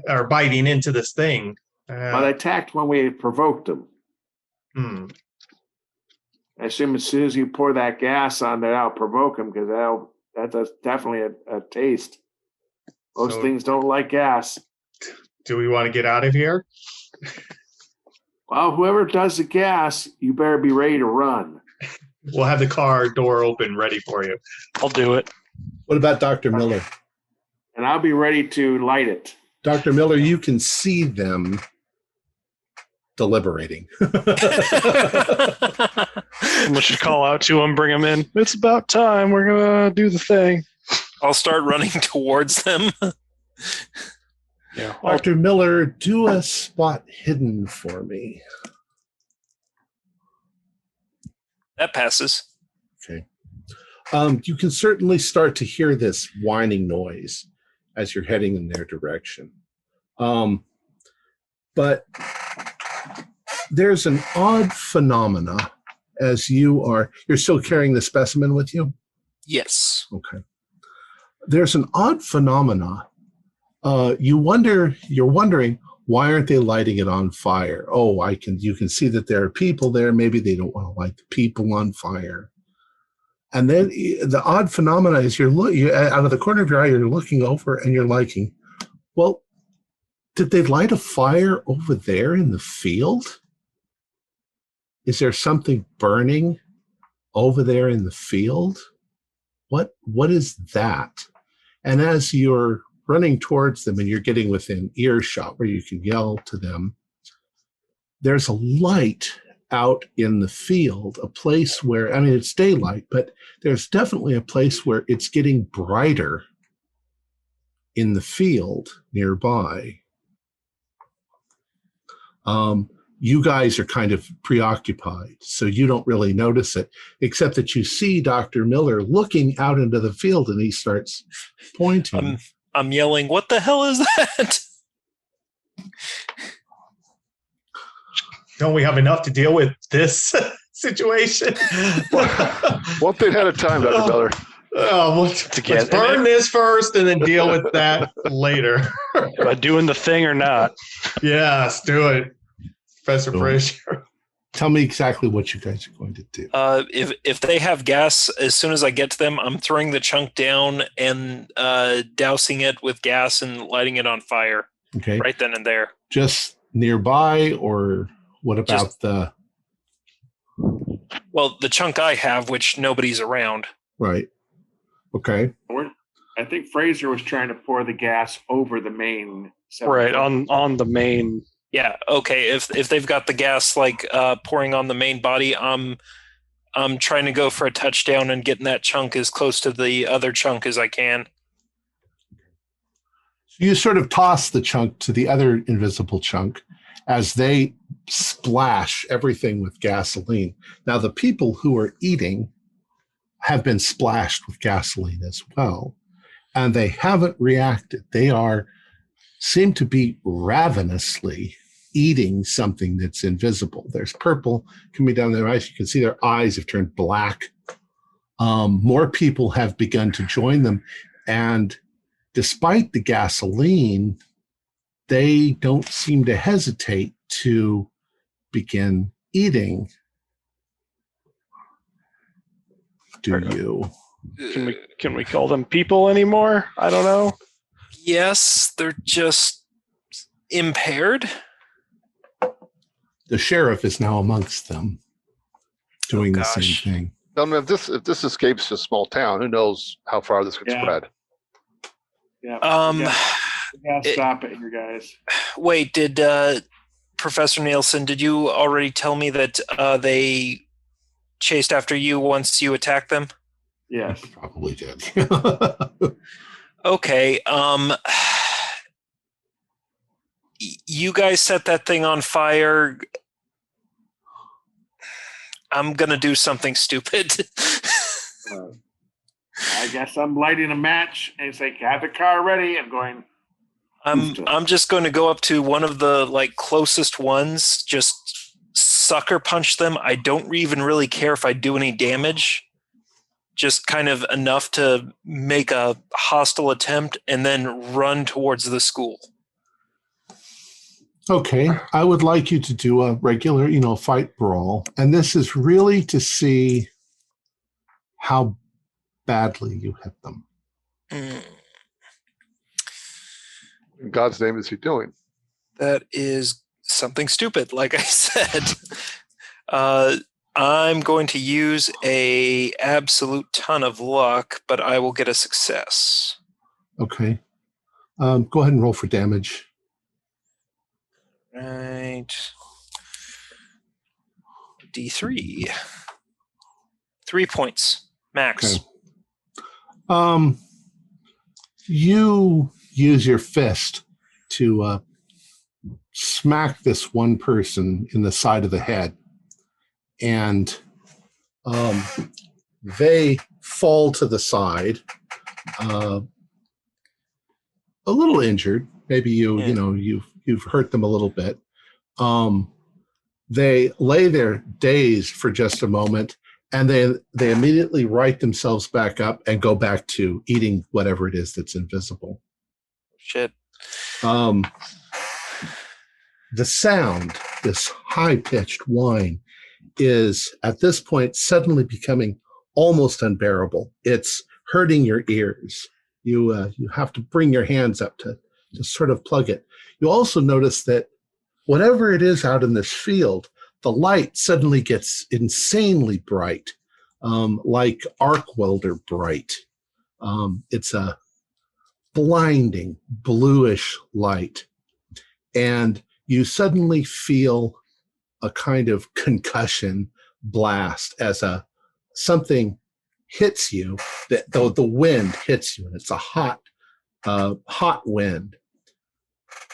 or biting into this thing. But they attacked when we provoked them. I assume as soon as you pour that gas on there, that'll provoke them because that's definitely a taste. Most things don't like gas. Do we want to get out of here? Well, whoever does the gas, you better be ready to run. We'll have the car door open ready for you. I'll do it. What about Dr. Miller? And I'll be ready to light it. Dr. Miller, you can see them deliberating. We should call out to him, bring him in. It's about time. We're going to do the thing. I'll start running towards them. Yeah. Dr. Miller, do a spot hidden for me. That passes. Okay. You can certainly start to hear this whining noise as you're heading in their direction. But there's an odd phenomena as you're still carrying the specimen with you? Yes. Okay. There's an odd phenomena. You're wondering, why aren't they lighting it on fire? Oh, you can see that there are people there. Maybe they don't want to light the people on fire. And then the odd phenomena is you out of the corner of your eye, you're looking over and you're liking, well, did they light a fire over there in the field? Is there something burning over there in the field? What is that? And as you're running towards them and you're getting within earshot where you can yell to them, there's a light out in the field, a place where, I mean, it's daylight, but there's definitely a place where it's getting brighter in the field nearby. You guys are kind of preoccupied, so you don't really notice it, except that you see Dr. Miller looking out into the field and he starts pointing. I'm yelling, what the hell is that? Don't we have enough to deal with this situation? One thing at a time, Dr. Miller. Let's burn this first and then deal with that later. Am I doing the thing or not? Yes, do it, Professor Frazier. Tell me exactly what you guys are going to do. If they have gas, as soon as I get to them, I'm throwing the chunk down and dousing it with gas and lighting it on fire. Okay. Right then and there. Just nearby, or what about the chunk I have, which nobody's around. Right. Okay. I think Fraser was trying to pour the gas over the main. Right, on the main. Yeah, okay. If they've got the gas like pouring on the main body, I'm trying to go for a touchdown and getting that chunk as close to the other chunk as I can. You sort of toss the chunk to the other invisible chunk as they splash everything with gasoline. Now, the people who are eating have been splashed with gasoline as well, and they haven't reacted. They seem to be ravenously eating something that's invisible. There's purple coming down their eyes. You can see their eyes have turned black. More people have begun to join them, and despite the gasoline, they don't seem to hesitate to begin eating. Do you? Can we call them people anymore? I don't know. Yes, they're just impaired. The sheriff is now amongst them, doing the same thing. I mean, if this escapes a small town, who knows how far this could spread? Yeah. We gotta stop it here, guys. Wait, did Professor Nielsen? Did you already tell me that they chased after you once you attacked them? Yes, probably did. Okay. You guys set that thing on fire. I'm gonna do something stupid. I guess I'm lighting a match and say, "Have the car ready." I'm going. I'm just going to go up to one of the closest ones, just sucker punch them. I don't even really care if I do any damage. Just kind of enough to make a hostile attempt and then run towards the school. Okay, I would like you to do a regular, fight brawl. And this is really to see how badly you hit them. In God's name is he doing? That is something stupid, like I said. I'm going to use a absolute ton of luck, but I will get a success. Okay. Go ahead and roll for damage. Right. D3. 3 points, max. Okay. You use your fist to smack this one person in the side of the head, and they fall to the side, a little injured. Maybe you've hurt them a little bit. They lay there dazed for just a moment, and they immediately right themselves back up and go back to eating whatever it is that's invisible. Shit. The sound, this high-pitched whine, is at this point suddenly becoming almost unbearable. It's hurting your ears. You have to bring your hands up to sort of plug it. You also notice that whatever it is out in this field, the light suddenly gets insanely bright, like arc welder bright. It's a blinding bluish light. And you suddenly feel a kind of concussion blast as something hits you, that the wind hits you, and it's a hot wind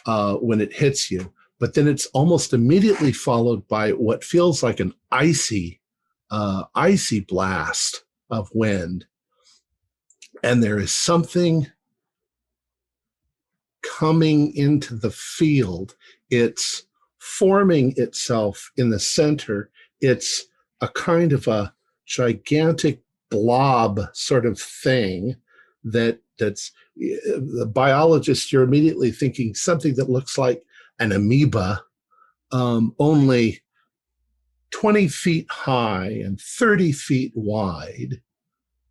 when it hits you. But then it's almost immediately followed by what feels like an icy blast of wind. And there is something coming into the field. It's forming itself in the center. It's a kind of a gigantic blob sort of thing that's the biologist, you're immediately thinking something that looks like an amoeba, only 20 feet high and 30 feet wide.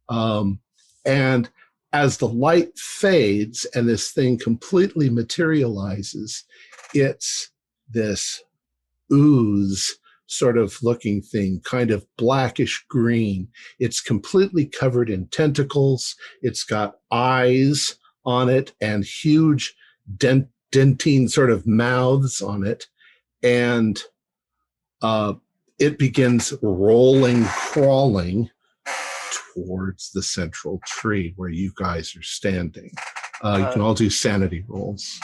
And as the light fades and this thing completely materializes, it's this ooze sort of looking thing, kind of blackish green. It's completely covered in tentacles. It's got eyes on it and huge dentine sort of mouths on it. And it begins crawling towards the central tree where you guys are standing. You can all do sanity rolls.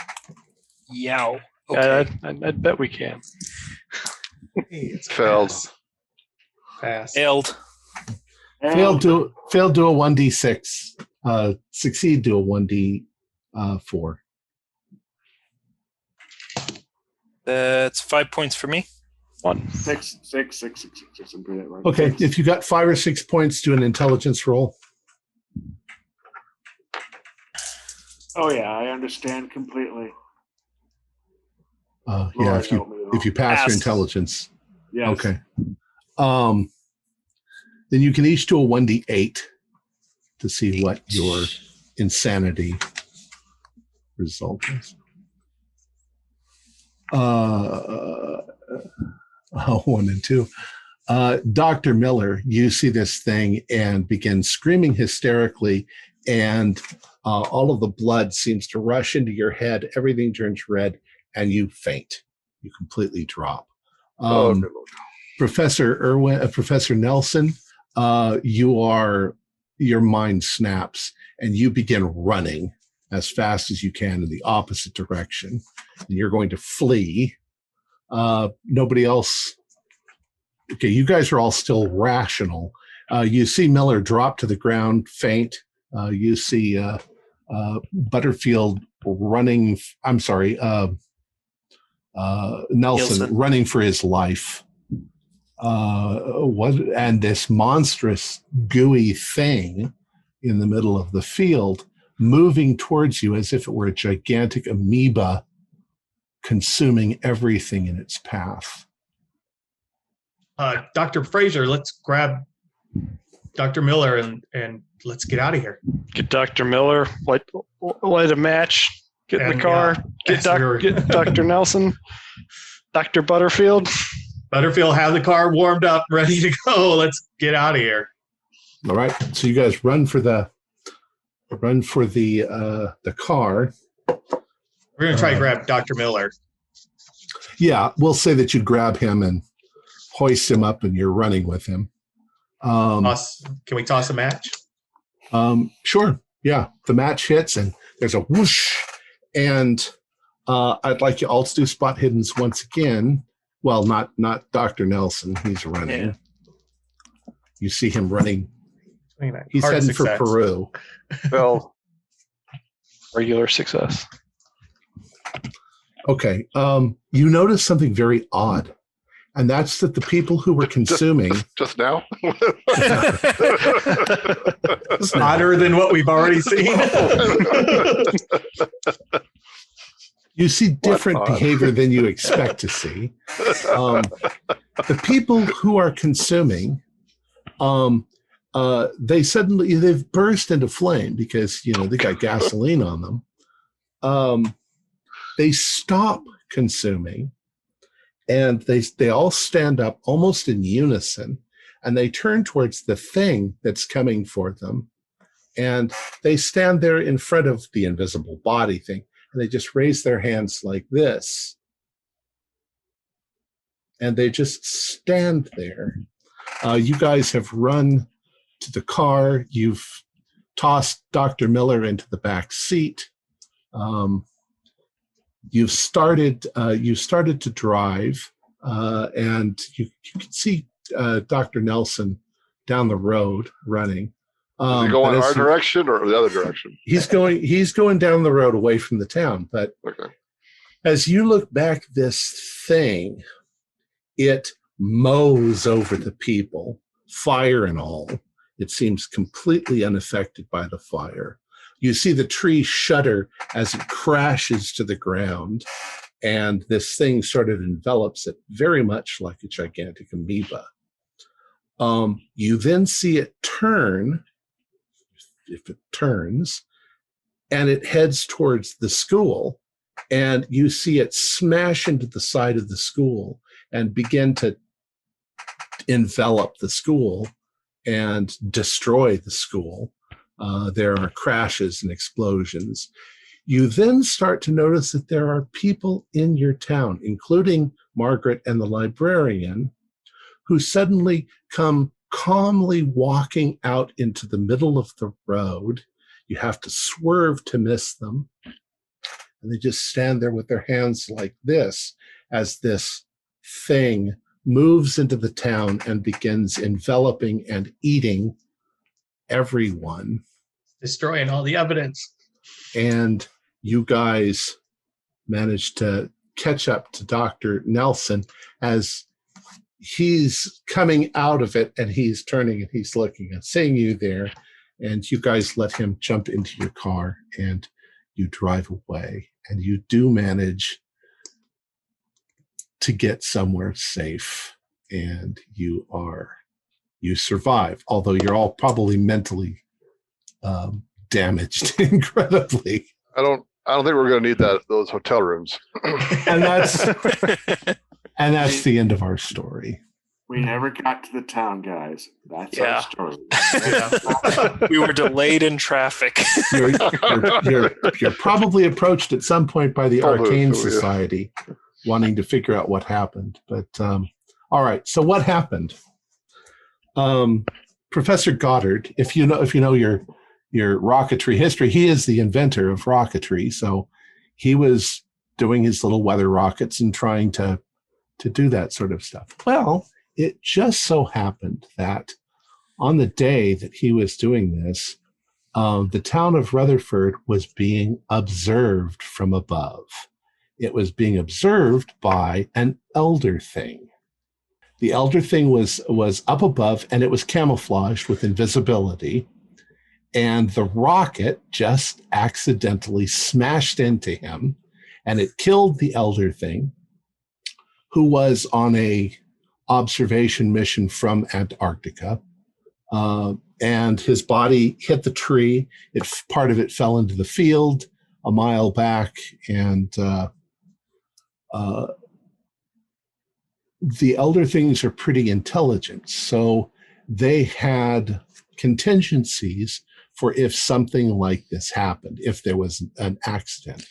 Yow. Okay. I'd bet we can. It's Failed. Pass. Failed. Fail, do a 1d6. Succeed, do a 1d4. That's 5 points for me. 1. 6. I'm good at it. Okay, if you got 5 or 6 points, do an intelligence roll. Oh yeah, I understand completely. Yeah, Lord, if help me, you pass Pass. your intelligence. Yes. Okay. Then you can each do a 1d8 to see what your insanity result is. 1 and 2. Dr. Miller, you see this thing and begin screaming hysterically, and all of the blood seems to rush into your head. Everything turns red, and you faint. You completely drop. Good Lord. Professor Nelson, your mind snaps, and you begin running as fast as you can in the opposite direction. And you're going to flee. Nobody else. Okay, you guys are all still rational. You see Miller drop to the ground, faint. You see Butterfield running. I'm sorry, Nelson running for his life. And this monstrous gooey thing in the middle of the field moving towards you as if it were a gigantic amoeba consuming everything in its path. Dr. Fraser, let's grab Dr. Miller and let's get out of here. Get Dr. Miller, light a match, get in the car, get Dr. Nelson, Dr. Butterfield. Butterfield, have the car warmed up, ready to go. Let's get out of here. All right. So you guys run for the car. We're gonna try to grab Dr. Miller. Yeah, we'll say that you grab him and hoist him up, and you're running with him. Can we toss a match? Sure. Yeah, the match hits, and there's a whoosh. And I'd like you all to do spot hiddens once again. Well, not Dr. Nelson. He's running. Yeah. You see him running. He's Hard heading success. for Peru. Well, regular success. Okay. You notice something very odd, and that's that the people who were consuming Just now? It's odder than what we've already seen. you see different odd? behavior than you expect to see. The people who are consuming they've burst into flame because they got gasoline on them. They stop consuming, and they all stand up almost in unison, and they turn towards the thing that's coming for them, and they stand there in front of the invisible body thing, and they just raise their hands like this, and they just stand there. You guys have run to the car. You've tossed Dr. Miller into the back seat. You started to drive, and you can see Dr. Nelson down the road running. Is he going our direction or the other direction? He's going down the road away from the town. But Okay. as you look back, this thing, it mows over the people, fire and all. It seems completely unaffected by the fire. You see the tree shudder as it crashes to the ground, and this thing sort of envelops it very much like a gigantic amoeba. You then see it turn, if it turns, and it heads towards the school, and you see it smash into the side of the school and begin to envelop the school and destroy the school. There are crashes and explosions. You then start to notice that there are people in your town, including Margaret and the librarian, who suddenly come calmly walking out into the middle of the road. You have to swerve to miss them. And they just stand there with their hands like this as this thing moves into the town and begins enveloping and eating everyone. Destroying all the evidence. And you guys managed to catch up to Dr. Nelson as he's coming out of it, and he's turning and he's looking and seeing you there, and you guys let him jump into your car and you drive away, and you do manage to get somewhere safe, and you survive, although you're all probably mentally damaged incredibly. I don't think we're going to need those hotel rooms. And that's the end of our story. We never got to the town, guys. That's Yeah. our story. We were delayed in traffic. You're probably approached at some point by the Probably, Arcane yeah. Society, wanting to figure out what happened. But all right, so what happened? Professor Goddard, if you know your rocketry history, he is the inventor of rocketry. So he was doing his little weather rockets and trying to do that sort of stuff. Well, it just so happened that on the day that he was doing this, the town of Rutherford was being observed from above. It was being observed by an elder thing. The elder thing was up above, and it was camouflaged with invisibility. And the rocket just accidentally smashed into him, and it killed the elder thing, who was on a observation mission from Antarctica. And his body hit the tree. Part of it fell into the field a mile back, and the elder things are pretty intelligent, so they had contingencies for if something like this happened, if there was an accident.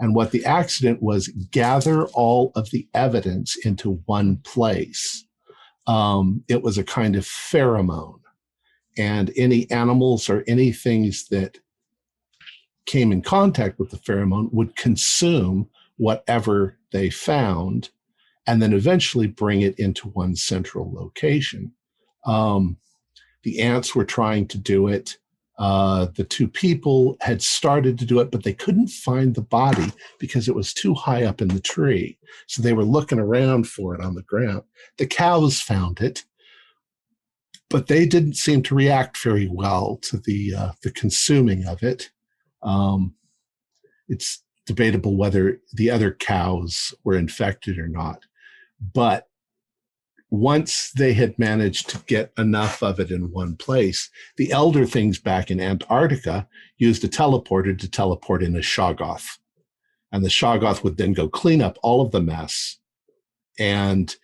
And what the accident was, gather all of the evidence into one place. It was a kind of pheromone, and any animals or any things that came in contact with the pheromone would consume whatever they found, and then eventually bring it into one central location. The ants were trying to do it. The two people had started to do it, but they couldn't find the body because it was too high up in the tree. So they were looking around for it on the ground. The cows found it, but they didn't seem to react very well to the consuming of it. It's debatable whether the other cows were infected or not. But once they had managed to get enough of it in one place, the elder things back in Antarctica used a teleporter to teleport in a Shoggoth. And the Shoggoth would then go clean up all of the mess. And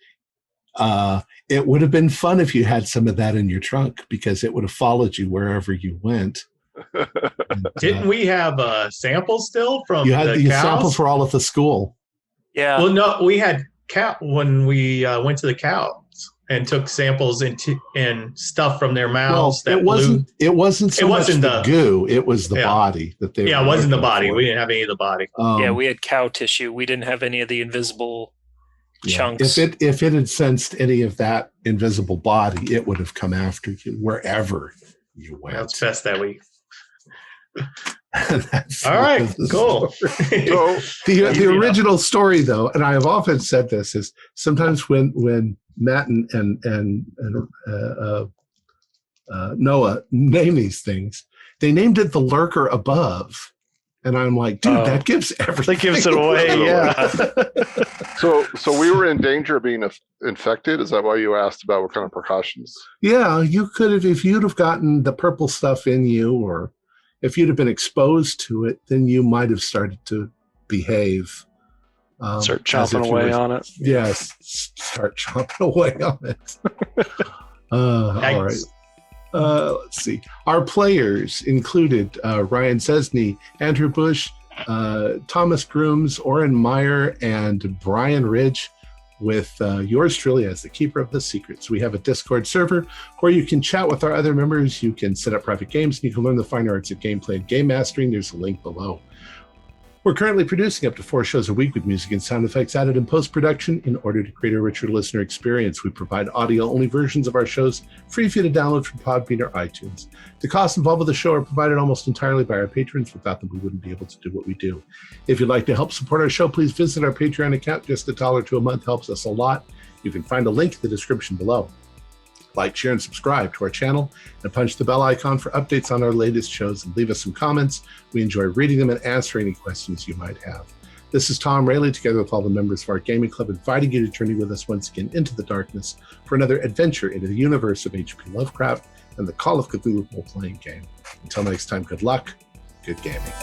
it would have been fun if you had some of that in your trunk, because it would have followed you wherever you went. And, Didn't we have samples still from you had the the cows? samples were all at the school. Yeah. Well, no, we had cow when we went to the cows and took samples and stuff from their mouths. Well, it wasn't so much the goo. It was the body that they. Yeah, it wasn't the body. We didn't have any of the body. Yeah, we had cow tissue. We didn't have any of the invisible chunks. If it had sensed any of that invisible body, it would have come after you wherever you went. That's best that we. All right, cool. So the original story, though, and I have often said this, is sometimes when Matt and Noah name these things, they named it the lurker above, and I'm like, dude, that gives everything. That gives it away. Yeah. So we were in danger of being infected. Is that why you asked about what kind of precautions? Yeah, you could have, if you'd have gotten the purple stuff in you, or if you'd have been exposed to it, then you might have started to behave. Start chomping away on it. Yes, start chomping away on it. All right. Let's see. Our players included Ryan Cesny, Andrew Bush, Thomas Grooms, Oren Meyer, and Brian Ridge, with yours truly as the keeper of the secrets. We have a Discord server where you can chat with our other members. You can set up private games, and you can learn the fine arts of gameplay and game mastering. There's a link below. We're currently producing up to 4 shows a week with music and sound effects added in post-production in order to create a richer listener experience. We provide audio-only versions of our shows free for you to download from Podbean or iTunes. The costs involved with the show are provided almost entirely by our patrons. Without them, we wouldn't be able to do what we do. If you'd like to help support our show, please visit our Patreon account. Just $1 a month helps us a lot. You can find a link in the description below. Like, share, and subscribe to our channel, and punch the bell icon for updates on our latest shows, and leave us some comments. We enjoy reading them and answering any questions you might have. This is Tom Rayleigh, together with all the members of our gaming club, inviting you to journey with us once again into the darkness for another adventure into the universe of H.P. Lovecraft and the Call of Cthulhu role-playing game. Until next time, good luck, good gaming.